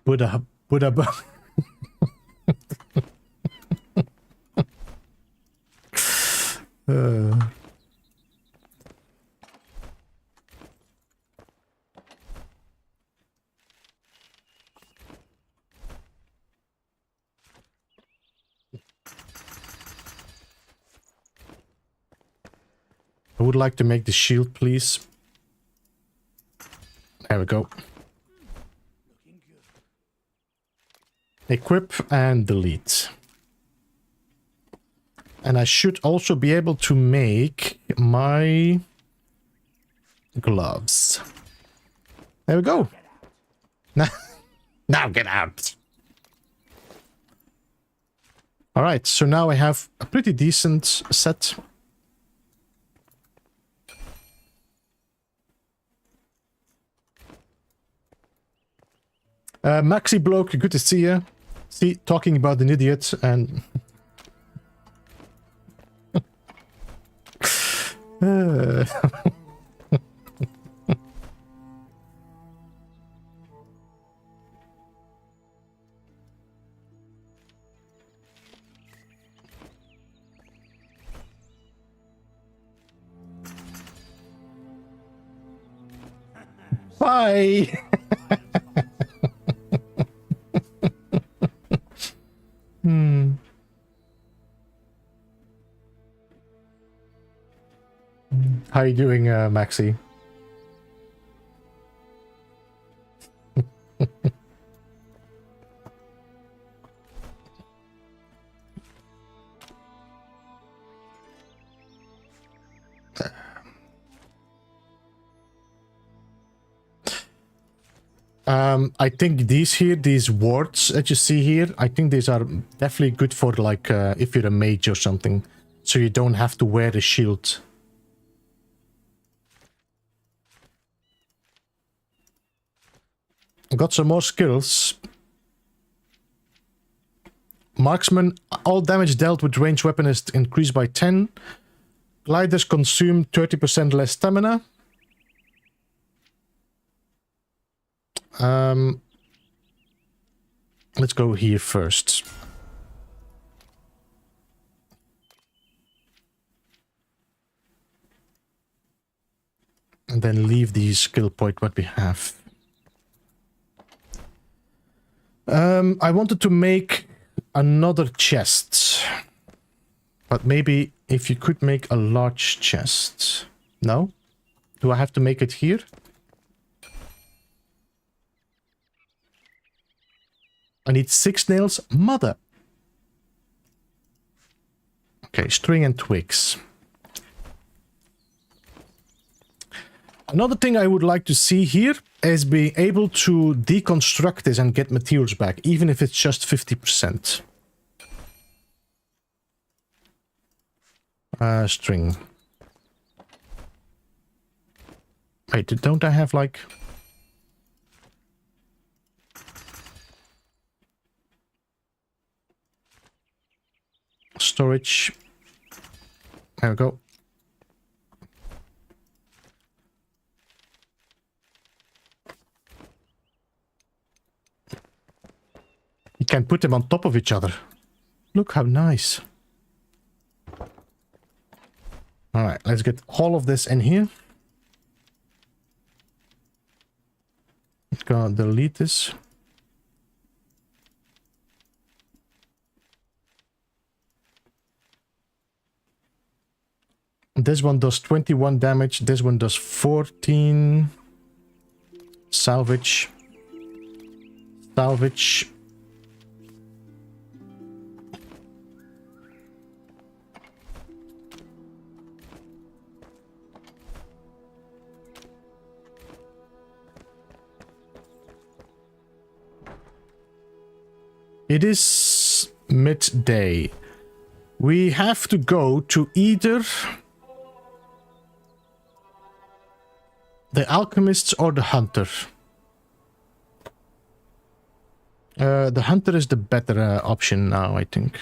Buddha. I would like to make the shield, please. There we go. Equip and delete. And I should also be able to make my gloves. There we go. Now get out. All right, so now I have a pretty decent set. Maxi Bloke, good to see you. See, talking about an idiot and... Bye! How you doing, Maxi? I think these wards that you see here, I think these are definitely good for like if you're a mage or something, so you don't have to wear the shield. Got some more skills. Marksman, all damage dealt with ranged weapon is increased by 10. Gliders consume 30% less stamina. Let's go here first. And then leave the skill point what we have. I wanted to make another chest. But maybe if you could make a large chest. No? Do I have to make it here? I need 6 nails. Mother. Okay, string and twigs. Another thing I would like to see here is being able to deconstruct this and get materials back, even if it's just 50%. String. Wait, don't I have like... storage. There we go. You can put them on top of each other. Look how nice. All right, let's get all of this in here. Gonna delete this. This one does 21 damage. This one does 14. Salvage. Salvage. It is midday. We have to go to either the alchemists or the hunter. The hunter is the better option now, I think.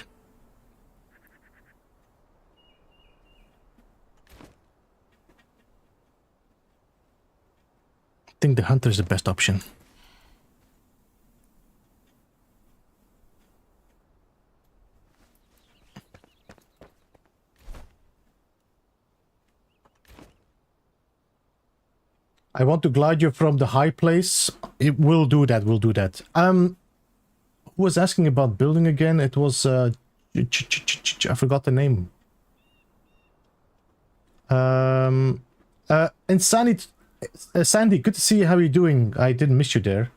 I think the hunter is the best option. I want to glide you from the high place. It will do that, we'll do that. Who was asking about building again? It was, I forgot the name. And Sandy, good to see you. How are you doing? I didn't miss you there.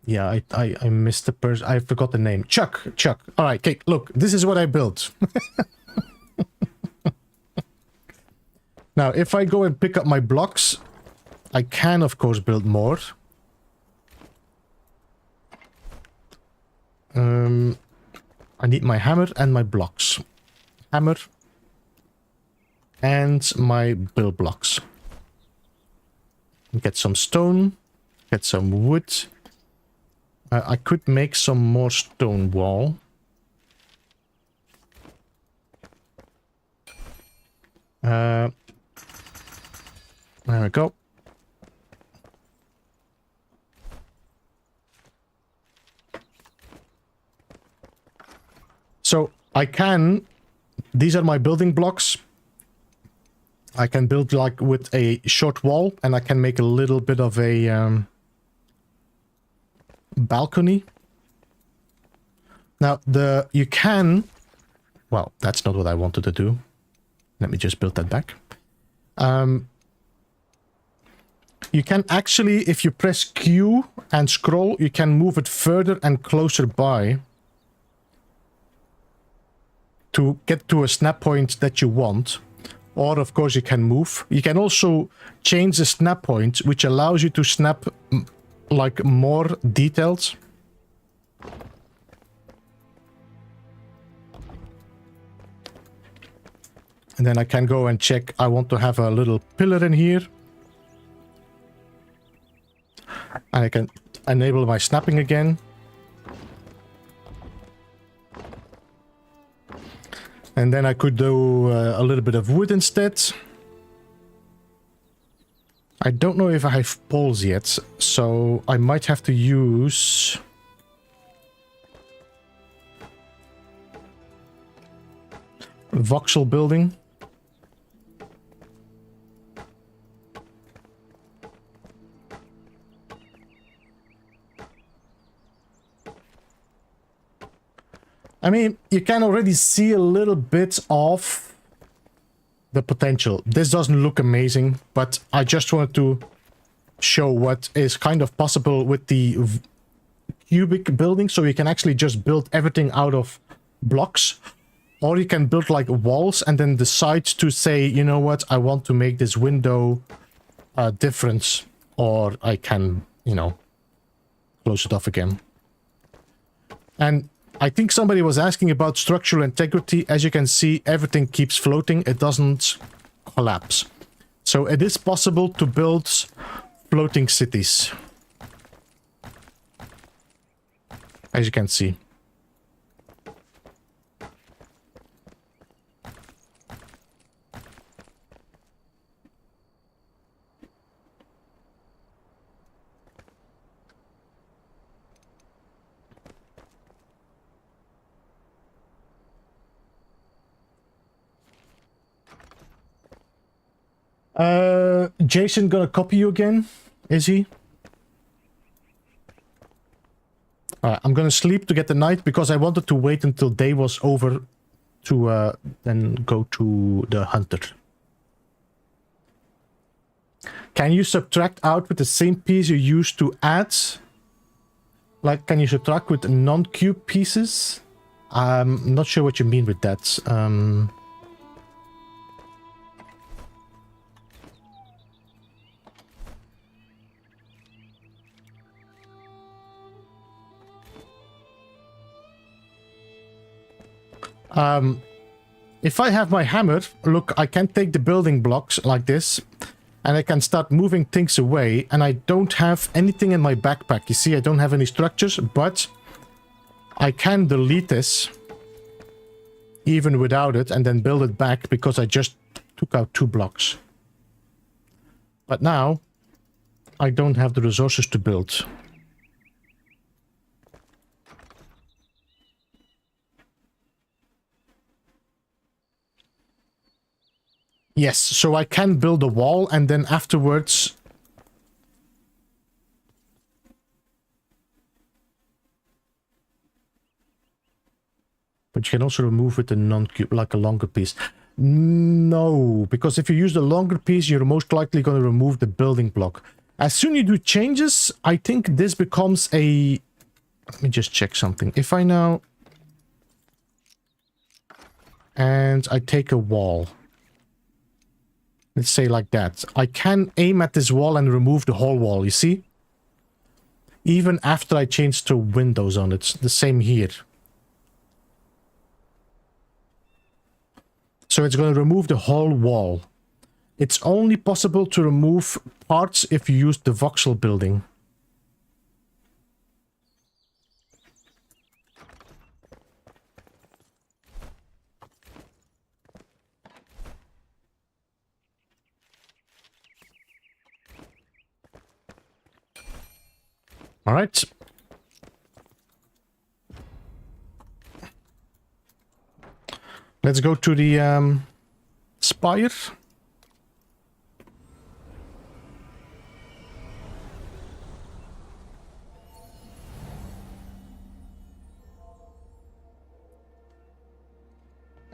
Yeah, I missed the person. I forgot the name. Chuck. All right, okay, look, this is what I built. Now, if I go and pick up my blocks, I can, of course, build more. I need my hammer and my blocks. Hammer and my build blocks. Get some stone, get some wood, I could make some more stone wall. There we go. So I can, these are my building blocks. I can build like with a short wall, and I can make a little bit of a balcony. Now you can, well, that's not what I wanted to do. Let me just build that back. You can actually, if you press Q and scroll, you can move it further and closer by to get to a snap point that you want. Or, of course, you can move. You can also change the snap point, which allows you to snap like more details. And then I can go and check. I want to have a little pillar in here. And I can enable my snapping again. And then I could do a little bit of wood instead. I don't know if I have poles yet, so I might have to use... voxel building. I mean, you can already see a little bit of the potential. This doesn't look amazing, but I just wanted to show what is kind of possible with the cubic building. So you can actually just build everything out of blocks, or you can build like walls and then decide to say, you know what, I want to make this window different, or I can, you know, close it off again. And I think somebody was asking about structural integrity. As you can see, everything keeps floating. It doesn't collapse. So it is possible to build floating cities. As you can see. Jason gonna copy you again? Is he? Alright, I'm gonna sleep to get the night because I wanted to wait until day was over to then go to the hunter. Can you subtract out with the same piece you used to add? Like, can you subtract with non-cube pieces? I'm not sure what you mean with that. If I have my hammer, look, I can take the building blocks like this, and I can start moving things away, and I don't have anything in my backpack. You see, I don't have any structures, but I can delete this, even without it, and then build it back, because I just took out 2 blocks. But now, I don't have the resources to build. Yes, so I can build a wall and then afterwards... But you can also remove with a non-cube, like a longer piece. No, because if you use the longer piece, you're most likely going to remove the building block. As soon as you do changes, I think this becomes a... Let me just check something. If I now... And I take a wall. Let's say like that. I can aim at this wall and remove the whole wall, you see? Even after I change to windows on it. The same here. So it's going to remove the whole wall. It's only possible to remove parts if you use the voxel building. All right. Let's go to the spire.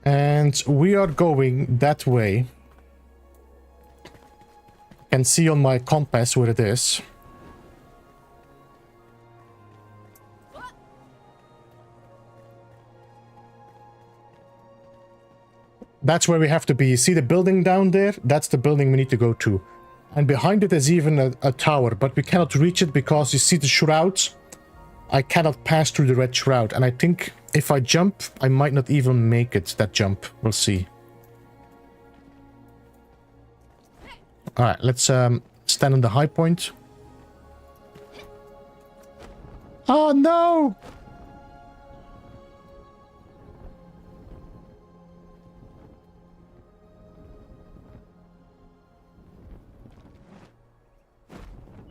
And we are going that way. Can see on my compass where it is. That's where we have to be. You see the building down there? That's the building we need to go to. And behind it is even a tower, but we cannot reach it because you see the shrouds? I cannot pass through the red shroud. And I think if I jump, I might not even make it, that jump. We'll see. Alright, let's stand on the high point. Oh no!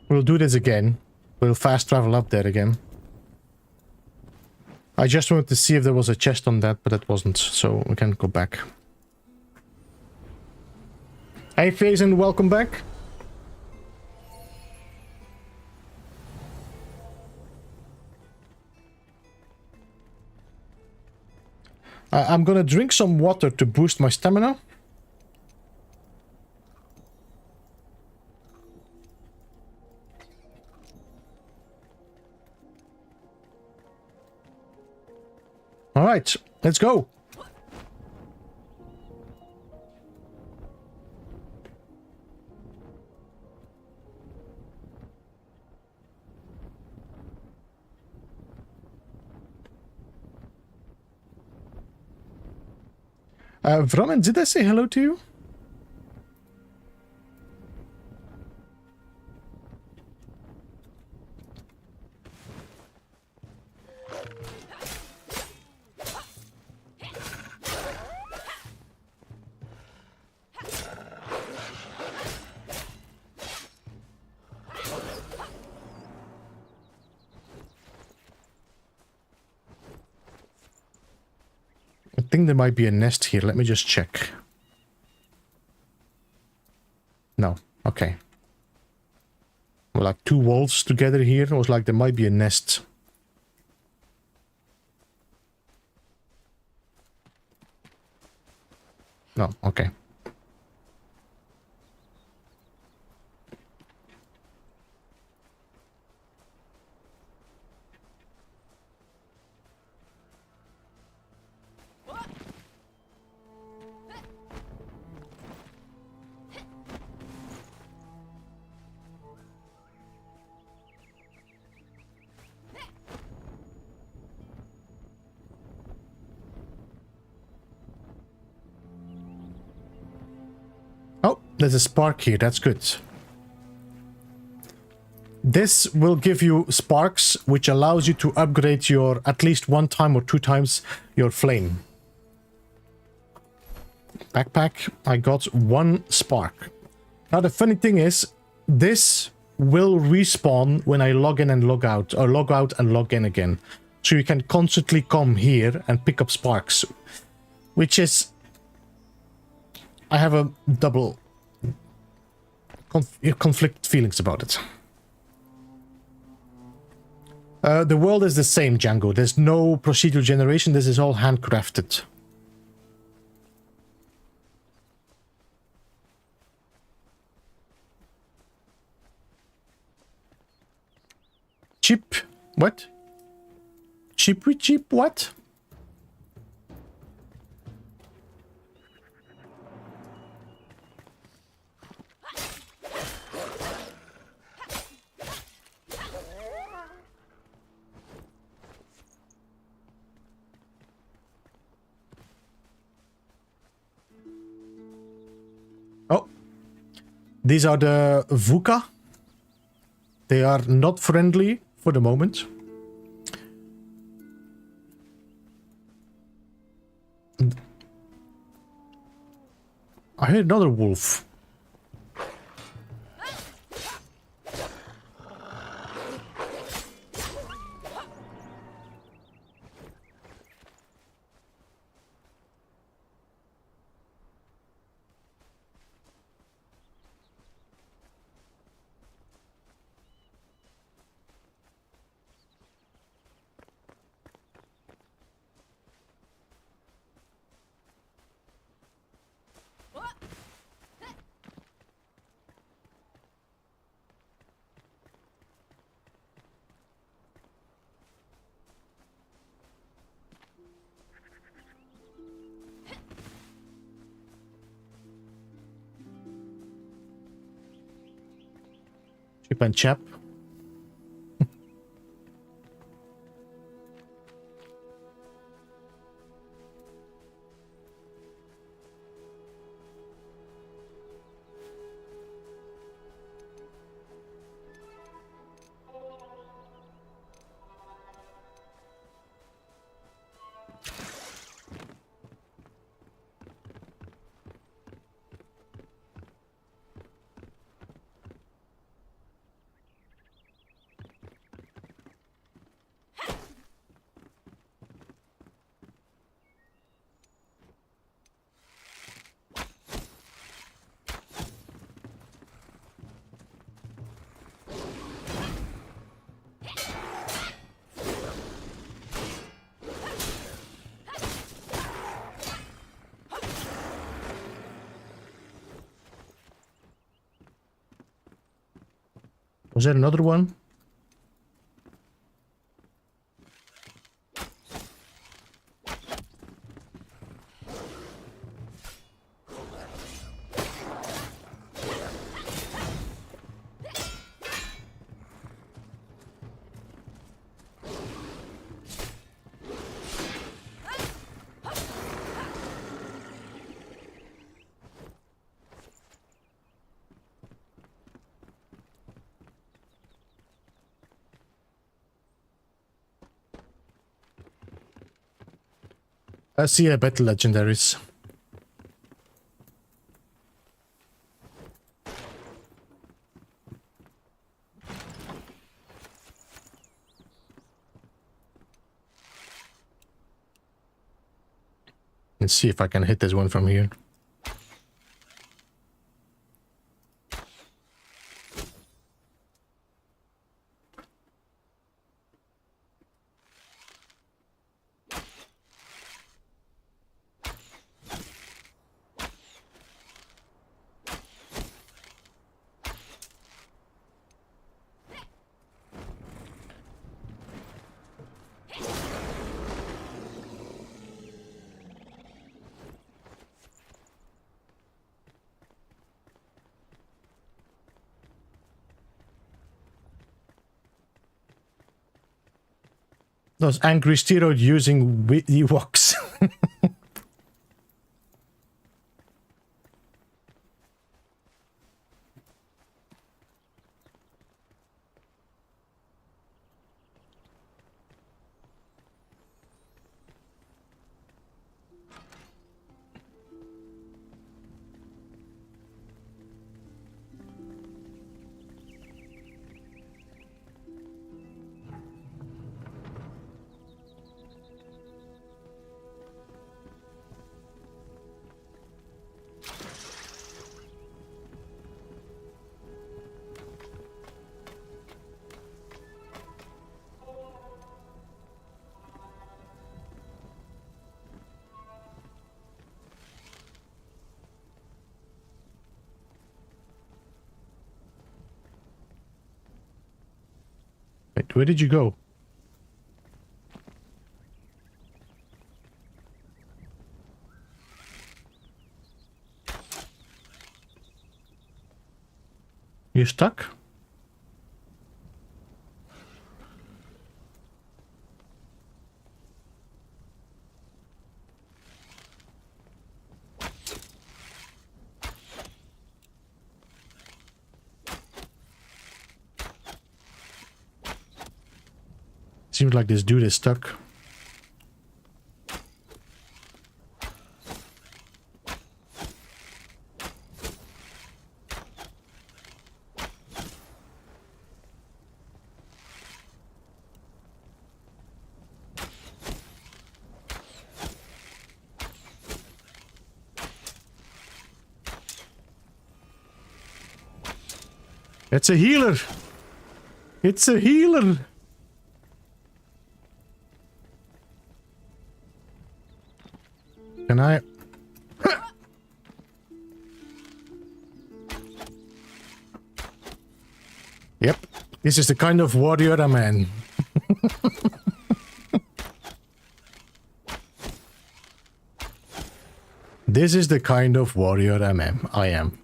We'll do this again. We'll fast travel up there again. I just wanted to see if there was a chest on that, but it wasn't, so we can go back. Hey Faison, welcome back. I'm gonna drink some water to boost my stamina. All right, let's go. Vramen, did I say hello to you? I think there might be a nest here. Let me just check. No. Okay. Well, like two wolves together here. I was like, there might be a nest. No. Okay. There's a spark here, that's good. This will give you sparks, which allows you to upgrade your, at least one time or two times, your flame. Backpack, I got one spark. Now the funny thing is, this will respawn when I log in and log out, or log out and log in again. So you can constantly come here and pick up sparks, which is... I have a double... conflict feelings about it. The world is the same, Django. There's no procedural generation. This is all handcrafted. Cheap? What? Cheap what? These are the VUCA. They are not friendly for the moment. I heard another wolf. Chip and chap. Was there another one? I see a battle legendaries. Let's see if I can hit this one from here. Those angry steroid using Ewoks. Wait, where did you go? You stuck? Seems like this dude is stuck. It's a healer. It's a healer. Can I? Yep. This is the kind of warrior I'm in. This is the kind of warrior I am.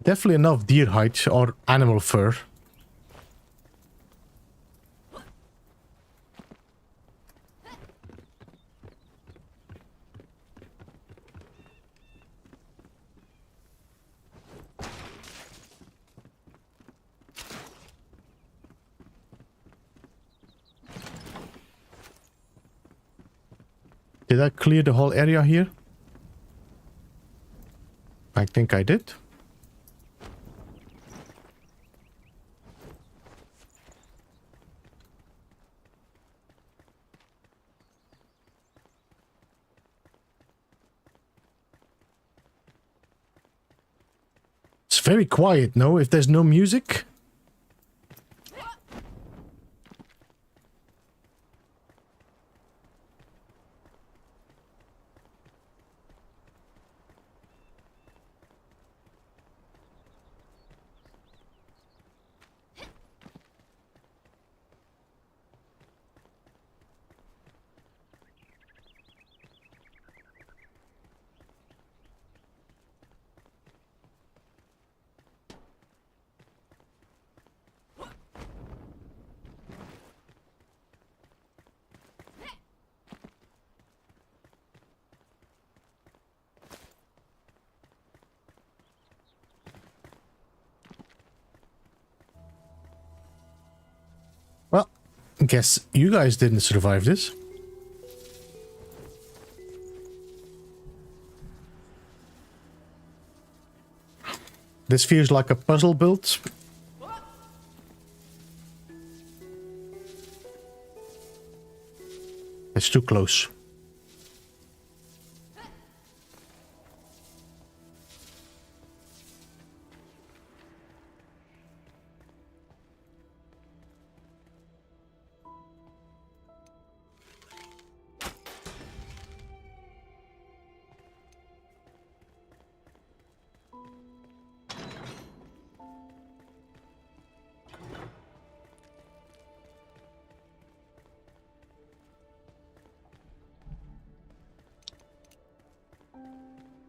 Definitely enough deer hide or animal fur. Did I clear the whole area here? I think I did. It's very quiet, no? If there's no music. Well, guess you guys didn't survive this. This feels like a puzzle build. It's too close.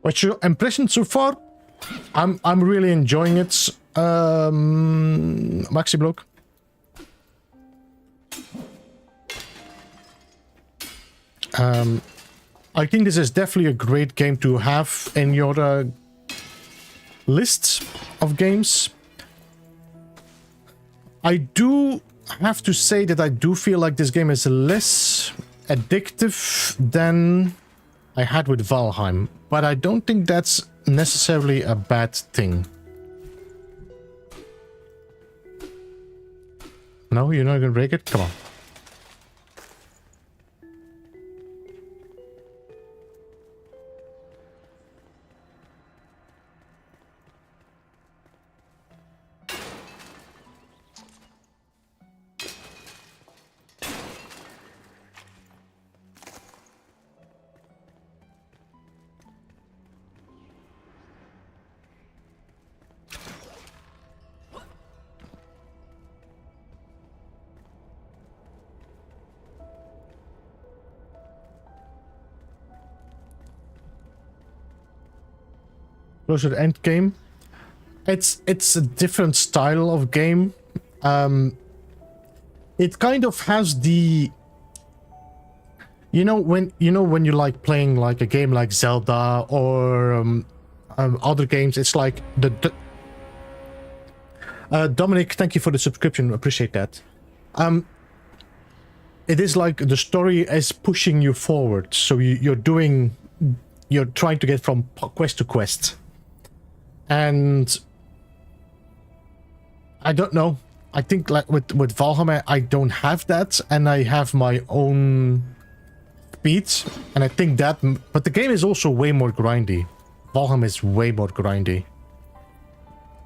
What's your impression so far? I'm really enjoying it. Maxi Block. I think this is definitely a great game to have in your list of games. I do have to say that I do feel like this game is less addictive than I had with Valheim, but I don't think that's necessarily a bad thing. No, you're not gonna break it? Come on. Closer to end game. It's a different style of game. It kind of has the, when you like playing like a game like Zelda or other games. It's like Dominic, thank you for the subscription. Appreciate that. It is like the story is pushing you forward, so you're trying to get from quest to quest. And I don't know. I think like with Valheim, I don't have that, and I have my own speed, and I think that. But the game is also way more grindy. Valheim is way more grindy.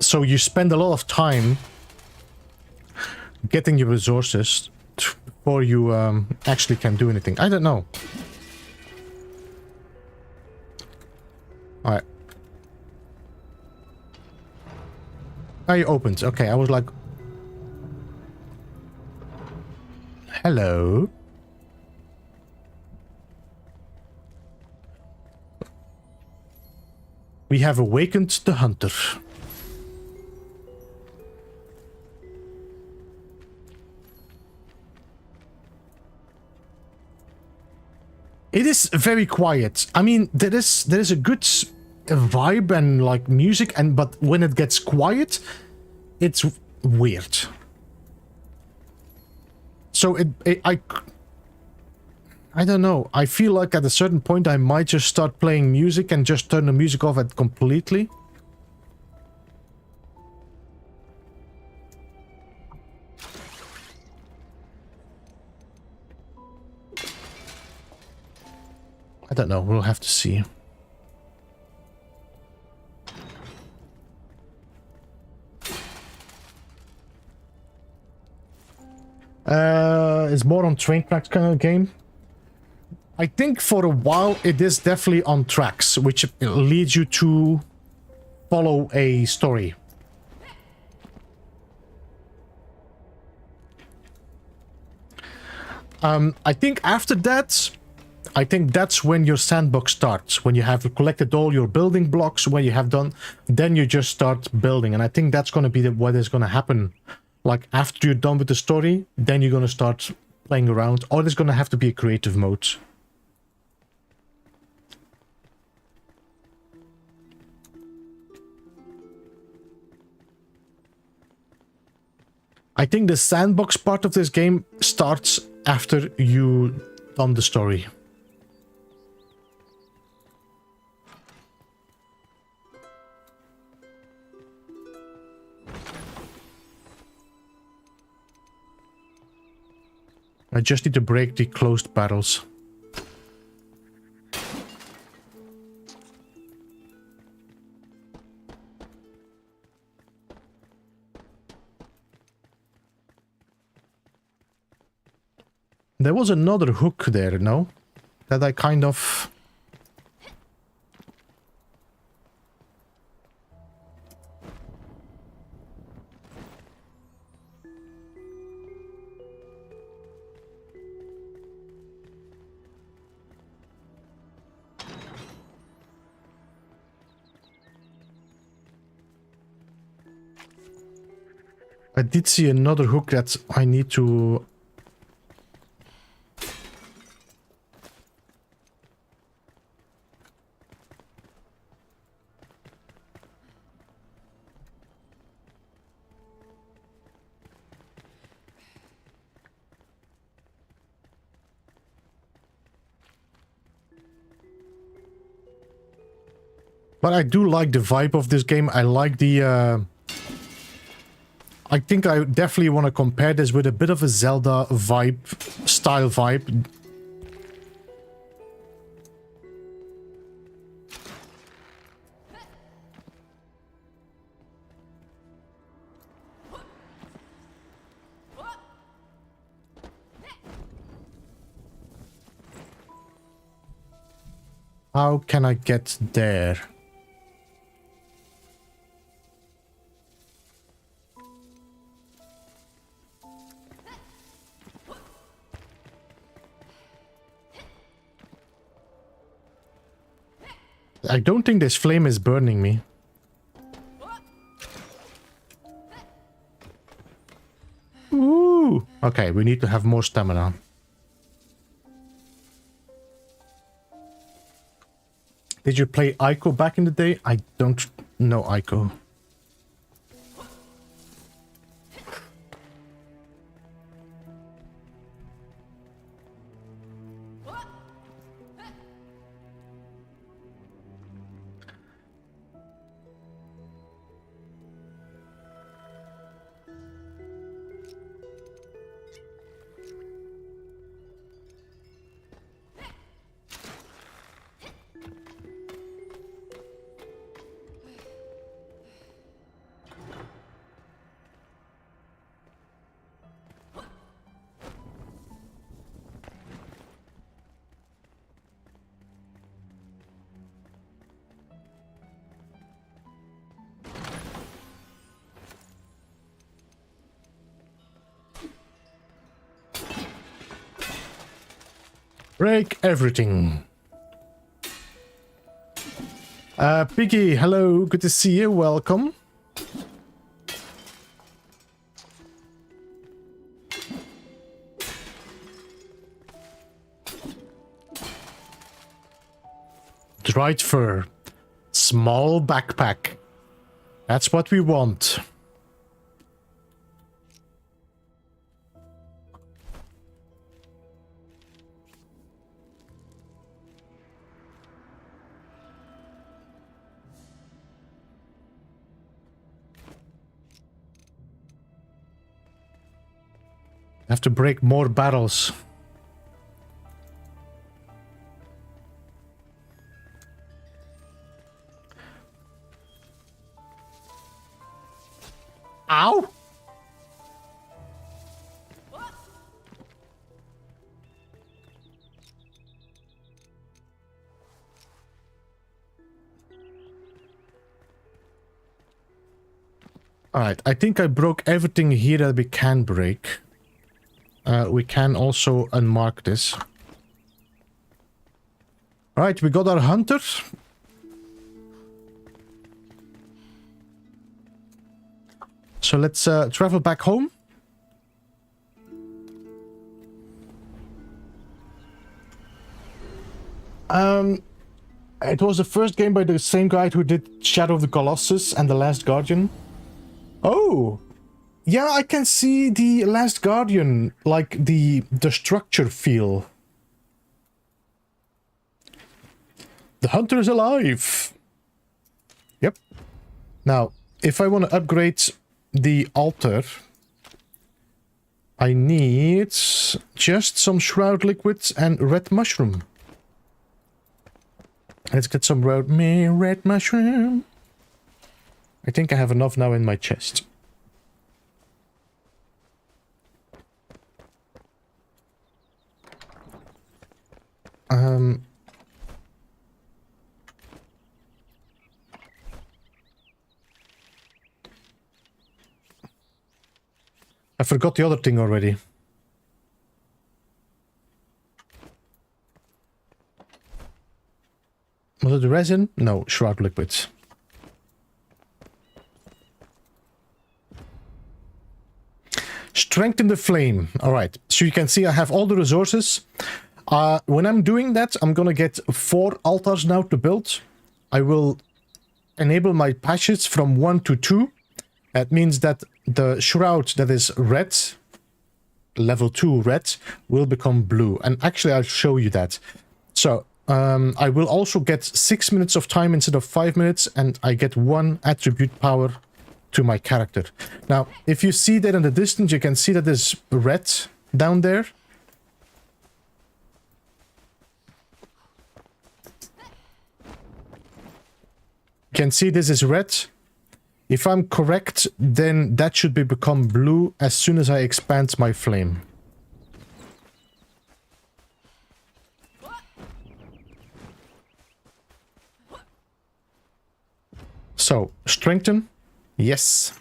So you spend a lot of time getting your resources before you actually can do anything. I don't know. All right. Oh, you opened. Okay, I was like... Hello? We have awakened the hunter. it's very quiet. I mean, there is a good vibe and like music, but when it gets quiet, it's weird. So I don't know. I feel like at a certain point I might just start playing music and just turn the music off completely. I don't know. We'll have to see. It's more on train tracks kind of game. I think for a while it is definitely on tracks, which leads you to follow a story. I think after that, I think that's when your sandbox starts. When you have collected all your building blocks, when you have done, then you just start building. And I think that's going to be what is going to happen. Like after you're done with the story, then you're going to start playing around, or there's going to have to be a creative mode. I think the sandbox part of this game starts after you done the story. I just need to break the closed barrels. There was another hook there, no? That I kind of... I did see another hook that I need to... But I do like the vibe of this game. I like the... I think I definitely want to compare this with a bit of a Zelda vibe, style vibe. How can I get there? I don't think this flame is burning me. Ooh. Okay, we need to have more stamina. Did you play Ico back in the day? I don't know Ico. Break everything. Piggy, hello, good to see you, welcome. Dried fur. Small backpack. That's what we want. Have to break more barrels. Ow! Alright, I think I broke everything here that we can break. We can also unmark this. Alright, we got our hunter. So let's travel back home. It was the first game by the same guy who did Shadow of the Colossus and The Last Guardian. Oh! Yeah, I can see the Last Guardian, like the structure feel. The hunter is alive! Yep. Now, if I want to upgrade the altar, I need just some shroud liquids and red mushroom. Let's get some red mushroom. I think I have enough now in my chest. I forgot the other thing already. Was it the resin? No, shroud liquids. Strengthen the flame. Alright, so you can see I have all the resources. When I'm doing that, I'm gonna get 4 altars now to build. I will enable my patches from 1 to 2. That means that the shroud that is red, level 2 red, will become blue. And actually, I'll show you that. So, I will also get 6 minutes of time instead of 5 minutes, and I get 1 attribute power to my character. Now, if you see that in the distance, you can see that there's red down there. You can see this is red. If I'm correct, then that should become blue as soon as I expand my flame. So, strengthen. Yes.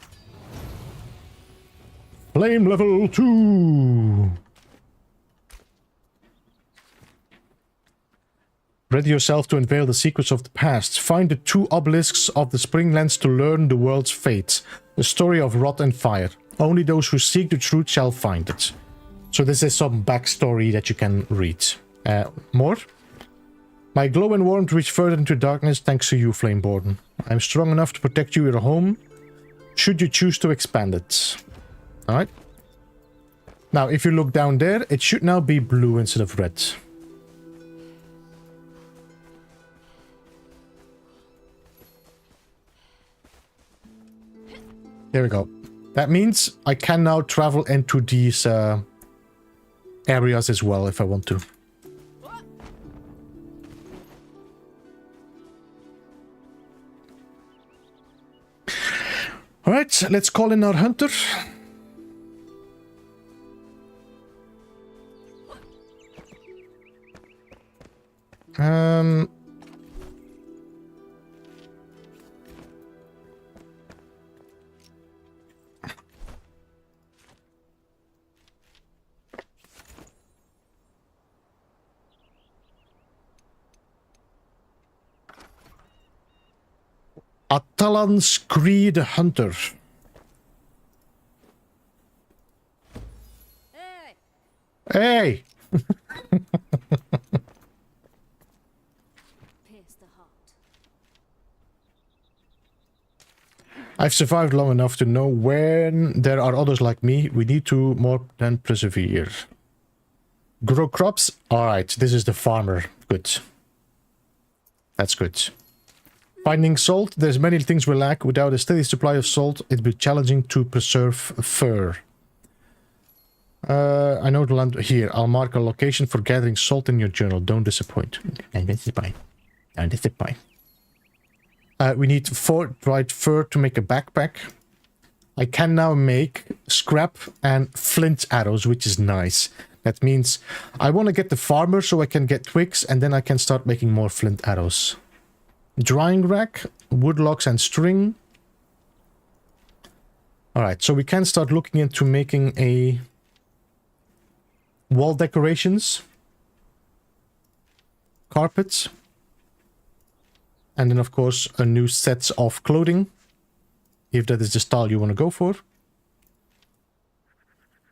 Flame level 2. Ready yourself to unveil the secrets of the past. Find the 2 obelisks of the Springlands to learn the world's fate. The story of wrath and fire. Only those who seek the truth shall find it. So this is some backstory that you can read. More? My glow and warmth reach further into darkness thanks to you, Flameborn. I am strong enough to protect you your home, should you choose to expand it. Alright. Now, if you look down there, it should now be blue instead of red. There we go. That means I can now travel into these areas as well if I want to. Alright, let's call in our hunter. Atalan's Creed Hunter. Hey! Hey! Pierce the heart. I've survived long enough to know when there are others like me, we need to more than persevere. Grow crops? Alright, this is the farmer. Good. That's good. Finding salt. There's many things we lack. Without a steady supply of salt, it'd be challenging to preserve fur. I know the land here. I'll mark a location for gathering salt in your journal. Don't disappoint. And this is fine. And this is fine. We need 4 dried fur to make a backpack. I can now make scrap and flint arrows, which is nice. That means I want to get the farmer so I can get twigs, and then I can start making more flint arrows. Drying rack, wood logs and string. Alright, so we can start looking into making a wall decorations, carpets, and then of course a new set of clothing, if that is the style you want to go for.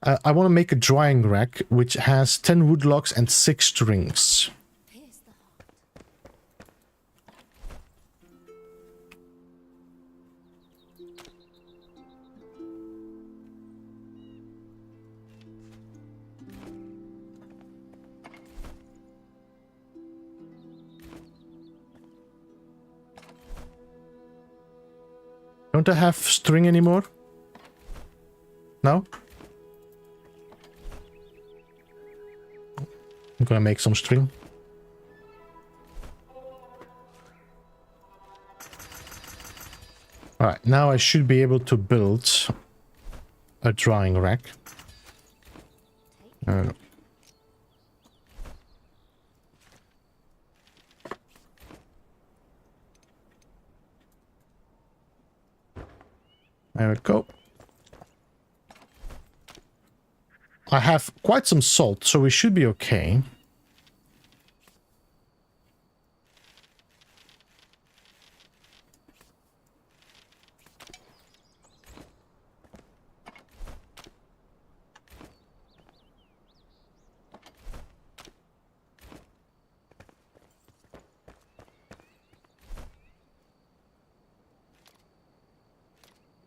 I want to make a drying rack which has 10 wood logs and 6 strings. Don't I have string anymore? No? I'm gonna make some string. Alright, now I should be able to build a drying rack. There we go. I have quite some salt, so we should be okay.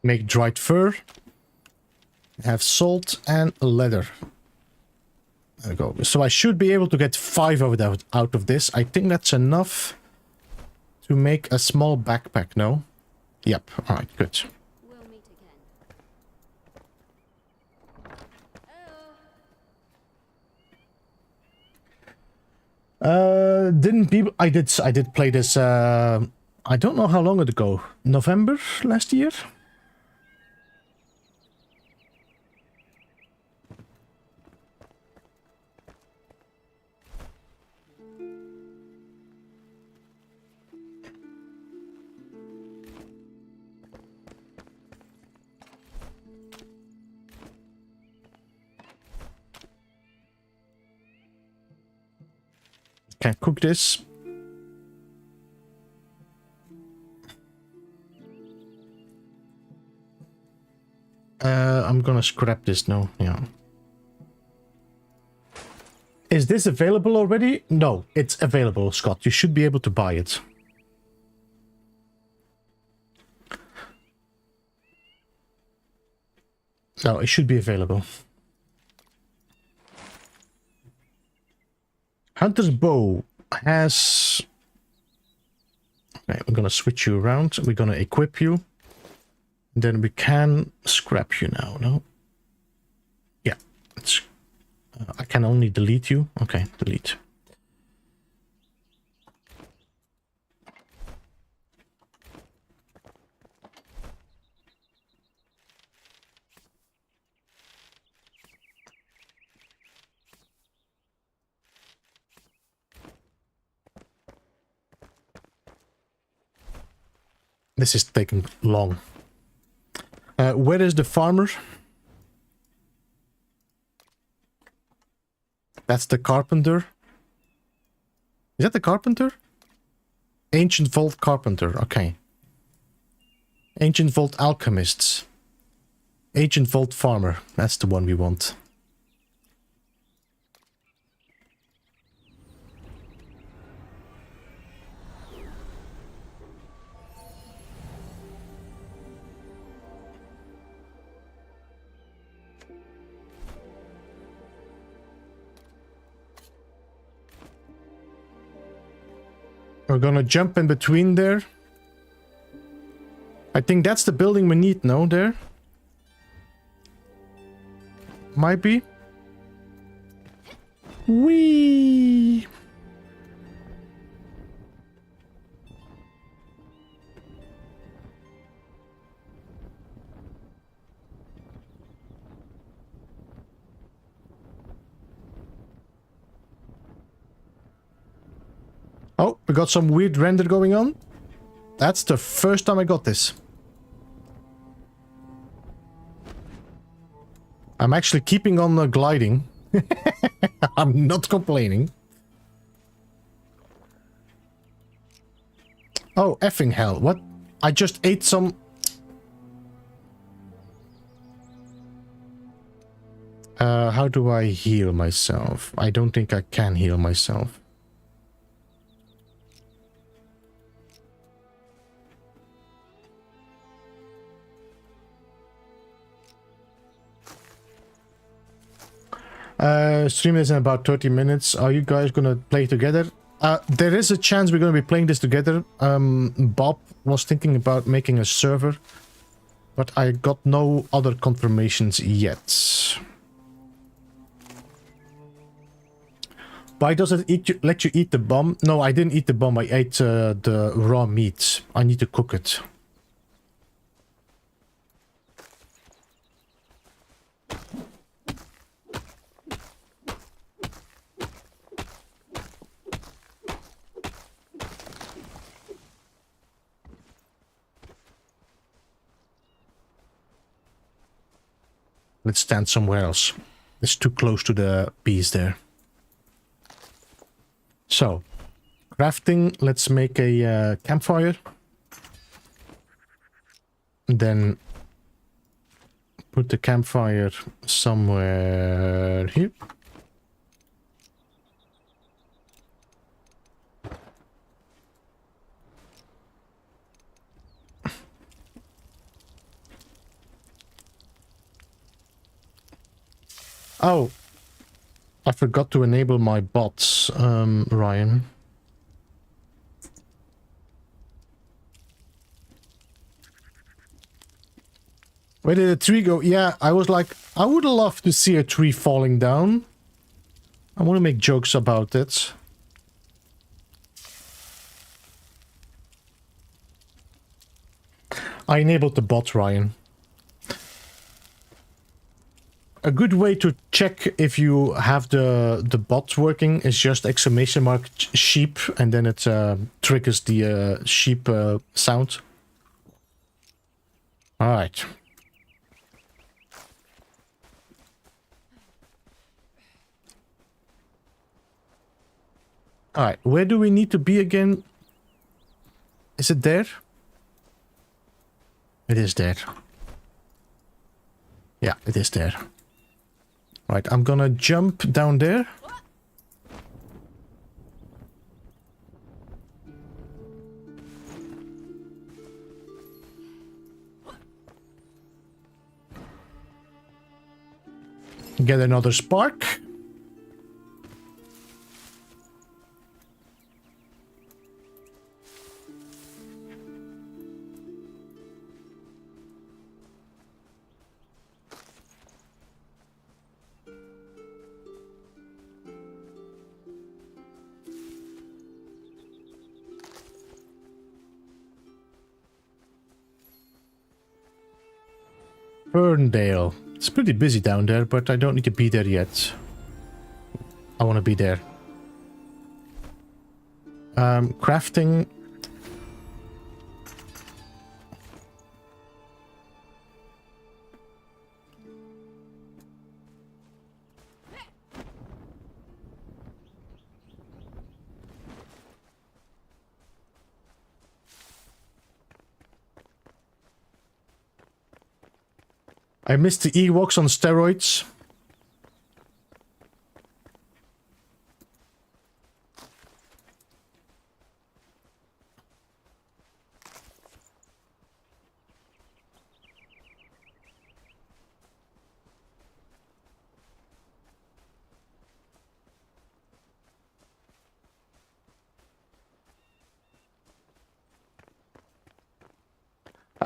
Make dried fur. Have salt and leather. There we go. So I should be able to get 5 of that out of this. I think that's enough to make a small backpack, no? Yep. Alright, good. We'll meet again. Didn't people... I did play this, I don't know how long ago. November last year? Can cook this. I'm gonna scrap this now. Yeah. Is this available already? No, it's available, Scott. You should be able to buy it. No, it should be available. Hunter's bow has... Okay, we're gonna switch you around. We're gonna equip you. Then we can scrap you now, no? Yeah. It's, I can only delete you. Okay, delete. This is taking long. Where is the farmer? That's the carpenter. Is that the carpenter? Ancient Vault Carpenter, okay. Ancient Vault Alchemists. Ancient Vault Farmer, that's the one we want. We're gonna jump in between there. I think that's the building we need, no? There? Might be. Whee! Oh, we got some weird render going on. That's the first time I got this. I'm actually keeping on gliding. I'm not complaining. Oh, effing hell. What? I just ate some... how do I heal myself? I don't think I can heal myself. Stream is in about 30 minutes. Are you guys gonna play together? There is a chance we're gonna be playing this together. Bob was thinking about making a server, but I got no other confirmations yet. Why does it let you eat the bomb? No, I didn't eat the bomb. I ate the raw meat. I need to cook it. Let's stand somewhere else. It's too close to the bees there. So, crafting. Let's make a campfire. Then put the campfire somewhere here. Oh, I forgot to enable my bots, Ryan. Where did the tree go? Yeah, I was like, I would love to see a tree falling down. I want to make jokes about it. I enabled the bot, Ryan. A good way to check if you have the bot working is just exclamation mark sheep, and then it triggers the sheep sound. All right. All right, where do we need to be again? Is it there? It is there. Yeah, it is there. Right, I'm gonna jump down there. Get another spark. Ferndale. It's pretty busy down there, but I don't need to be there yet. I want to be there. Crafting. I missed the Ewoks on steroids.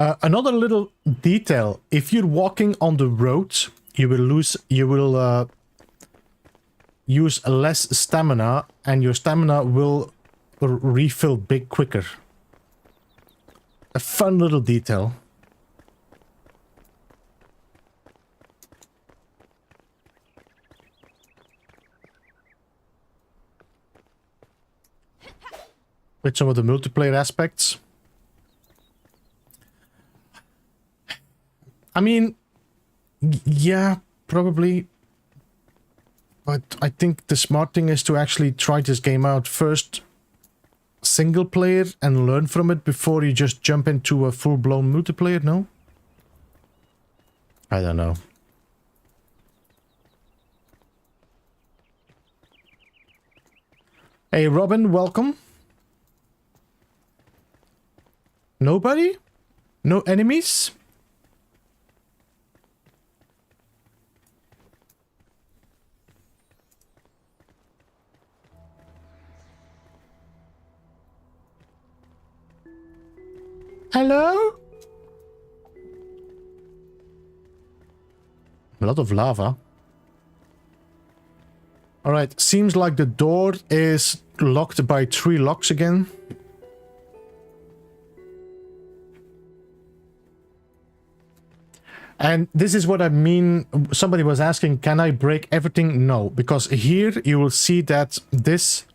Another little detail: if you're walking on the road, you will use less stamina, and your stamina will refill big quicker. A fun little detail. With some of the multiplayer aspects. I mean, yeah, probably. But I think the smart thing is to actually try this game out first single player and learn from it before you just jump into a full-blown multiplayer, no? I don't know. Hey Robin, welcome. Nobody? No enemies? Hello? A lot of lava. Alright, seems like the door is locked by 3 locks again. And this is what I mean. Somebody was asking, can I break everything? No, because here you will see that this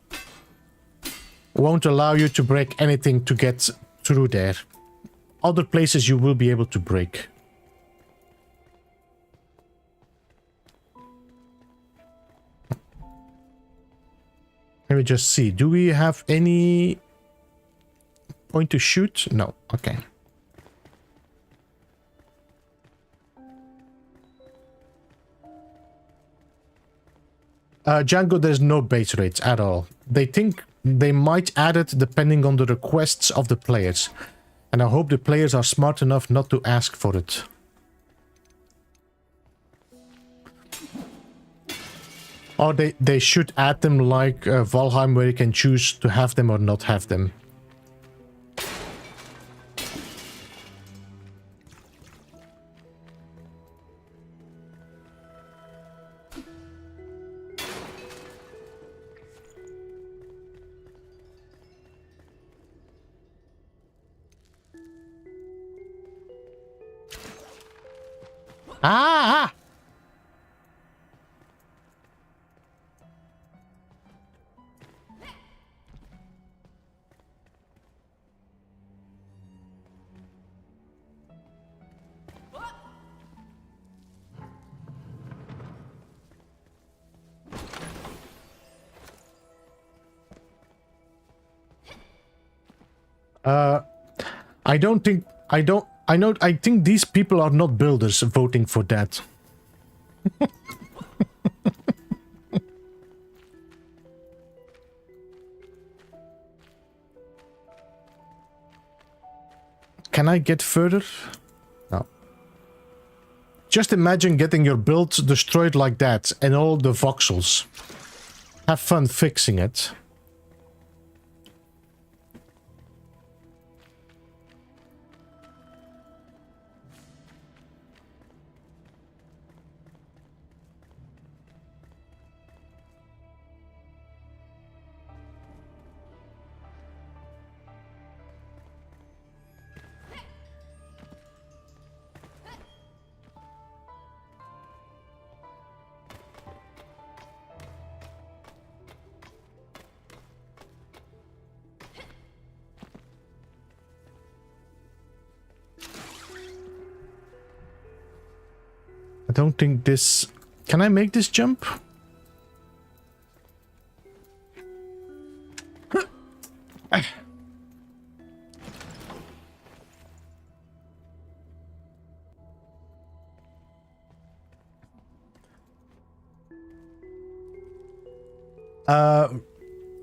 won't allow you to break anything to get through there. Other places you will be able to break. Let me just see. Do we have any point to shoot? No. Okay. Django, there's no base rates at all. They think they might add it depending on the requests of the players. And I hope the players are smart enough not to ask for it. Or they should add them like Valheim, where you can choose to have them or not have them. Ah! I think these people are not builders voting for that. Can I get further? No. Just imagine getting your build destroyed like that and all the voxels. Have fun fixing it. I don't think this... Can I make this jump?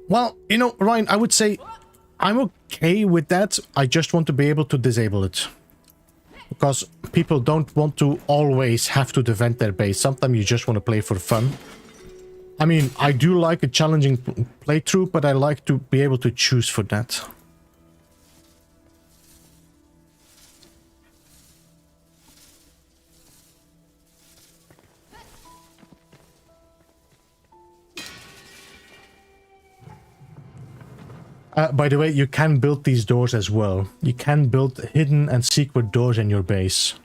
Well, you know, Ryan, I would say I'm okay with that. I just want to be able to disable it. Because people don't want to always have to defend their base. Sometimes you just want to play for fun. I mean, I do like a challenging playthrough, but I like to be able to choose for that. By the way, you can build these doors as well. You can build hidden and secret doors in your base.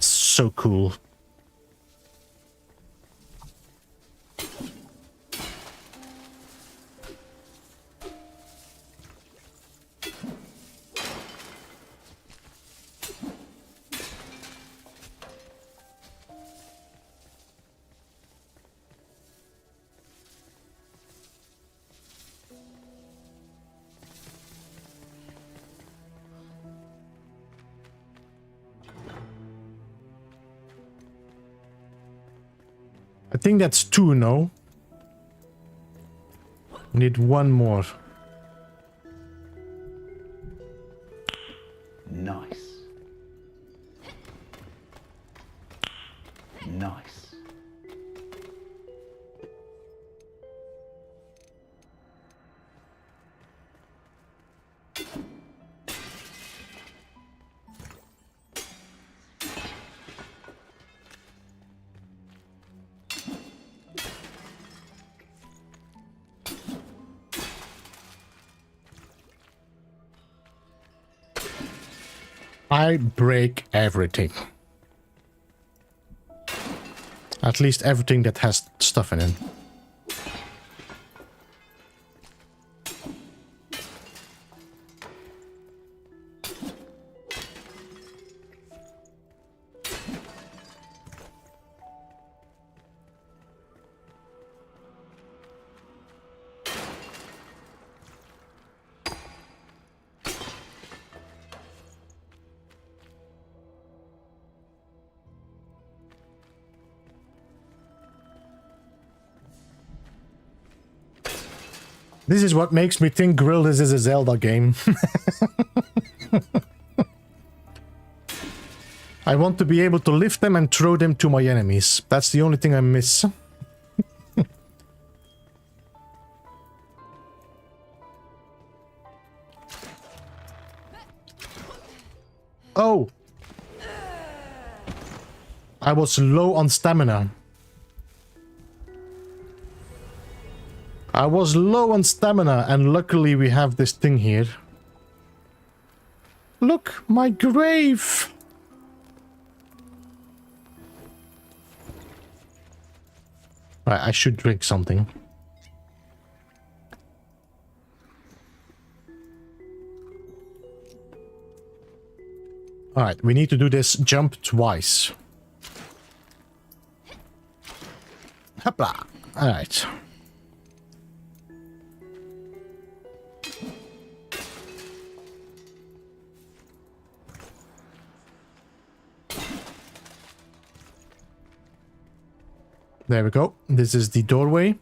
So cool. I think that's 2, no? We need 1 more. Nice. Nice. I break everything. At least everything that has stuff in it. This is what makes me think Grill is a Zelda game. I want to be able to lift them and throw them to my enemies. That's the only thing I miss. Oh! I was low on stamina. I was low on stamina, and luckily we have this thing here. Look, my grave! Right, I should drink something. Alright, we need to do this jump twice. Hopla! Alright. There we go. This is the doorway.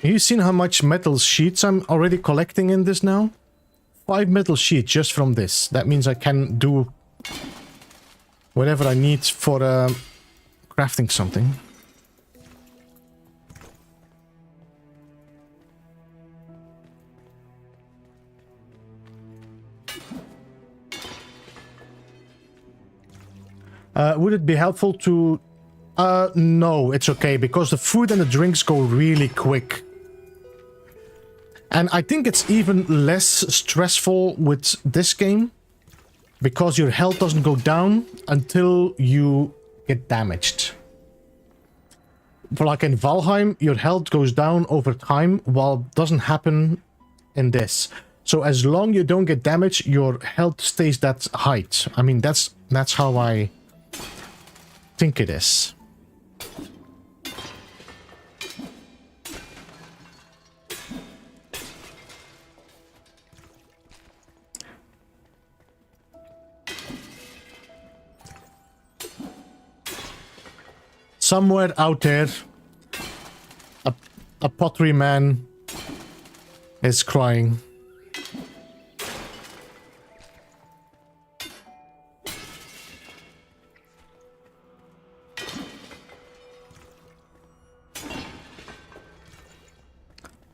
Have you seen how much metal sheets I'm already collecting in this now? 5 metal sheets just from this. That means I can do whatever I need for crafting something. Would it be helpful to... no, it's okay, because the food and the drinks go really quick. And I think it's even less stressful with this game, because your health doesn't go down until you get damaged. For like in Valheim, your health goes down over time, while it doesn't happen in this. So as long as you don't get damaged, your health stays that height. I mean, that's how I think it is. Somewhere out there, a pottery man is crying.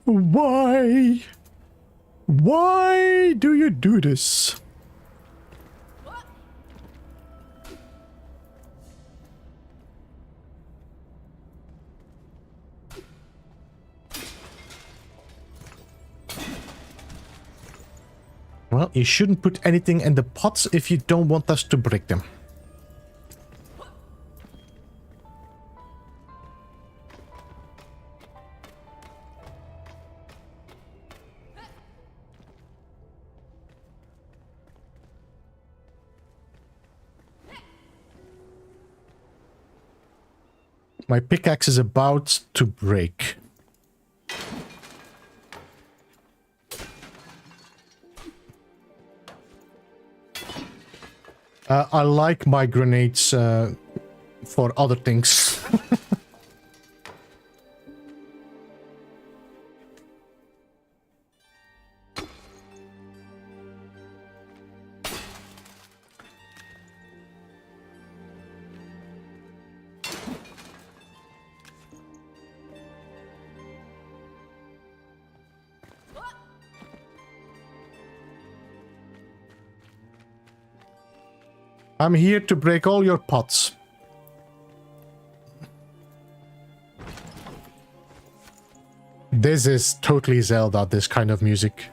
Why? Why do you do this? Well, you shouldn't put anything in the pots if you don't want us to break them. My pickaxe is about to break. I like my grenades for other things. I'm here to break all your pots. This is totally Zelda, this kind of music.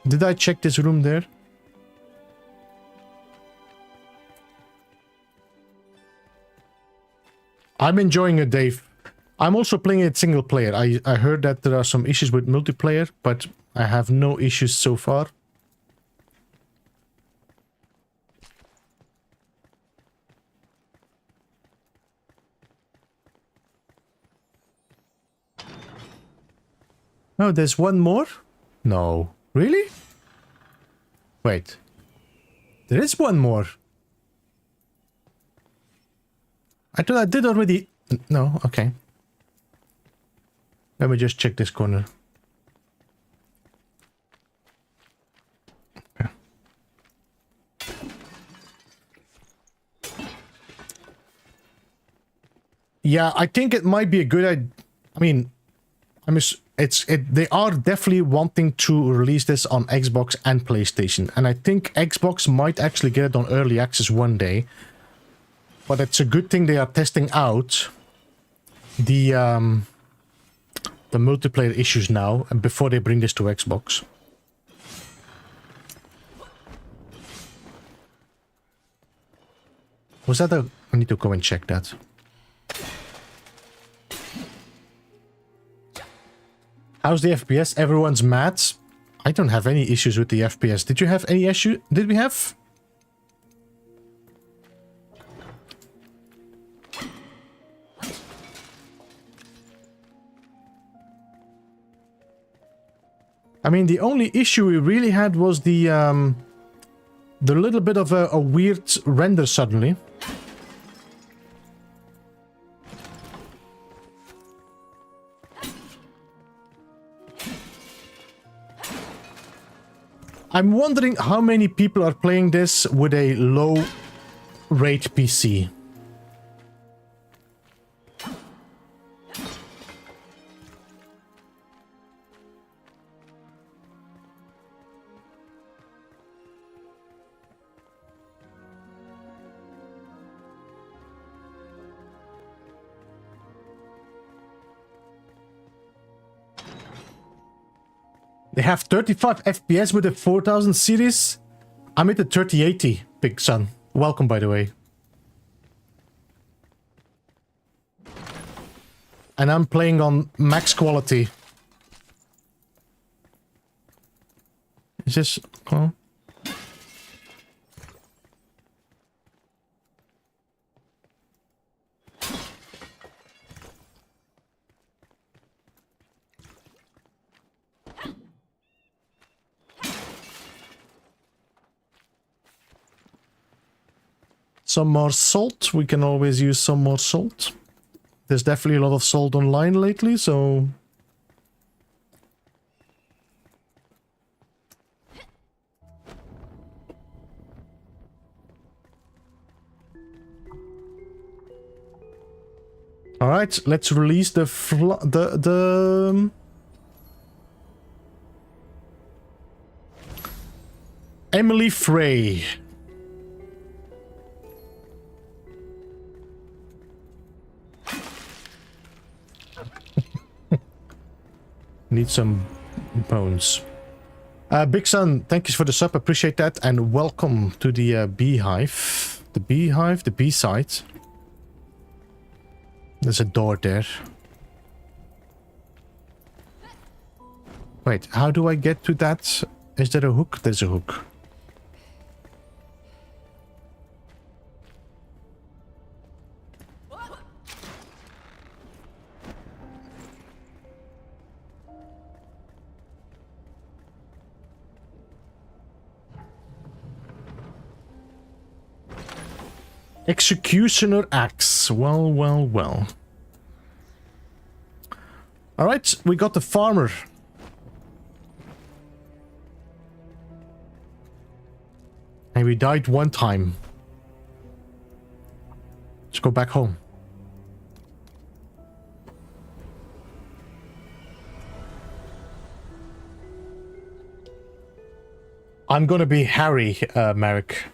Did I check this room there? I'm enjoying it, Dave. I'm also playing it single player. I heard that there are some issues with multiplayer, but I have no issues so far. Oh, there's one more? No. Really? Wait. There is one more. I thought I did already... No, okay. Let me just check this corner. Okay. Yeah, I think it might be a good idea. I mean, they are definitely wanting to release this on Xbox and PlayStation, and I think Xbox might actually get it on early access one day. But it's a good thing they are testing out the multiplayer issues now, and before they bring this to Xbox. Was that a... I need to go and check that. How's the FPS? Everyone's mad. I don't have any issues with the FPS. Did you have any issue? Did we have? I mean, the only issue we really had was the little bit of a weird render suddenly. I'm wondering how many people are playing this with a low rate PC. They have 35 FPS with a 4000 series. I'm at the 3080, big son. Welcome, by the way. And I'm playing on max quality. Is this... Oh. Some more salt. We can always use some more salt. There's definitely a lot of salt online lately, so... All right, let's release the Emily Frey. Need some bones. Big Sun, thank you for the sub, appreciate that, and welcome to the beehive. The beehive, the bee site. There's a door there. Wait, how do I get to that? Is there a hook? There's a hook. Executioner axe. Well, well, well. Alright, we got the farmer. And we died one time. Let's go back home. I'm gonna be Harry, Merrick.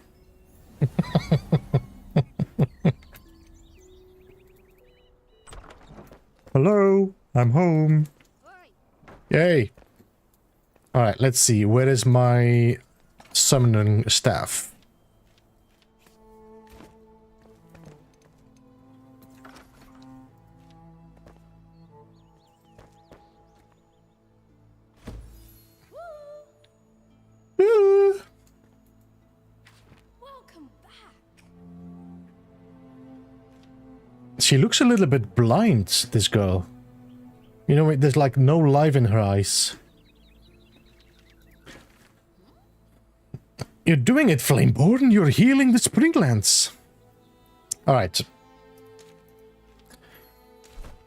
Hello, I'm home. Yay. Alright, let's see. Where is my summoning staff? Woo. Welcome back. She looks a little bit blind, this girl. You know, there's like no life in her eyes. You're doing it, Flameborn. You're healing the Springlands. Alright.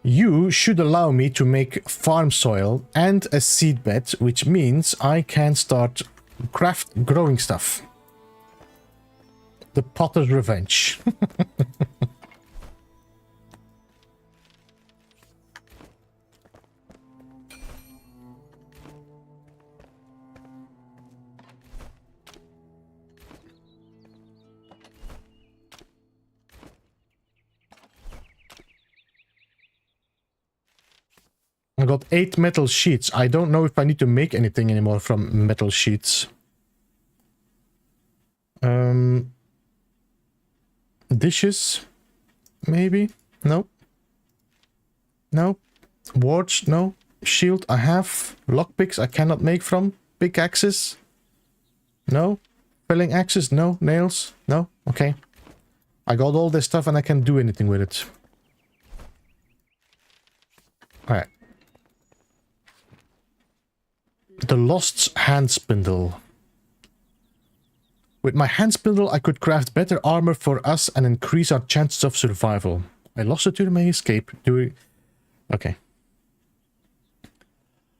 You should allow me to make farm soil and a seedbed, which means I can start growing stuff. The Potter's Revenge. I got 8 metal sheets. I don't know if I need to make anything anymore from metal sheets. Dishes? Maybe? No. No. Wards? No. Shield? I have. Lockpicks I cannot make from. Pickaxes? No. Felling axes? No. Nails? No. Okay. I got all this stuff and I can't do anything with it. Alright. The Lost Hand Spindle. With my hand spindle, I could craft better armor for us and increase our chances of survival. I lost it during my escape. Okay.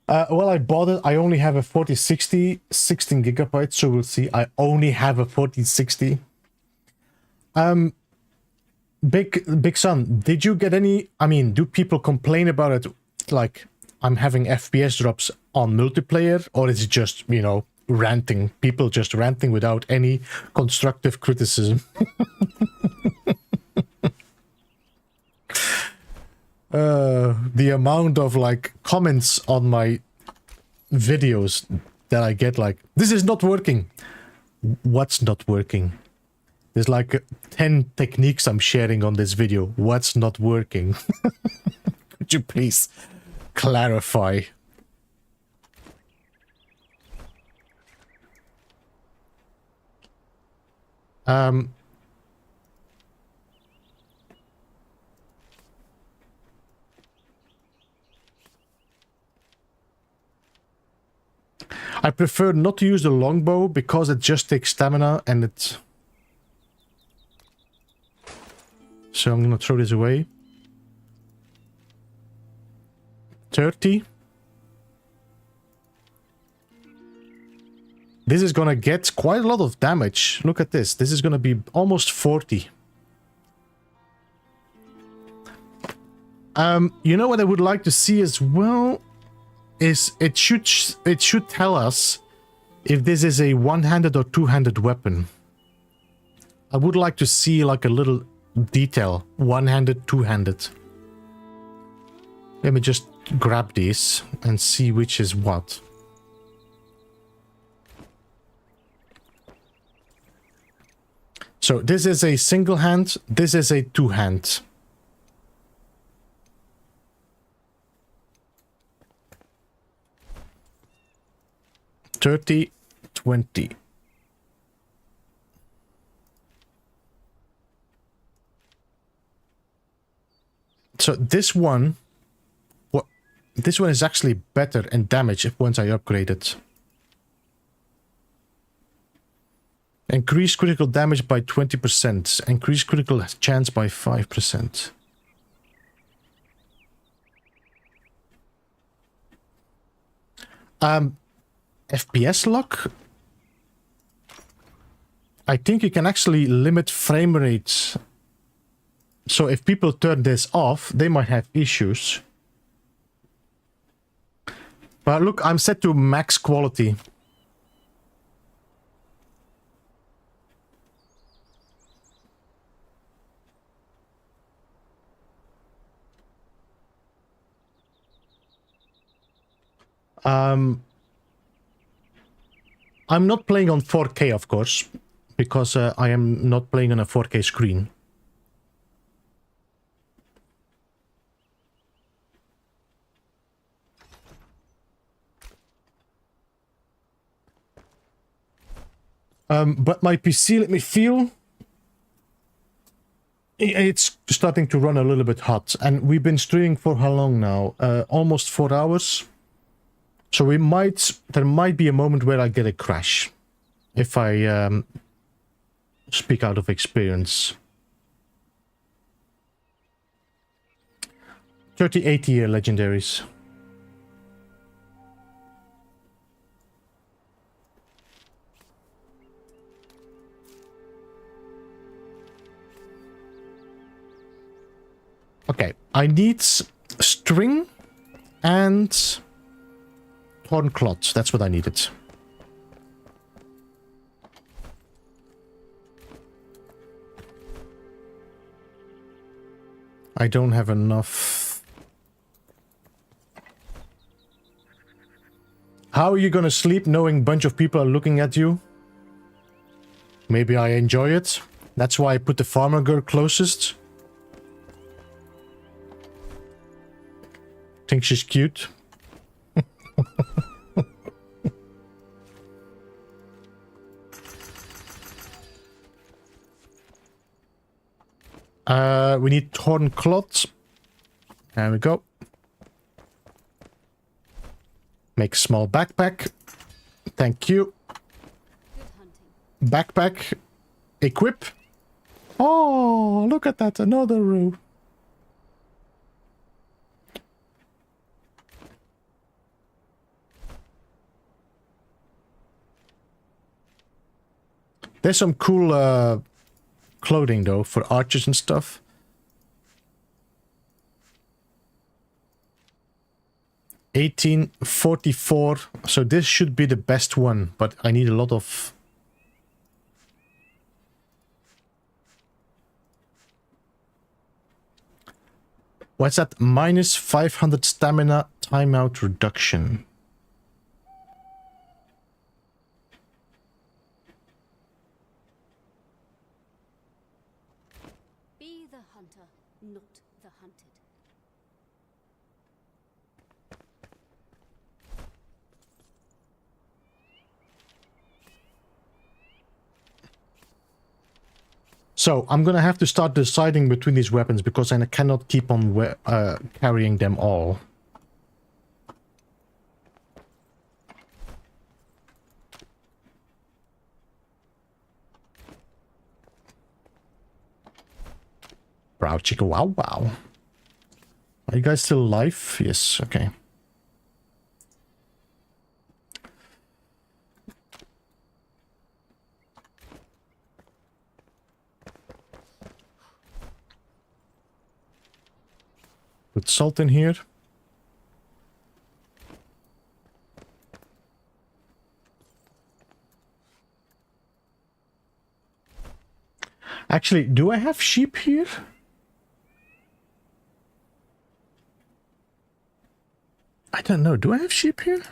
Well, I bought it. I only have a 4060, 16 gigabytes, so we'll see. I only have a 4060. Big Son, did you get any... I mean, do people complain about it? Like, I'm having FPS drops on multiplayer, or is it just, you know, ranting? People just ranting without any constructive criticism. The amount of, like, comments on my videos that I get, like, this is not working. What's not working? There's like 10 techniques I'm sharing on this video. What's not working? Could you please clarify? I prefer not to use the longbow because it just takes stamina and it... So I'm gonna throw this away. 30. This is gonna get quite a lot of damage. Look at this. This is gonna be almost 40. You know what I would like to see as well is it should tell us if this is a one-handed or two-handed weapon. I would like to see like a little detail, one-handed, two-handed. Let me just grab these and see which is what. So this is a single hand, this is a two-hand. $30, $20. So this one, this one is actually better in damage once I upgrade it. Increase critical damage by 20%. Increase critical chance by 5%. FPS lock? I think you can actually limit frame rates. So if people turn this off, they might have issues. But look, I'm set to max quality. I'm not playing on 4K, of course, because I am not playing on a 4K screen. But my PC, let me feel. It's starting to run a little bit hot, and we've been streaming for how long now? Almost 4 hours. So there might be a moment where I get a crash, if I speak out of experience. 38 year legendaries. Okay, I need string and torn cloth. That's what I needed. I don't have enough. How are you gonna sleep knowing a bunch of people are looking at you? Maybe I enjoy it. That's why I put the farmer girl closest. Think she's cute. We need torn cloth. There we go. Make small backpack. Thank you. Backpack. Equip. Oh, look at that. Another row. There's some cool clothing though for archers and stuff. $18.44. So this should be the best one, but I need a lot of. What's that? Minus 500 stamina timeout reduction. Be the hunter, not the hunted. So I'm gonna have to start deciding between these weapons because I cannot keep on carrying them all. Brow chicka wow wow. Are you guys still alive? Yes, okay. Put salt in here. Actually, do I have sheep here? I don't know. Do I have sheep here?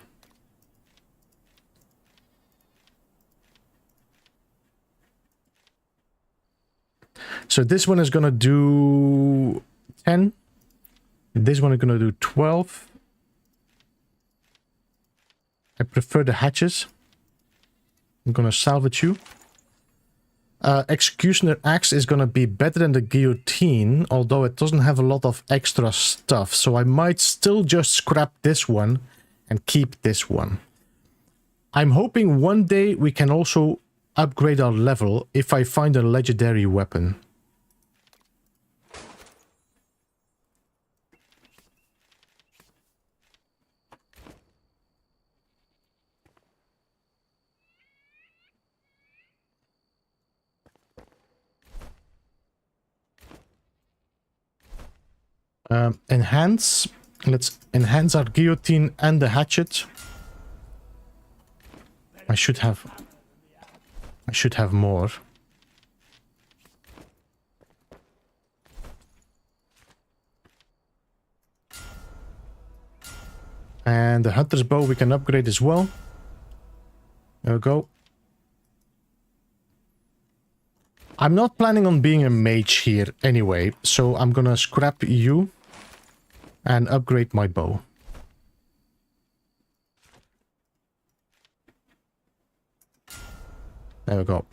So this one is gonna do 10. This one is gonna do 12. I prefer the hatches. I'm gonna salvage you. Executioner axe is gonna be better than the guillotine, although it doesn't have a lot of extra stuff. So I might still just scrap this one and keep this one. I'm hoping one day we can also upgrade our level if I find a legendary weapon. Enhance. Let's enhance our guillotine and the hatchet. I should have more. And the hunter's bow we can upgrade as well. There we go. I'm not planning on being a mage here anyway, so I'm gonna scrap you and upgrade my bow. There we go.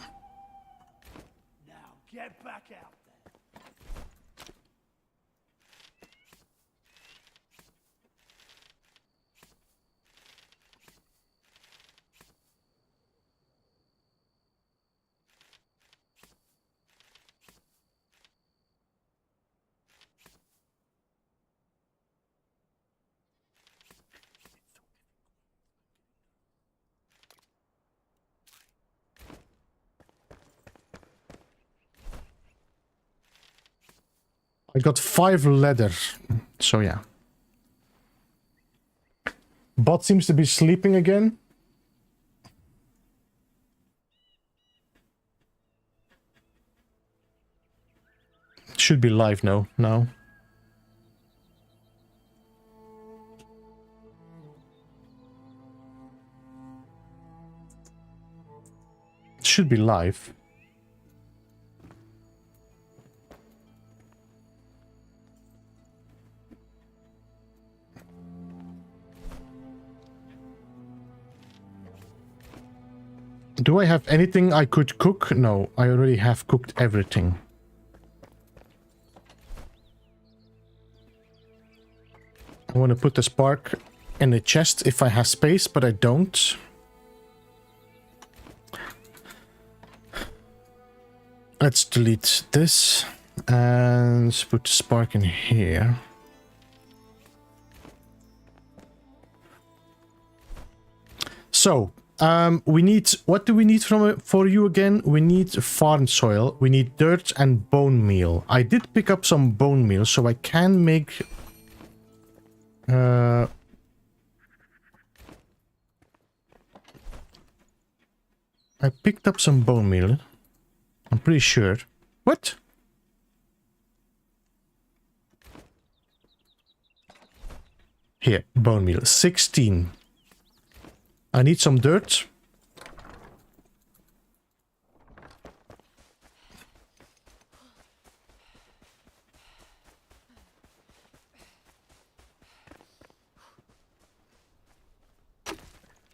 Now get back out there. I got 5 leather, so yeah. Bot seems to be sleeping again. Should be live now. Should be live. Do I have anything I could cook? No, I already have cooked everything. I want to put the spark in the chest if I have space, but I don't. Let's delete this and put the spark in here. So, we need, what do we need for you again? We need farm soil, we need dirt and bone meal. I did pick up some bone meal, so I can make... I picked up some bone meal. I'm pretty sure. What? Here, bone meal, 16. I need some dirt.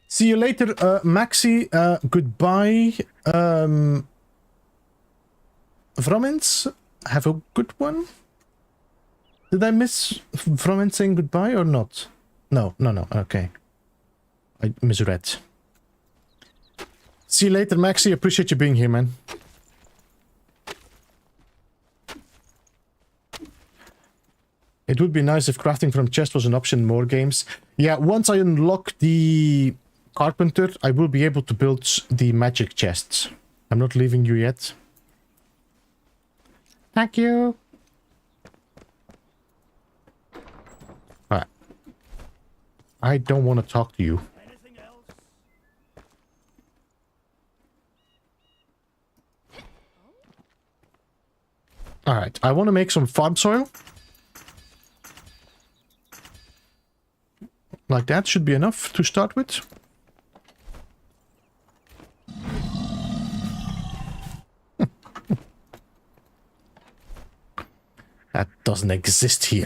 See you later, Maxi. Goodbye. Vromens, have a good one. Did I miss Vromens saying goodbye or not? No. Okay. I misread. See you later, Maxi. Appreciate you being here, man. It would be nice if crafting from chest was an option in more games. Yeah, once I unlock the carpenter, I will be able to build the magic chests. I'm not leaving you yet. Thank you. I don't want to talk to you. Anything else? Alright, I want to make some farm soil. Like that should be enough to start with. That doesn't exist here.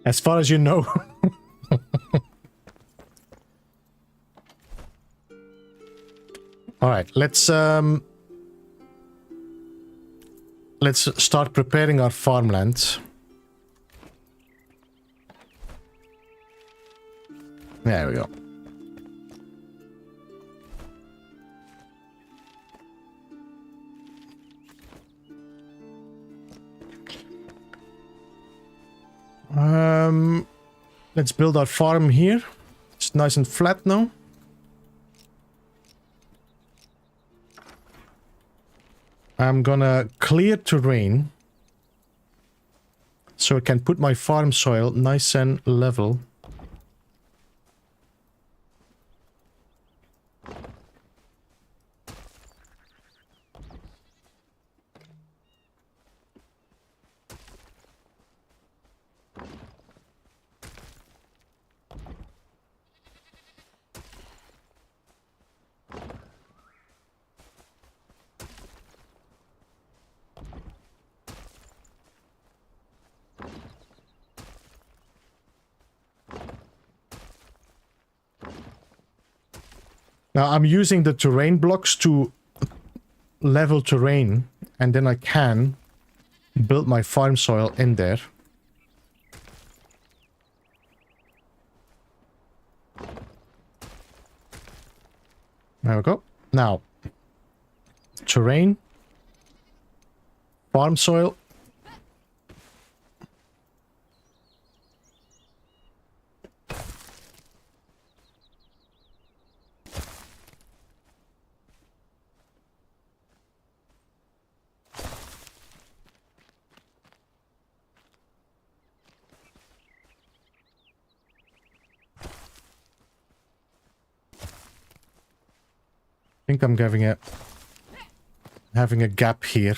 As far as you know. All right, let's start preparing our farmland. There we go. Let's build our farm here. It's nice and flat now. I'm gonna clear terrain so I can put my farm soil nice and level. Now I'm using the terrain blocks to level terrain, and then I can build my farm soil in there. There we go. Now, terrain, farm soil. I think I'm having a gap here.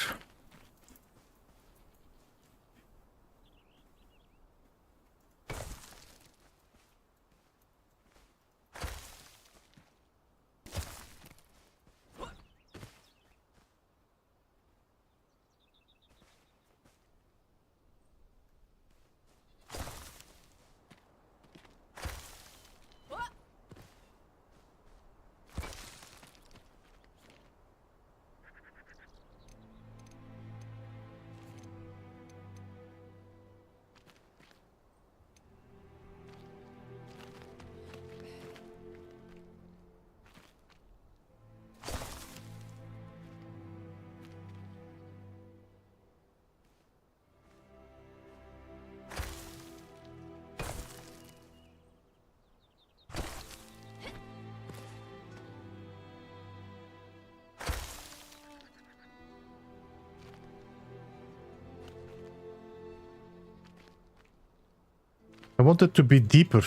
I want it to be deeper.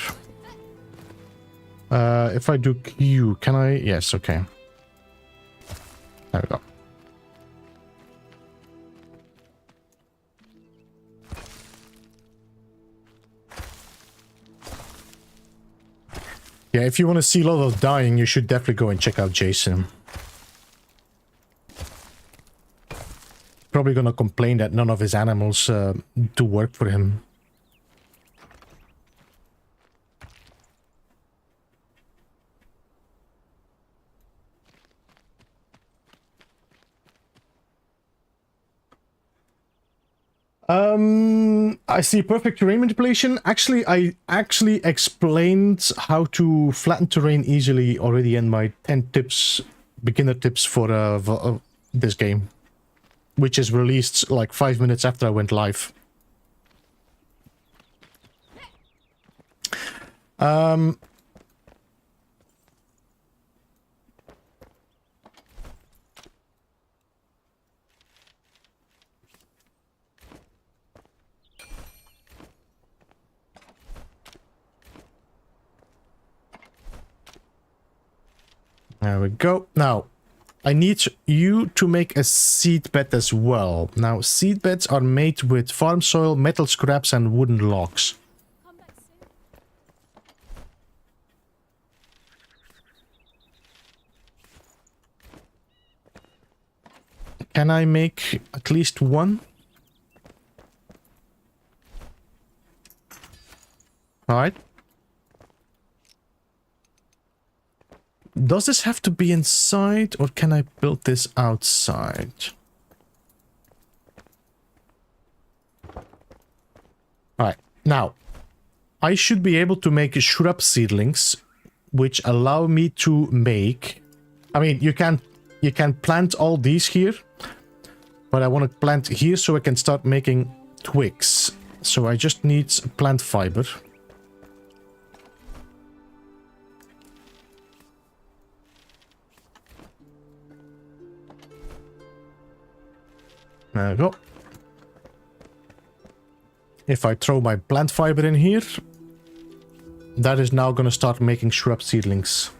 If I do Q, can I? Yes, okay. There we go. Yeah, if you want to see a lot of dying, you should definitely go and check out Jason. Probably gonna complain that none of his animals do work for him. I see perfect terrain manipulation. Actually, I explained how to flatten terrain easily already in my 10 tips, beginner tips for this game. which is released like 5 minutes after I went live. There we go. Now, I need you to make a seed bed as well. Now, seed beds are made with farm soil, metal scraps, and wooden logs. Come back soon. Can I make at least one? Alright. Does this have to be inside, or can I build this outside? Alright, now, I should be able to make shrub seedlings, which allow me to make... I mean, you can plant all these here, but I want to plant here so I can start making twigs. So I just need plant fiber. There we go. If I throw my plant fiber in here, that is now going to start making shrub seedlings.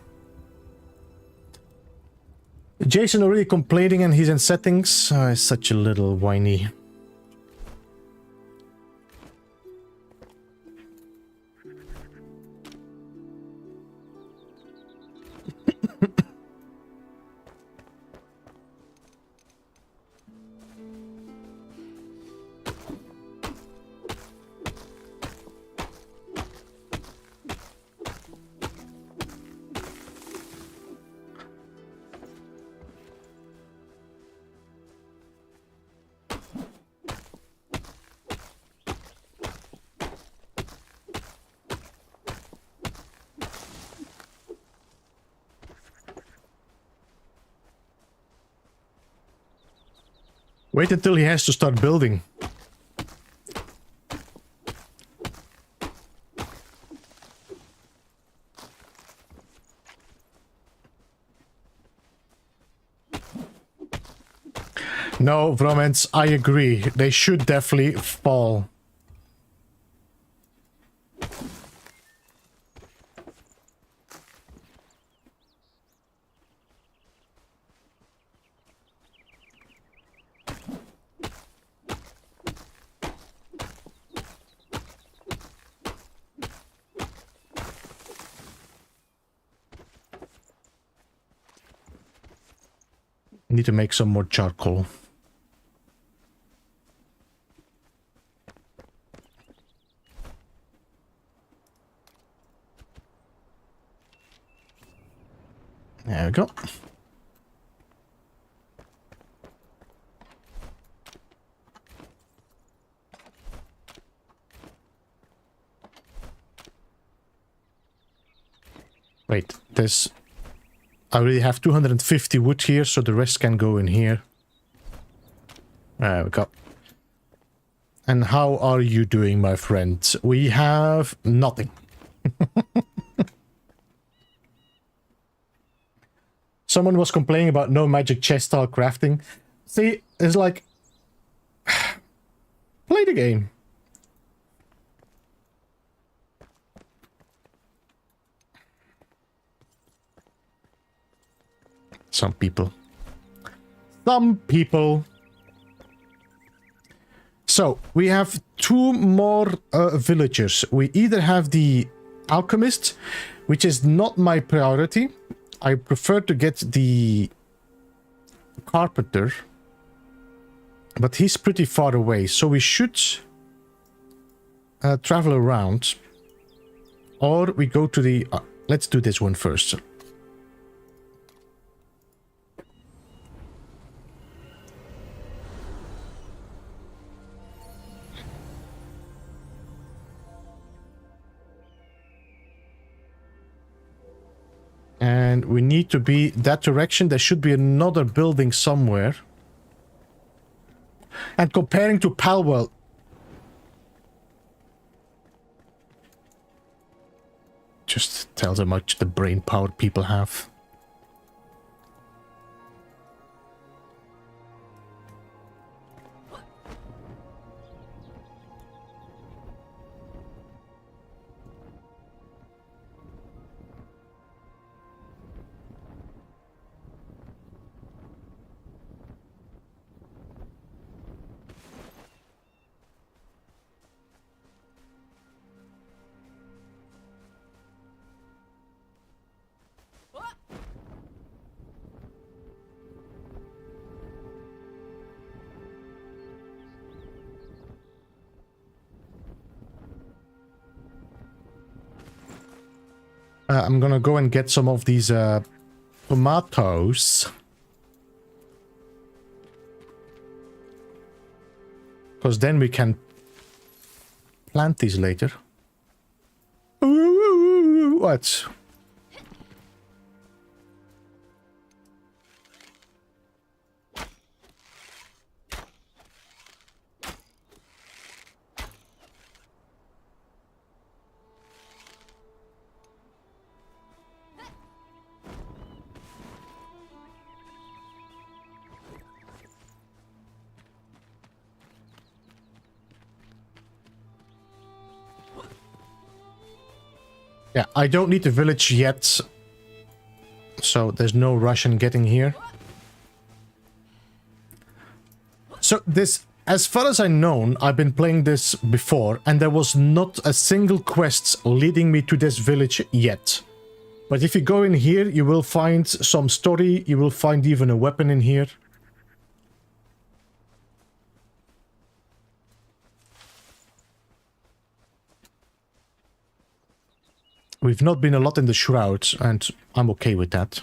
Jason already complaining and he's in settings. He's such a little whiny. Wait until he has to start building. No, Vromens, I agree. They should definitely fall. Need to make some more charcoal. There we go. Wait, there's... I already have 250 wood here, so the rest can go in here. There we go. And how are you doing, my friend? We have nothing. Someone was complaining about no magic chest style crafting. See, it's like... Play the game. Some people. So, we have two more villagers. We either have the alchemist, which is not my priority. I prefer to get the carpenter. But he's pretty far away, so we should travel around. Or we go to the... let's do this one first. And we need to be that direction. There should be another building somewhere. And comparing to Palwell. Just tells how much the brain power people have. I'm gonna go and get some of these tomatoes. Because then we can plant these later. What? Yeah, I don't need the village yet, so there's no rush in getting here. So this, as far as I know, I've been playing this before, and there was not a single quest leading me to this village yet. But if you go in here, you will find some story, you will find even a weapon in here. We've not been a lot in the Shroud, and I'm okay with that.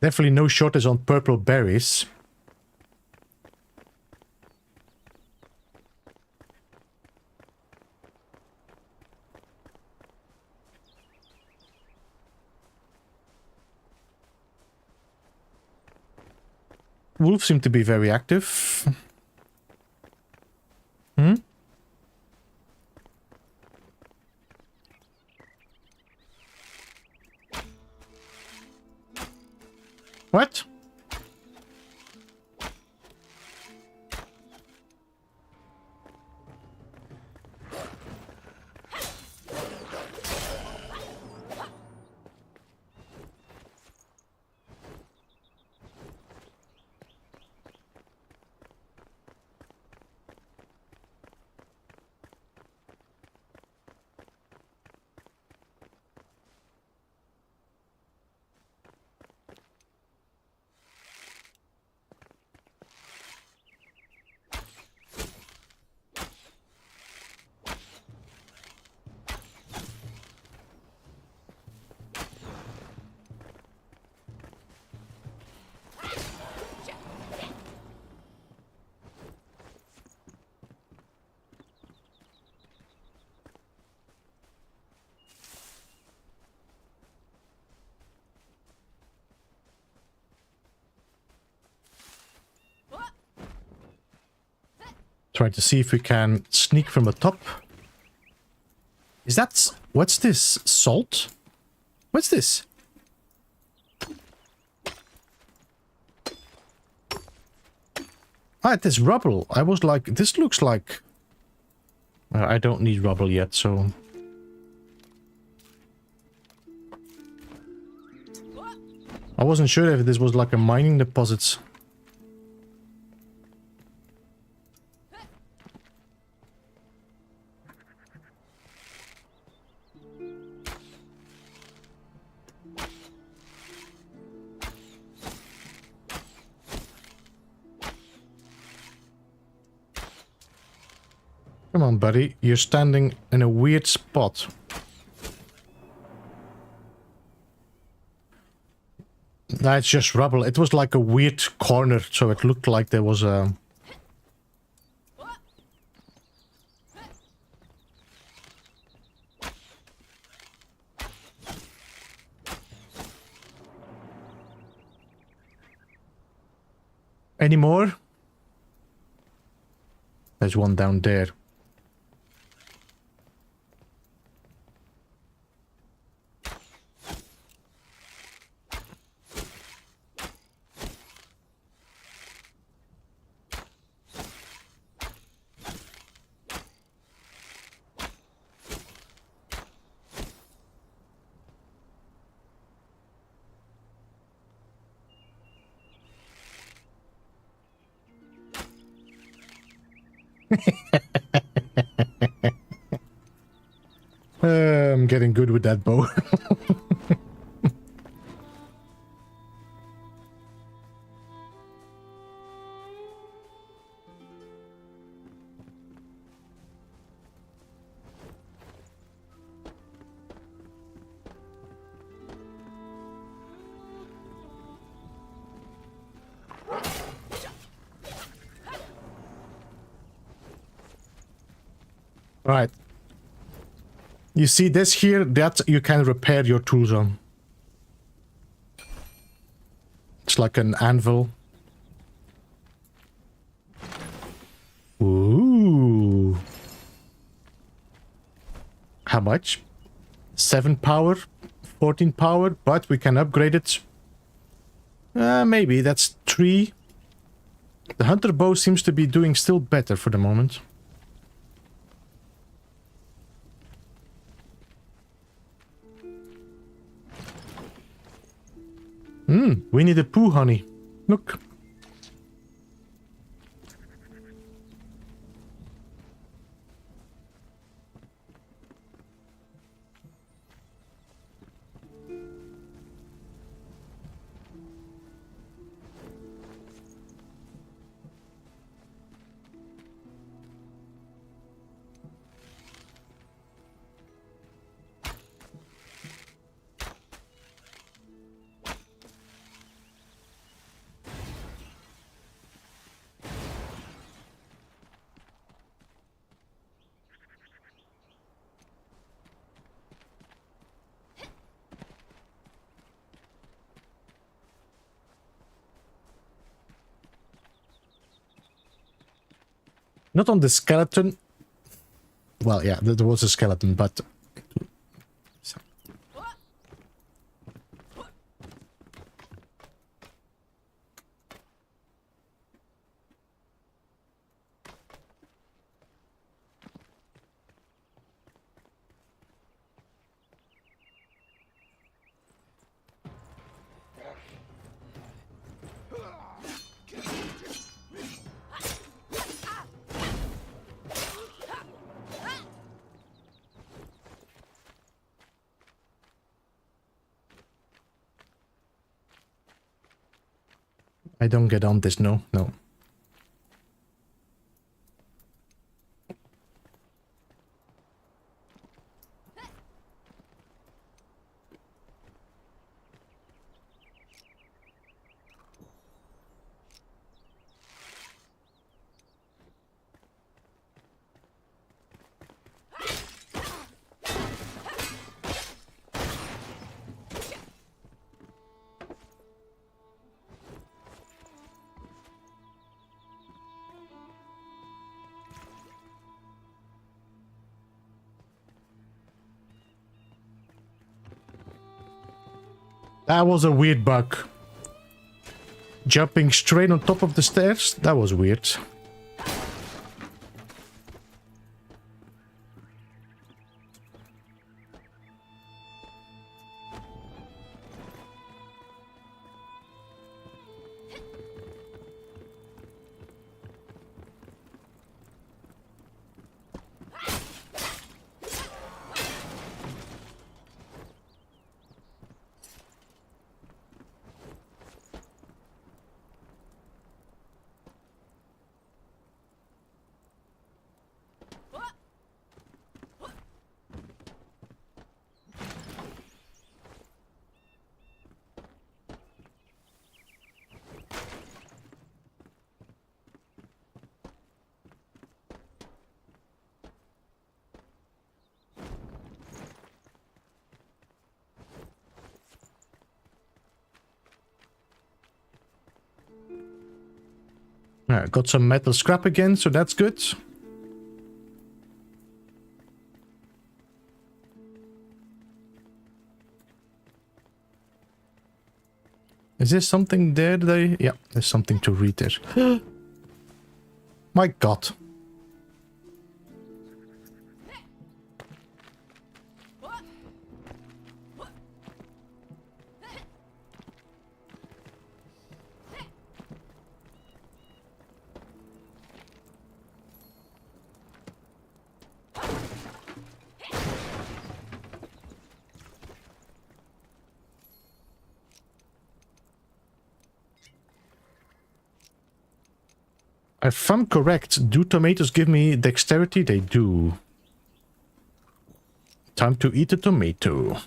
Definitely no shortage on purple berries. Wolves seem to be very active. Hmm? What? Trying to see if we can sneak from the top. Is that... what's this? Salt? What's this? Ah, it is rubble. I was like, this looks like I don't need rubble yet, so... I wasn't sure if this was like a mining deposits. Come on, buddy. You're standing in a weird spot. That's just rubble. It was like a weird corner, so it looked like there was a... Any more? There's one down there. I'm getting good with that bow. Right. You see this here? That you can repair your tools on. It's like an anvil. Ooh. How much? 7 power, 14 power, but we can upgrade it. Maybe that's 3. The hunter bow seems to be doing still better for the moment. We need a poo, honey. Look. Not on the skeleton. Well, yeah, there was a skeleton, but... I don't get on this, no. That was a weird bug. Jumping straight on top of the stairs? That was weird. Got some metal scrap again, so that's good. Is there something there that I... Yeah, there's something to read there. My god. If I'm correct, do tomatoes give me dexterity? They do. Time to eat a tomato.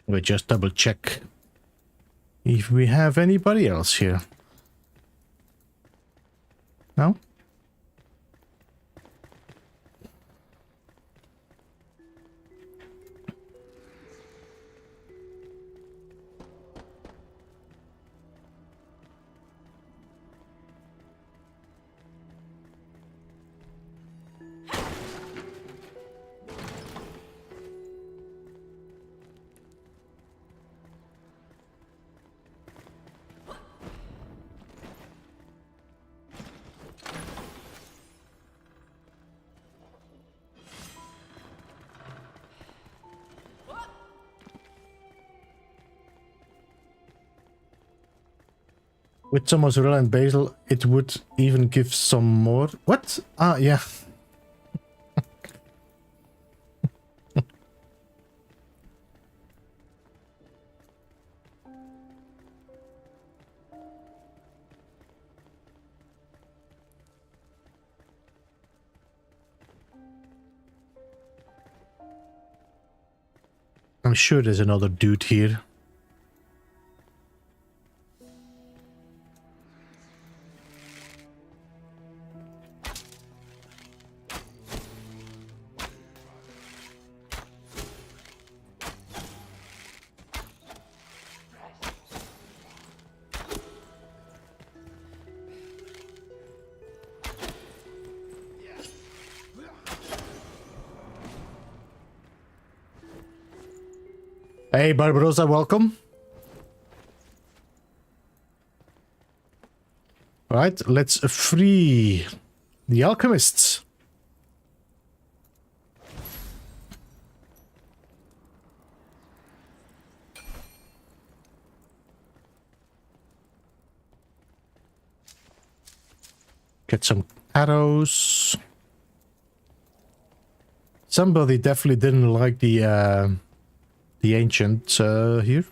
We'll just double check if we have anybody else here. No? With some mozzarella and basil, it would even give some more. What? Ah, yeah. I'm sure there's another dude here. Hey, Barbarossa, welcome. Alright, let's free the alchemists. Get some arrows. Somebody definitely didn't like the ancient here.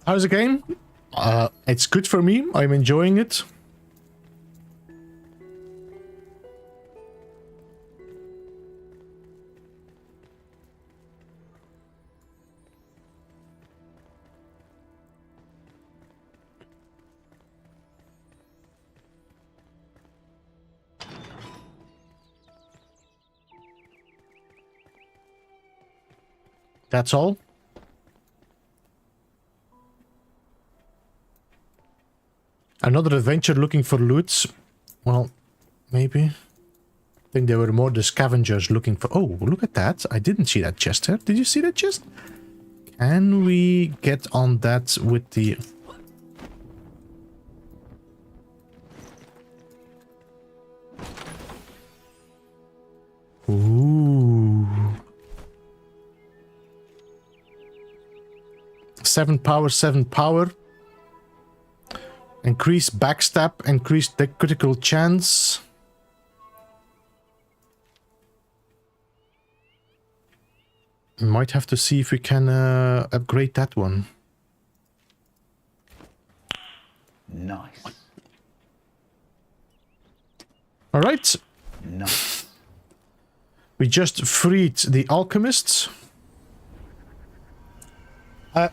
How's the game? It's good for me. I'm enjoying it. That's all. Another adventure looking for loot. Well, maybe. I think they were more the scavengers looking for... Oh, look at that. I didn't see that chest there. Did you see that chest? Can we get on that with the... Ooh. 7 power, 7 power. Increase backstab, increase the critical chance. Might have to see if we can upgrade that one. Nice. All right. Nice. We just freed the alchemists.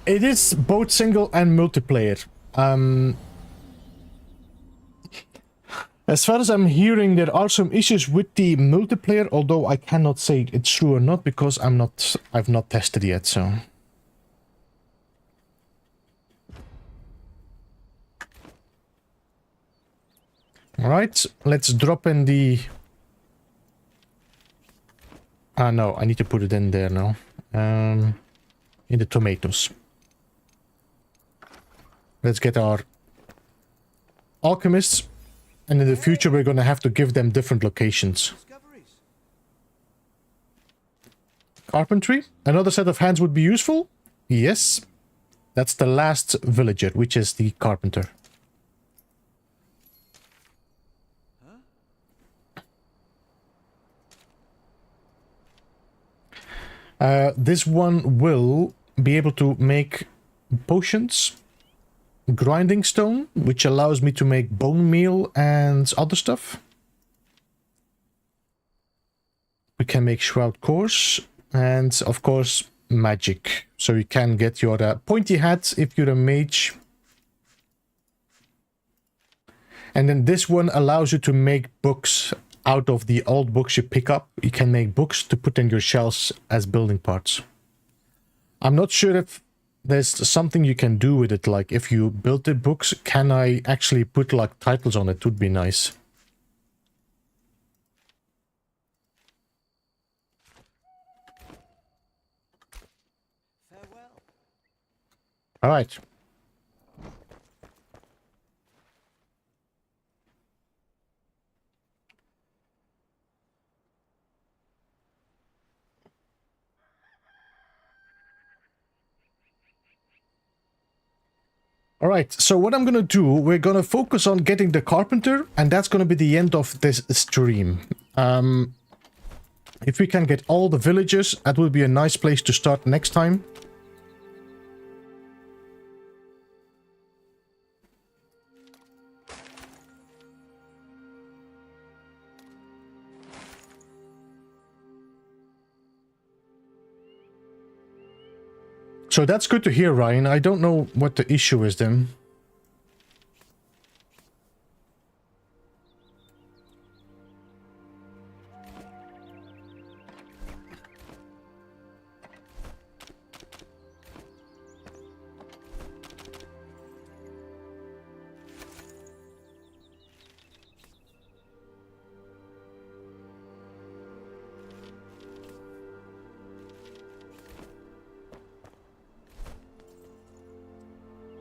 It is both single and multiplayer. As far as I'm hearing, there are some issues with the multiplayer, although I cannot say it's true or not because I've not tested yet, so. Alright, let's drop in the... Ah, no, I need to put it in there now. In the tomatoes. Let's get our alchemists. And in the future, we're going to have to give them different locations. Carpentry. Another set of hands would be useful. Yes. That's the last villager, which is the carpenter. This one will be able to make potions. Grinding stone, which allows me to make bone meal and other stuff. We can make shroud cores and of course magic. So you can get your pointy hats if you're a mage. And then this one allows you to make books out of the old books you pick up. You can make books to put in your shelves as building parts. I'm not sure if there's something you can do with it, like if you build the books, can I actually put like titles on it? Would be nice. Farewell. All right. Alright, so what I'm gonna do, we're gonna focus on getting the carpenter, and that's gonna be the end of this stream. If we can get all the villagers, that would be a nice place to start next time. So that's good to hear, Ryan. I don't know what the issue is then.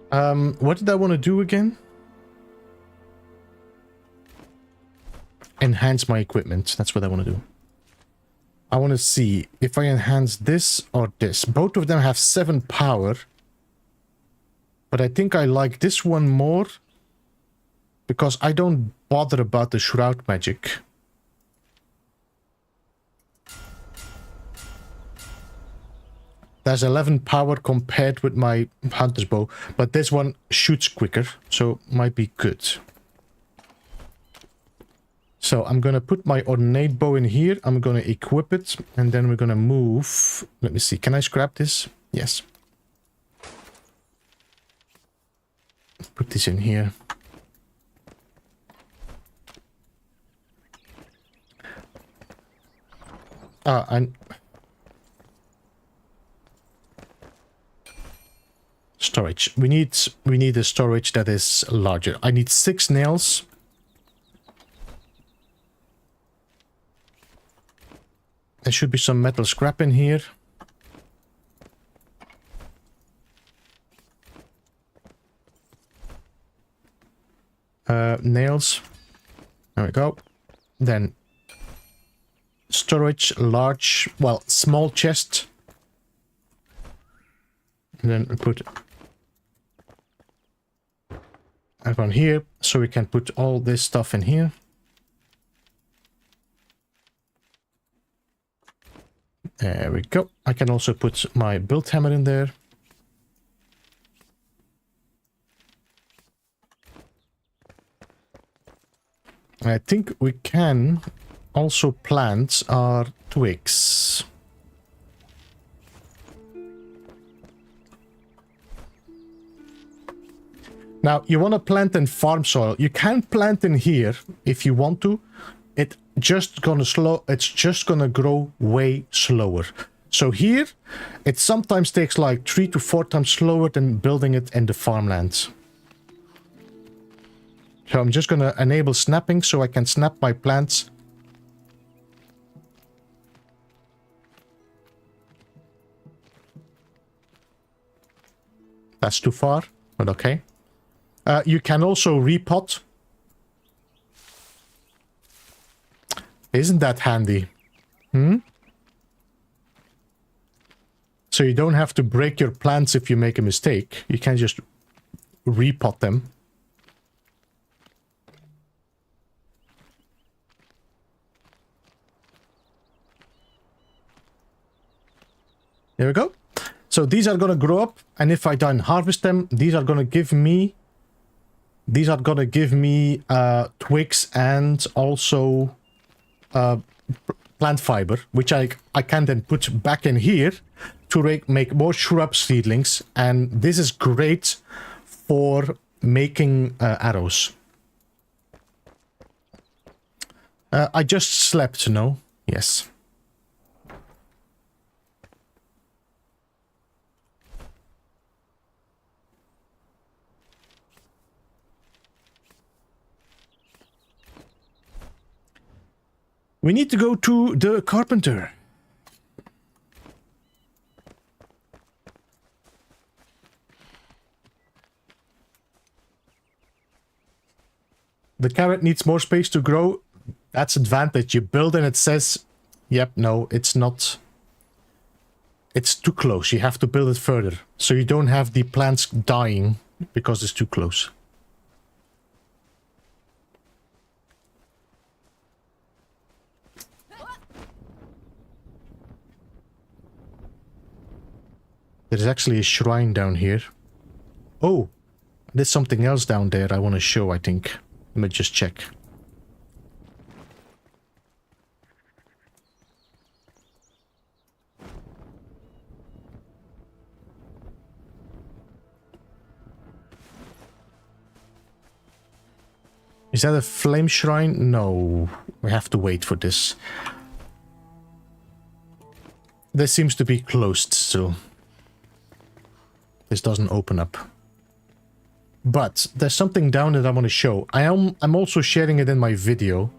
What did I want to do again? Enhance my equipment. That's what I want to do. I want to see if I enhance this or this. Both of them have 7 power. But I think I like this one more. Because I don't bother about the Shroud magic. There's 11 power compared with my hunter's bow. But this one shoots quicker. So might be good. So I'm going to put my ornate bow in here. I'm going to equip it. And then we're going to move. Let me see. Can I scrap this? Yes. Put this in here. And storage. We need a storage that is larger. I need 6 nails. There should be some metal scrap in here. Nails. There we go. Then storage, large, well, small chest. And then we put everyone here, so we can put all this stuff in here. There we go. I can also put my build hammer in there. I think we can also plant our twigs. Now, you want to plant in farm soil. You can plant in here if you want to. It's just gonna grow way slower. So here, it sometimes takes like 3 to 4 times slower than building it in the farmlands. So I'm just gonna enable snapping so I can snap my plants. That's too far, but okay. You can also repot. Isn't that handy? So you don't have to break your plants if you make a mistake. You can just repot them. There we go. So these are gonna grow up, and if I don't harvest them, these are gonna give me twigs and also plant fiber, which I can then put back in here to make more shrub seedlings, and this is great for making arrows. I just slept, no? Yes. We need to go to the carpenter. The carrot needs more space to grow. That's advantage. You build and it says, yep, no, it's not. It's too close. You have to build it further. So you don't have the plants dying because it's too close. There's actually a shrine down here. Oh, there's something else down there I want to show, I think. Let me just check. Is that a flame shrine? No, we have to wait for this. This seems to be closed still. This doesn't open up. But there's something down that I want to show. I'm also sharing it in my video.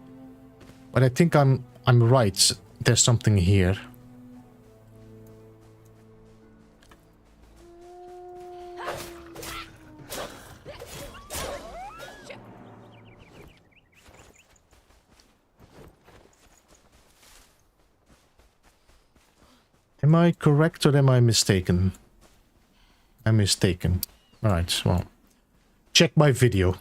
But I think I'm right. There's something here. Am I correct or am I mistaken? I'm mistaken. Alright, well. Check my video.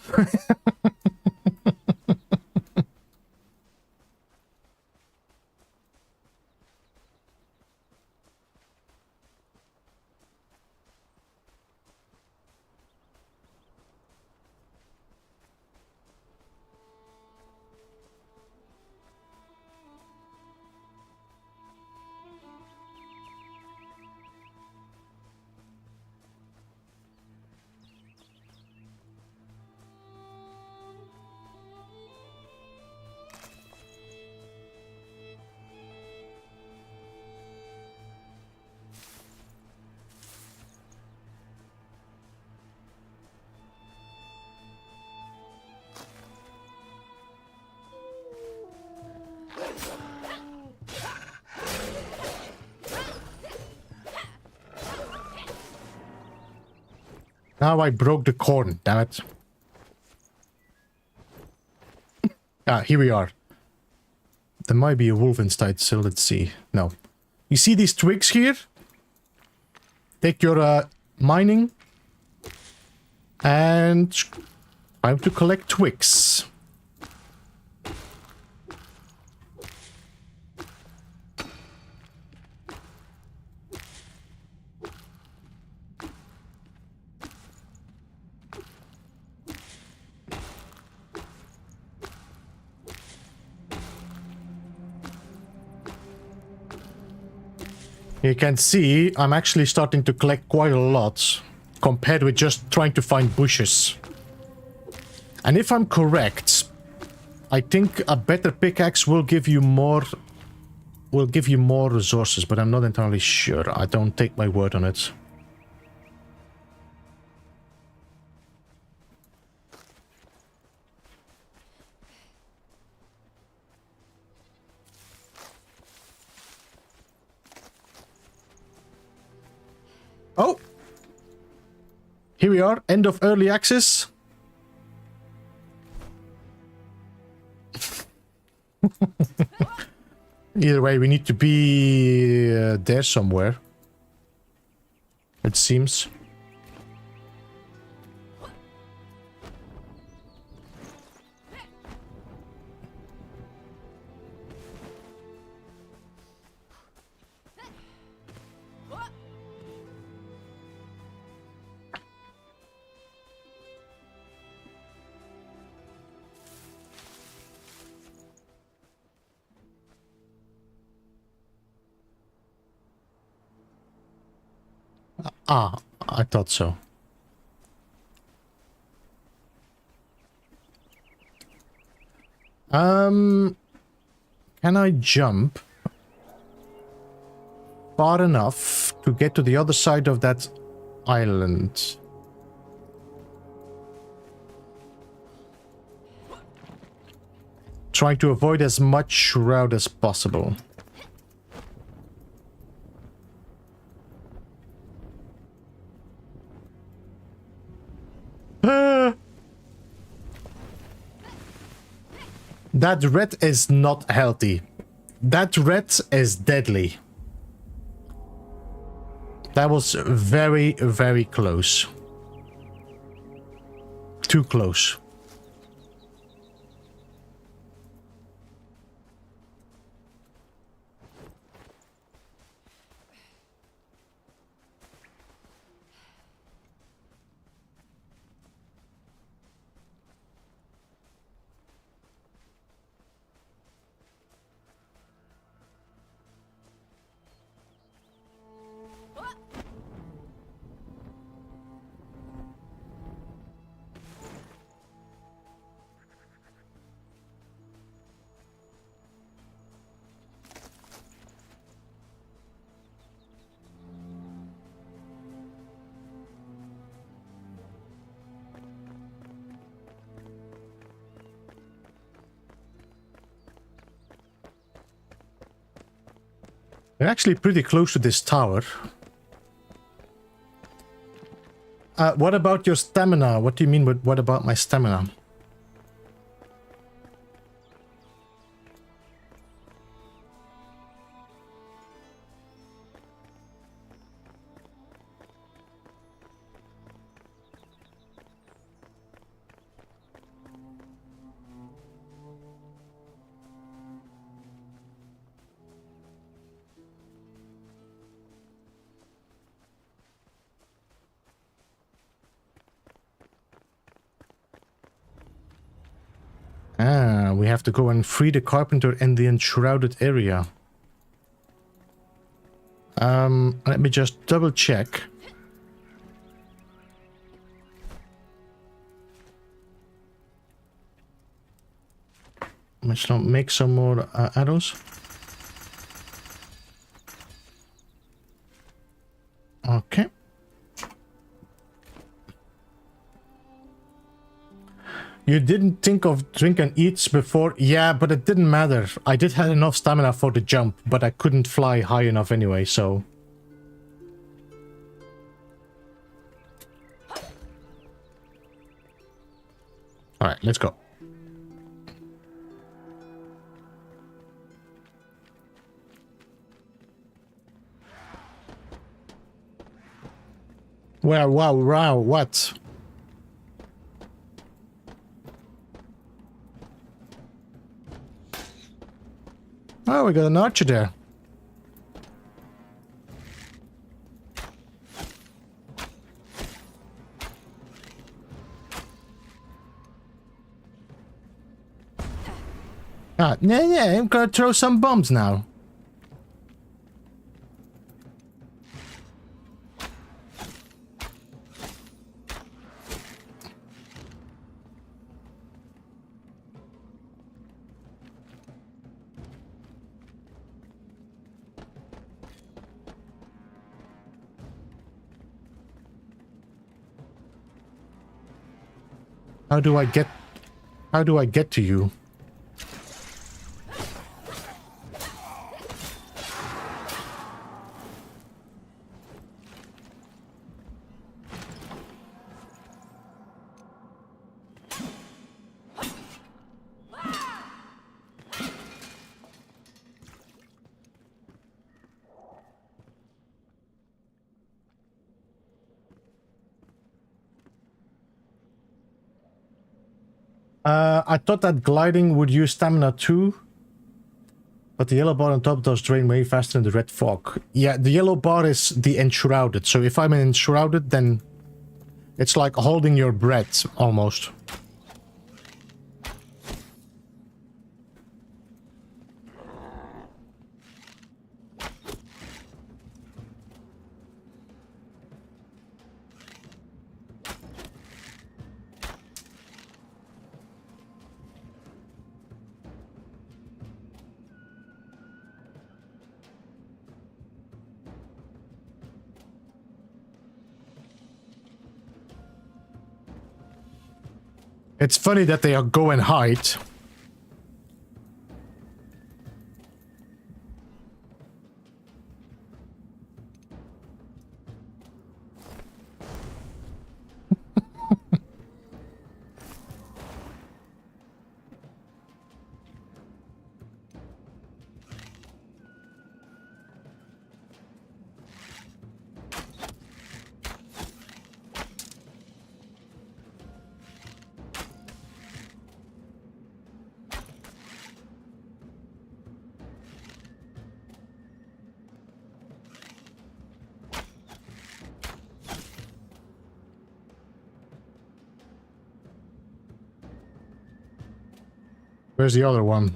Now I broke the corn, damn it. Ah, here we are. There might be a wolf inside, so let's see. No. You see these twigs here? Take your mining. And time to collect twigs. You can see I'm actually starting to collect quite a lot compared with just trying to find bushes. And if I'm correct, I think a better pickaxe will give you more resources, but I'm not entirely sure. I don't take my word on it. Oh! Here we are, end of early access. Either way, we need to be there somewhere. It seems. Ah, I thought so. Can I jump far enough to get to the other side of that island? Trying to avoid as much shroud as possible. That red is not healthy. That red is deadly. That was very, very close. Too close. We're actually pretty close to this tower. What about your stamina? What do you mean with what about my stamina? we have to go and free the carpenter in the enshrouded area. Let me just double check. Let's not make some more arrows. Okay. You didn't think of drink and eats before? Yeah, but it didn't matter. I did have enough stamina for the jump, but I couldn't fly high enough anyway, so... Alright, let's go. Well, wow, what? Oh, we got an archer there. Ah, yeah, I'm gonna throw some bombs now. How do I get to you? I thought that gliding would use stamina too, but the yellow bar on top does drain way faster than the red fog. Yeah, the yellow bar is the enshrouded, so if I'm enshrouded, then it's like holding your breath, almost. It's funny that they are go and hide. Where's the other one?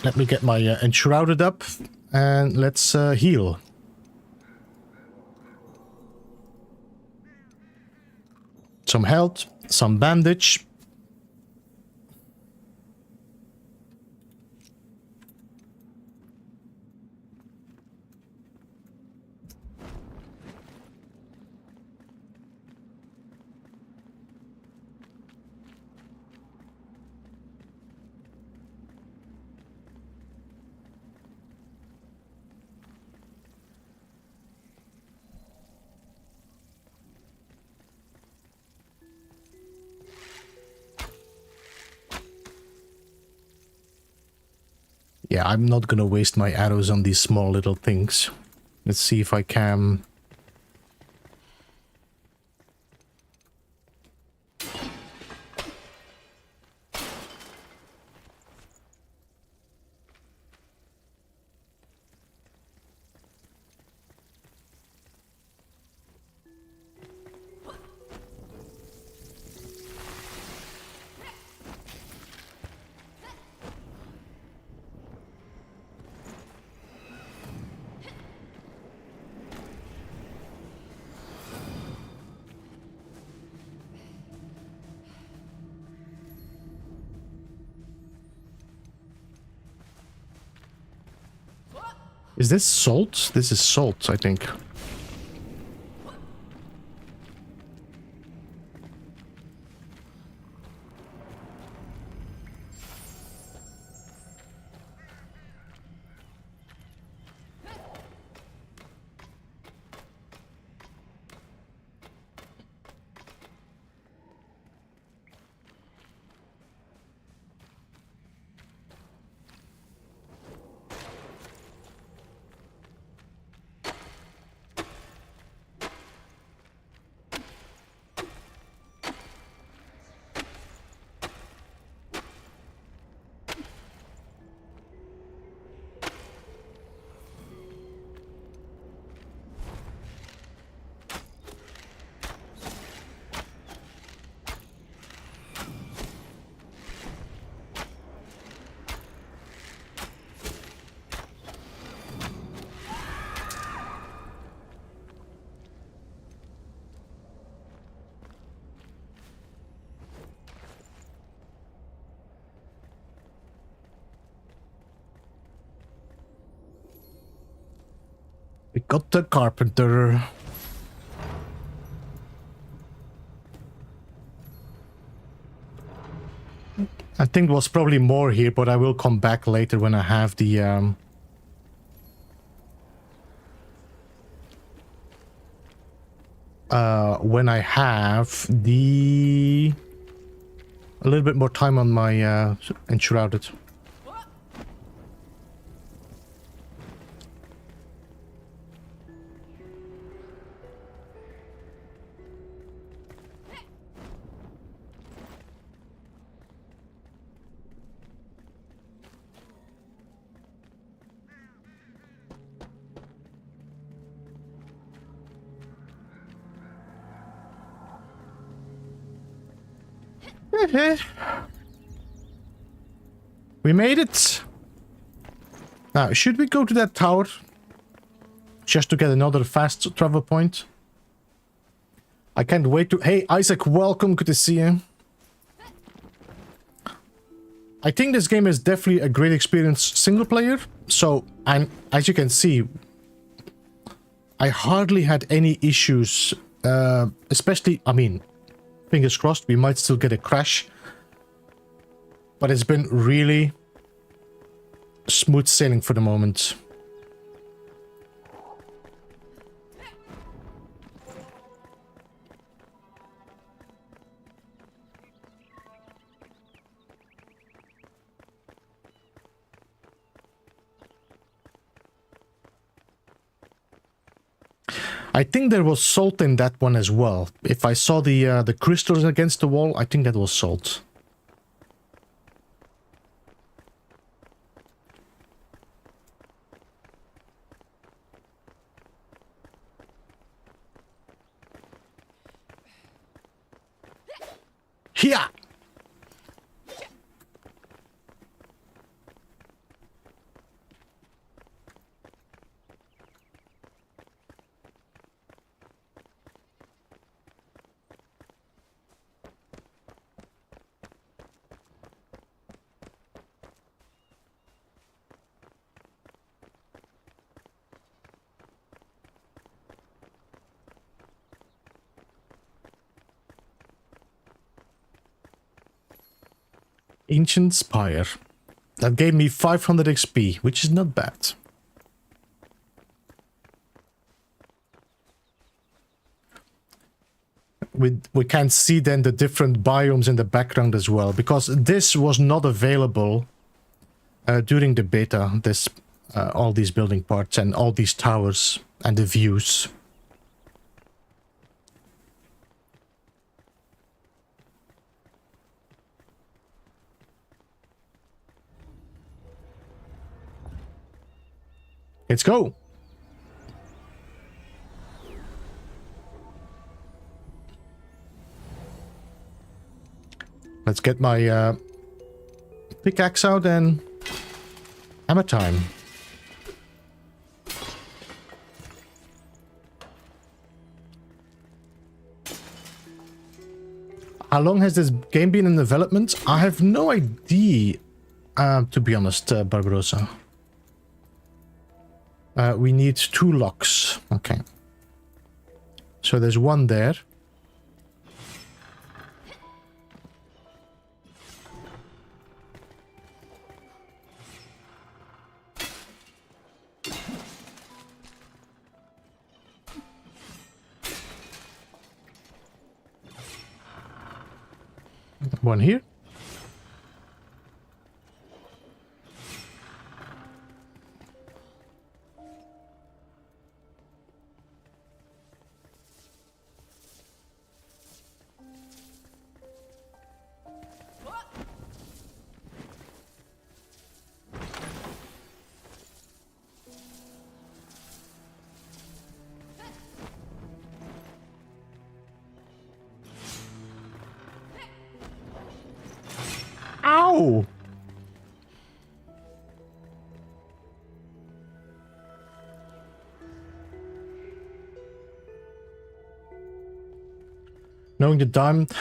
Let me get my enshrouded up and let's heal. Some health, some bandage. Yeah, I'm not gonna waste my arrows on these small little things. Let's see if I can... Is this salt? This is salt, I think. We got the carpenter. I think there was probably more here, but I will come back later when I have the a little bit more time on my Enshrouded. We made it. Now, should we go to that tower? Just to get another fast travel point? I can't wait to... Hey, Isaac, welcome. Good to see you. I think this game is definitely a great experience single player. So, and as you can see, I hardly had any issues. Especially, I mean, fingers crossed, we might still get a crash. But it's been really smooth sailing for the moment. I think there was salt in that one as well. If I saw the crystals against the wall, I think that was salt. Here. Ancient Spire. That gave me 500 XP, which is not bad. We can see then the different biomes in the background as well, because this was not available during the beta, this all these building parts and all these towers and the views. Let's go. Let's get my pickaxe out and hammer time. How long has this game been in development? I have no idea, to be honest, Barbarossa. We need 2 locks. Okay. So there's one there. One here. Ow! Knowing the diamond,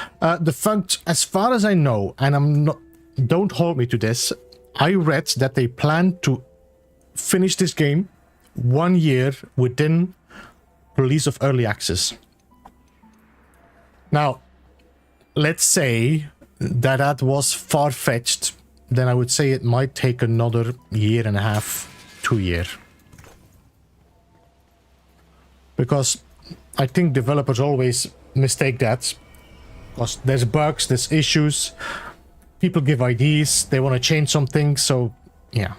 the fact, as far as I know, and I'm not, don't hold me to this, I read that they plan to finish this game 1 year within release of early access. Now, let's say that was far-fetched, then I would say it might take another 1.5 to 2 years. Because I think developers always mistake that. Because there's bugs, there's issues, people give ideas, they want to change something, so yeah.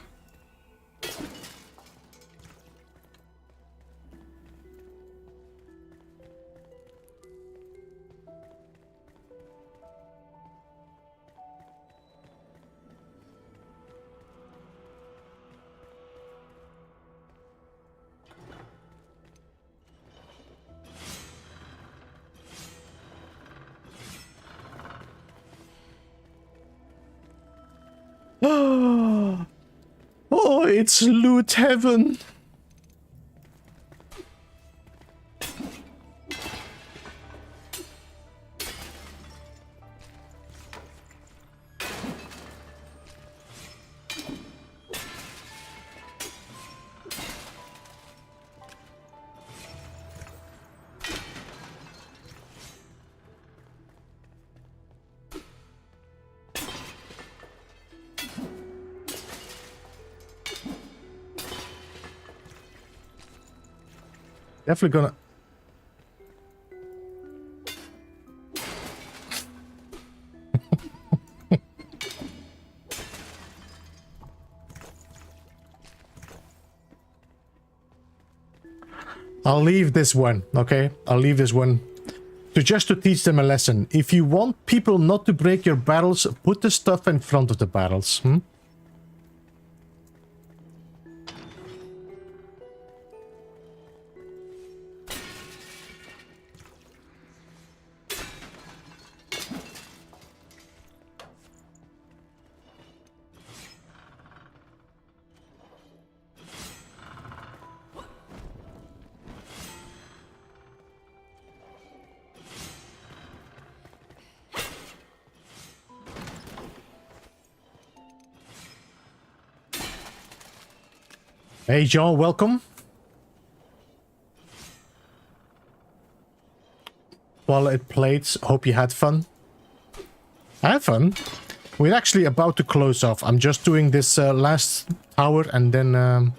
Oh, it's loot heaven. Definitely gonna... I'll leave this one, okay? I'll leave this one just to teach them a lesson. If you want people not to break your barrels, put the stuff in front of the barrels. Hey John, welcome. While it played, hope you had fun. I had fun. We're actually about to close off. I'm just doing this last hour and then...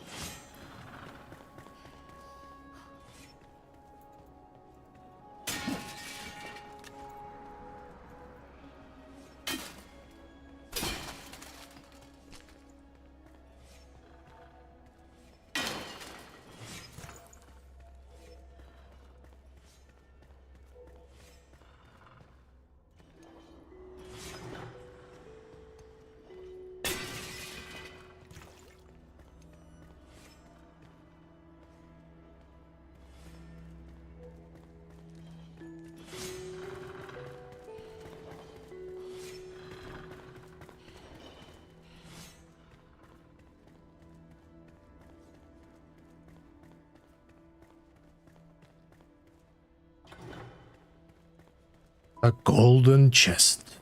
A golden chest.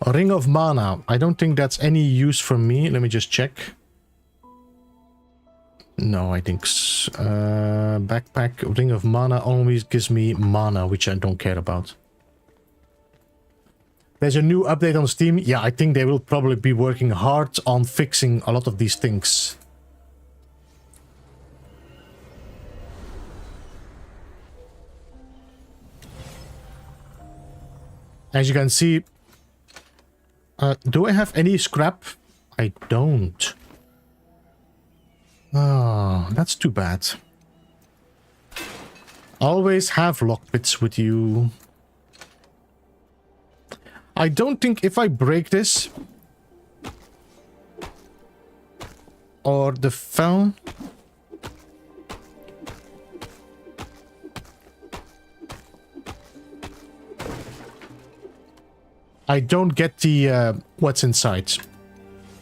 A ring of mana. I don't think that's any use for me. Let me just check. No, I think... backpack, Ring of Mana always gives me mana, which I don't care about. There's a new update on Steam. Yeah, I think they will probably be working hard on fixing a lot of these things. As you can see... do I have any scrap? I don't. Oh, that's too bad. Always have lockpicks with you. I don't think if I break this... or the phone... I don't get the what's inside,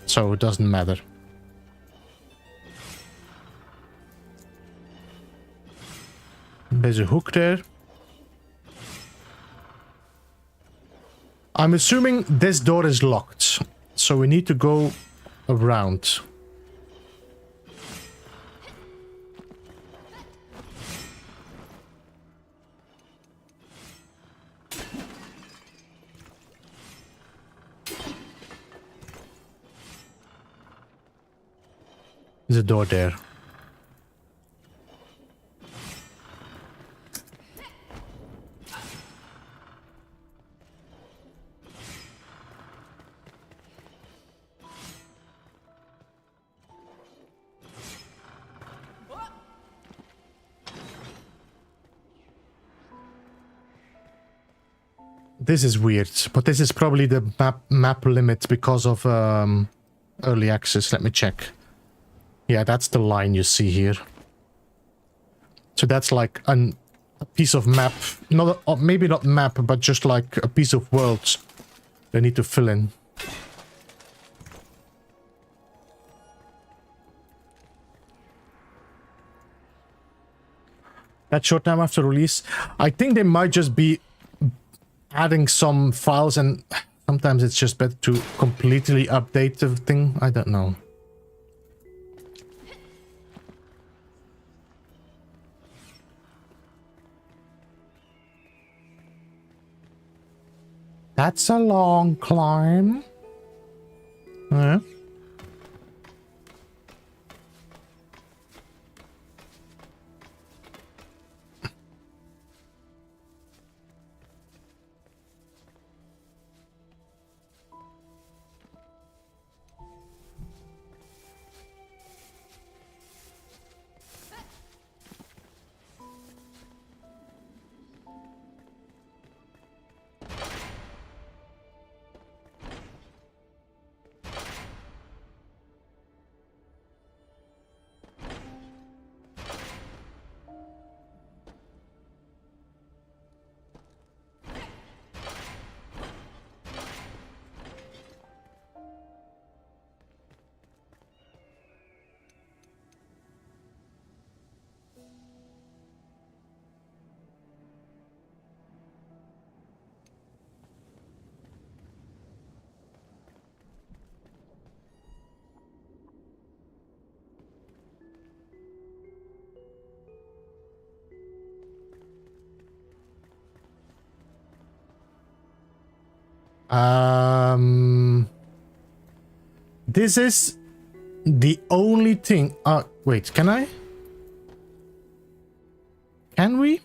so it doesn't matter. There's a hook there. I'm assuming this door is locked, so we need to go around. There's a door there. This is weird, but this is probably the map limit because of early access. Let me check. Yeah, that's the line you see here. So that's like a piece of map. Not maybe not map, but just like a piece of world they need to fill in. That short time after release, I think they might just be adding some files, and sometimes it's just better to completely update the thing. I don't know. That's a long climb. Yeah. This is the only thing. Wait, can I? Can we?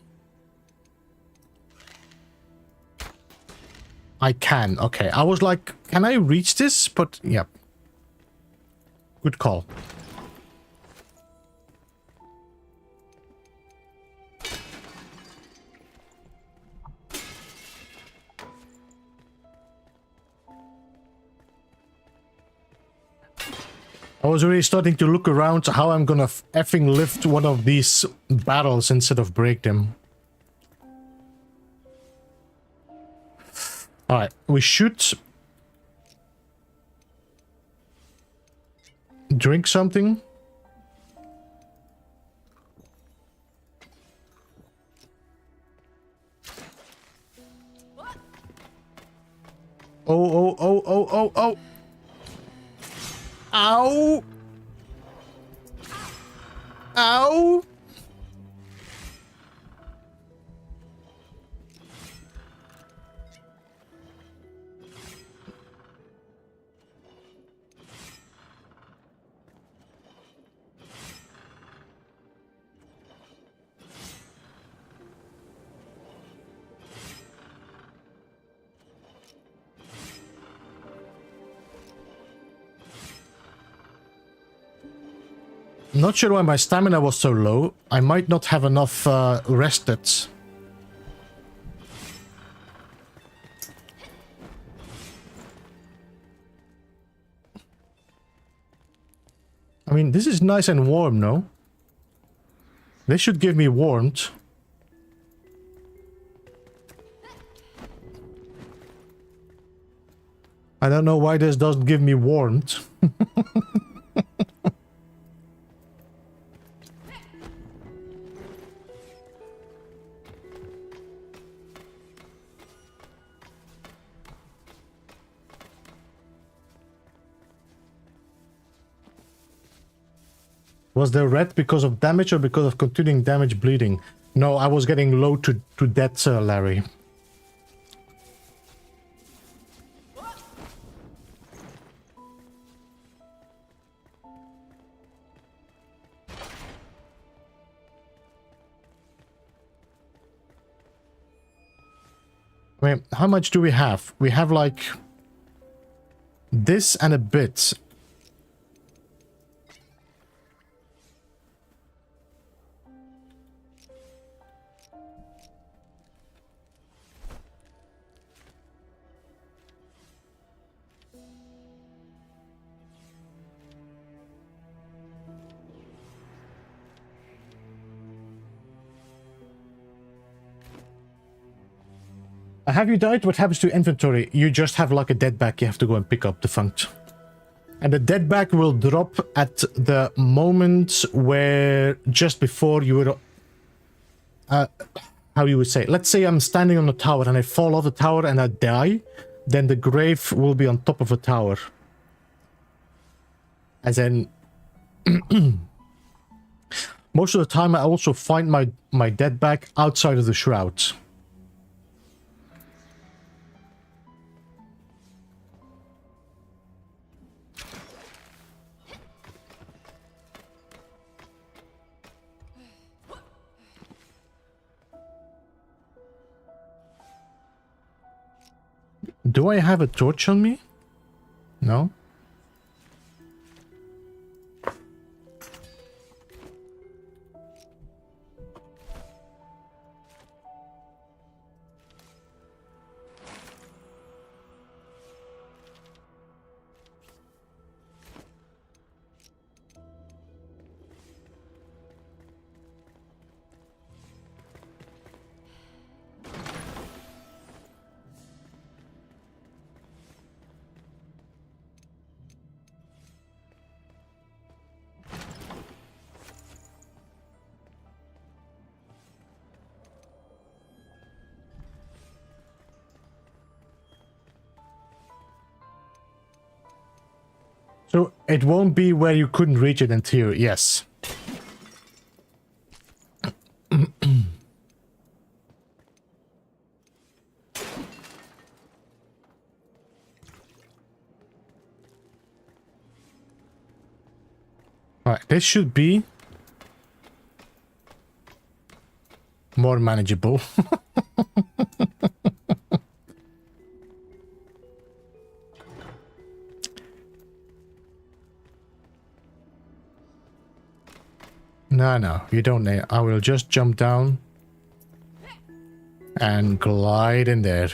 I can. Okay, I was like, can I reach this? But yeah. Good call. I was already starting to look around how I'm gonna effing lift one of these barrels instead of break them. Alright, we should drink something. Oh. Ow! Ow! Not sure why my stamina was so low. I might not have enough rested. I mean, this is nice and warm, no? They should give me warmth. I don't know why this doesn't give me warmth. Was there red because of damage or because of continuing damage bleeding? No, I was getting low to death, Larry. Wait, how much do we have? We have like this and a bit. Have you died? What happens to inventory? You just have like a dead bag. You have to go and pick up defunct. And the dead bag will drop at the moment where just before you were... how you would say? Let's say I'm standing on a tower and I fall off the tower and I die. Then the grave will be on top of a tower. As in... most of the time I also find my dead bag outside of the shroud. Do I have a torch on me? No? So it won't be where you couldn't reach it in theory, yes. Alright, this should be more manageable. No, you don't need. I will just jump down and glide in there.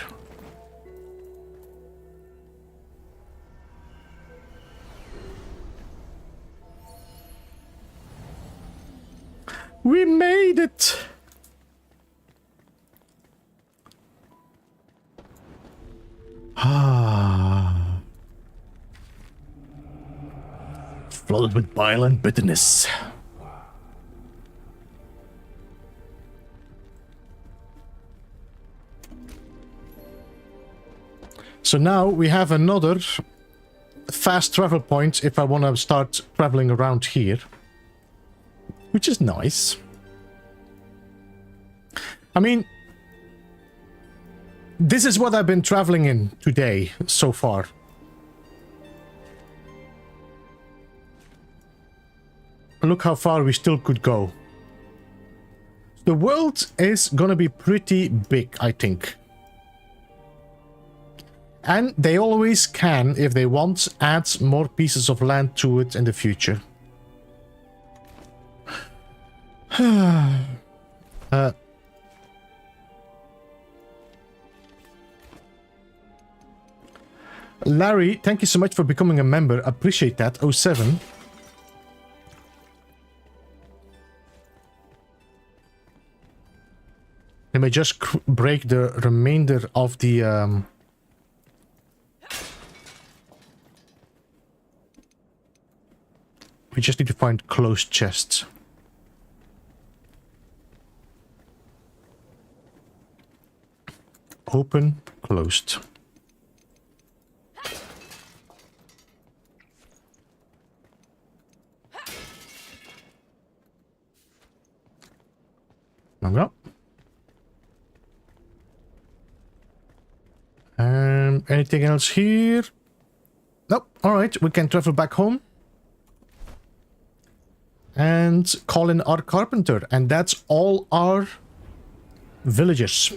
We made it! Ah. Flooded with bile and bitterness. So now we have another fast travel point if I want to start traveling around here. which is nice. I mean, this is what I've been traveling in today so far. Look how far we still could go. The world is gonna be pretty big, I think. And they always can, if they want, add more pieces of land to it in the future. Larry, thank you so much for becoming a member. Appreciate that. 07. Let me just break the remainder of the... We just need to find closed chests. Open, closed. Go. Anything else here? Nope. All right, we can travel back home and call in our carpenter, and that's all our villagers.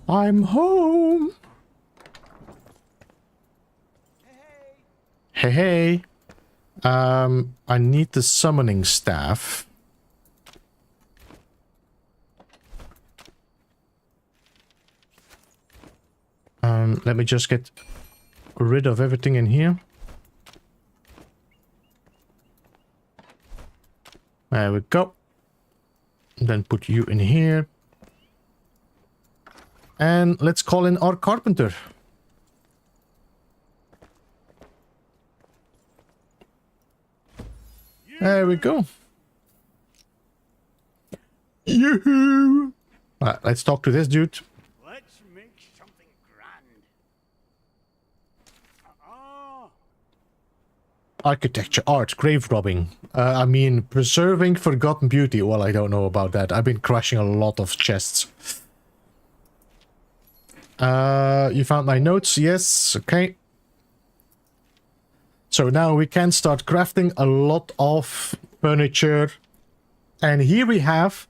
I'm home. Hey, hey. I need the summoning staff. Let me just get rid of everything in here. There we go. Then put you in here. And let's call in our carpenter. There we go. Yoo-hoo! Right, let's talk to this dude. Let's make something grand. Architecture, art, grave robbing. I mean, preserving forgotten beauty. Well, I don't know about that. I've been crashing a lot of chests. You found my notes? Yes, okay. So now we can start crafting a lot of furniture. And here we have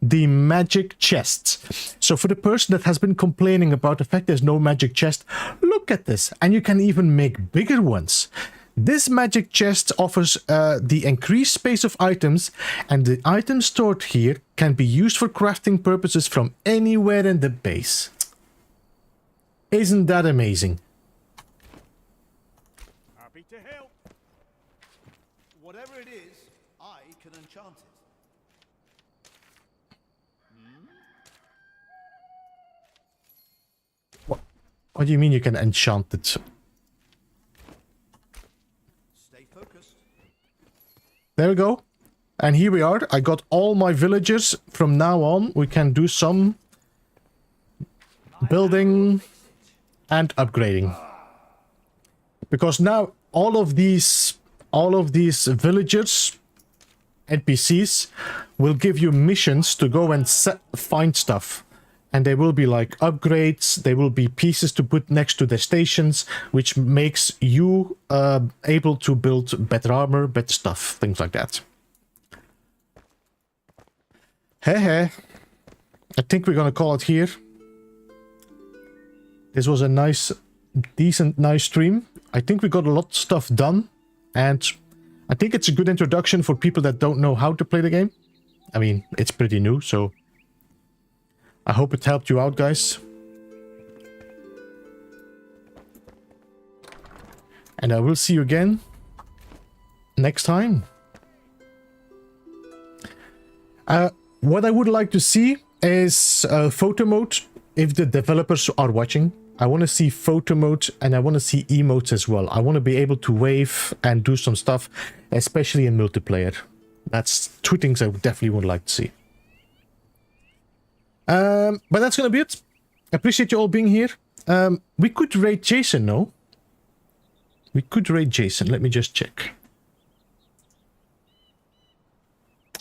the magic chest. So for the person that has been complaining about the fact there's no magic chest, look at this. And you can even make bigger ones. This magic chest offers the increased space of items, and the items stored here can be used for crafting purposes from anywhere in the base. Isn't that amazing? Happy to help. Whatever it is, I can enchant it. What do you mean you can enchant it? Stay focused. There we go. And here we are. I got all my villagers. From now on, we can do some building and upgrading. Because now all of these villagers, NPCs, will give you missions to go and find stuff. And they will be like upgrades, they will be pieces to put next to their stations, which makes you able to build better armor, better stuff, things like that. Hey. I think we're gonna call it here. This was a nice stream. I think we got a lot of stuff done, and I think it's a good introduction for people that don't know how to play the game. I mean, it's pretty new, so I hope it helped you out, guys. And I will see you again next time. What I would like to see is photo mode if the developers are watching. I want to see photo mode, and I want to see emotes as well. I want to be able to wave and do some stuff, especially in multiplayer. That's two things I definitely would like to see. But that's gonna be it. I appreciate you all being here. We could raid Jason, no? We could raid Jason. Let me just check.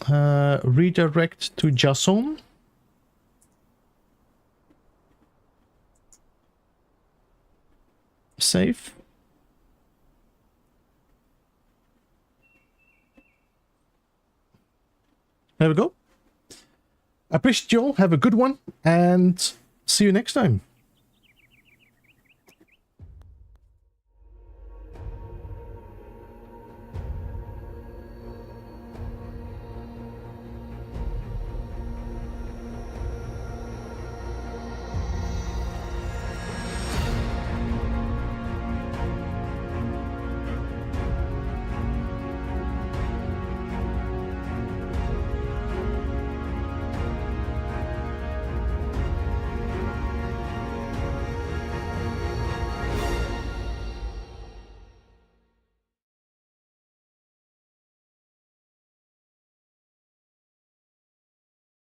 Redirect to Jason. Save. There we go. I appreciate you all. Have a good one and see you next time.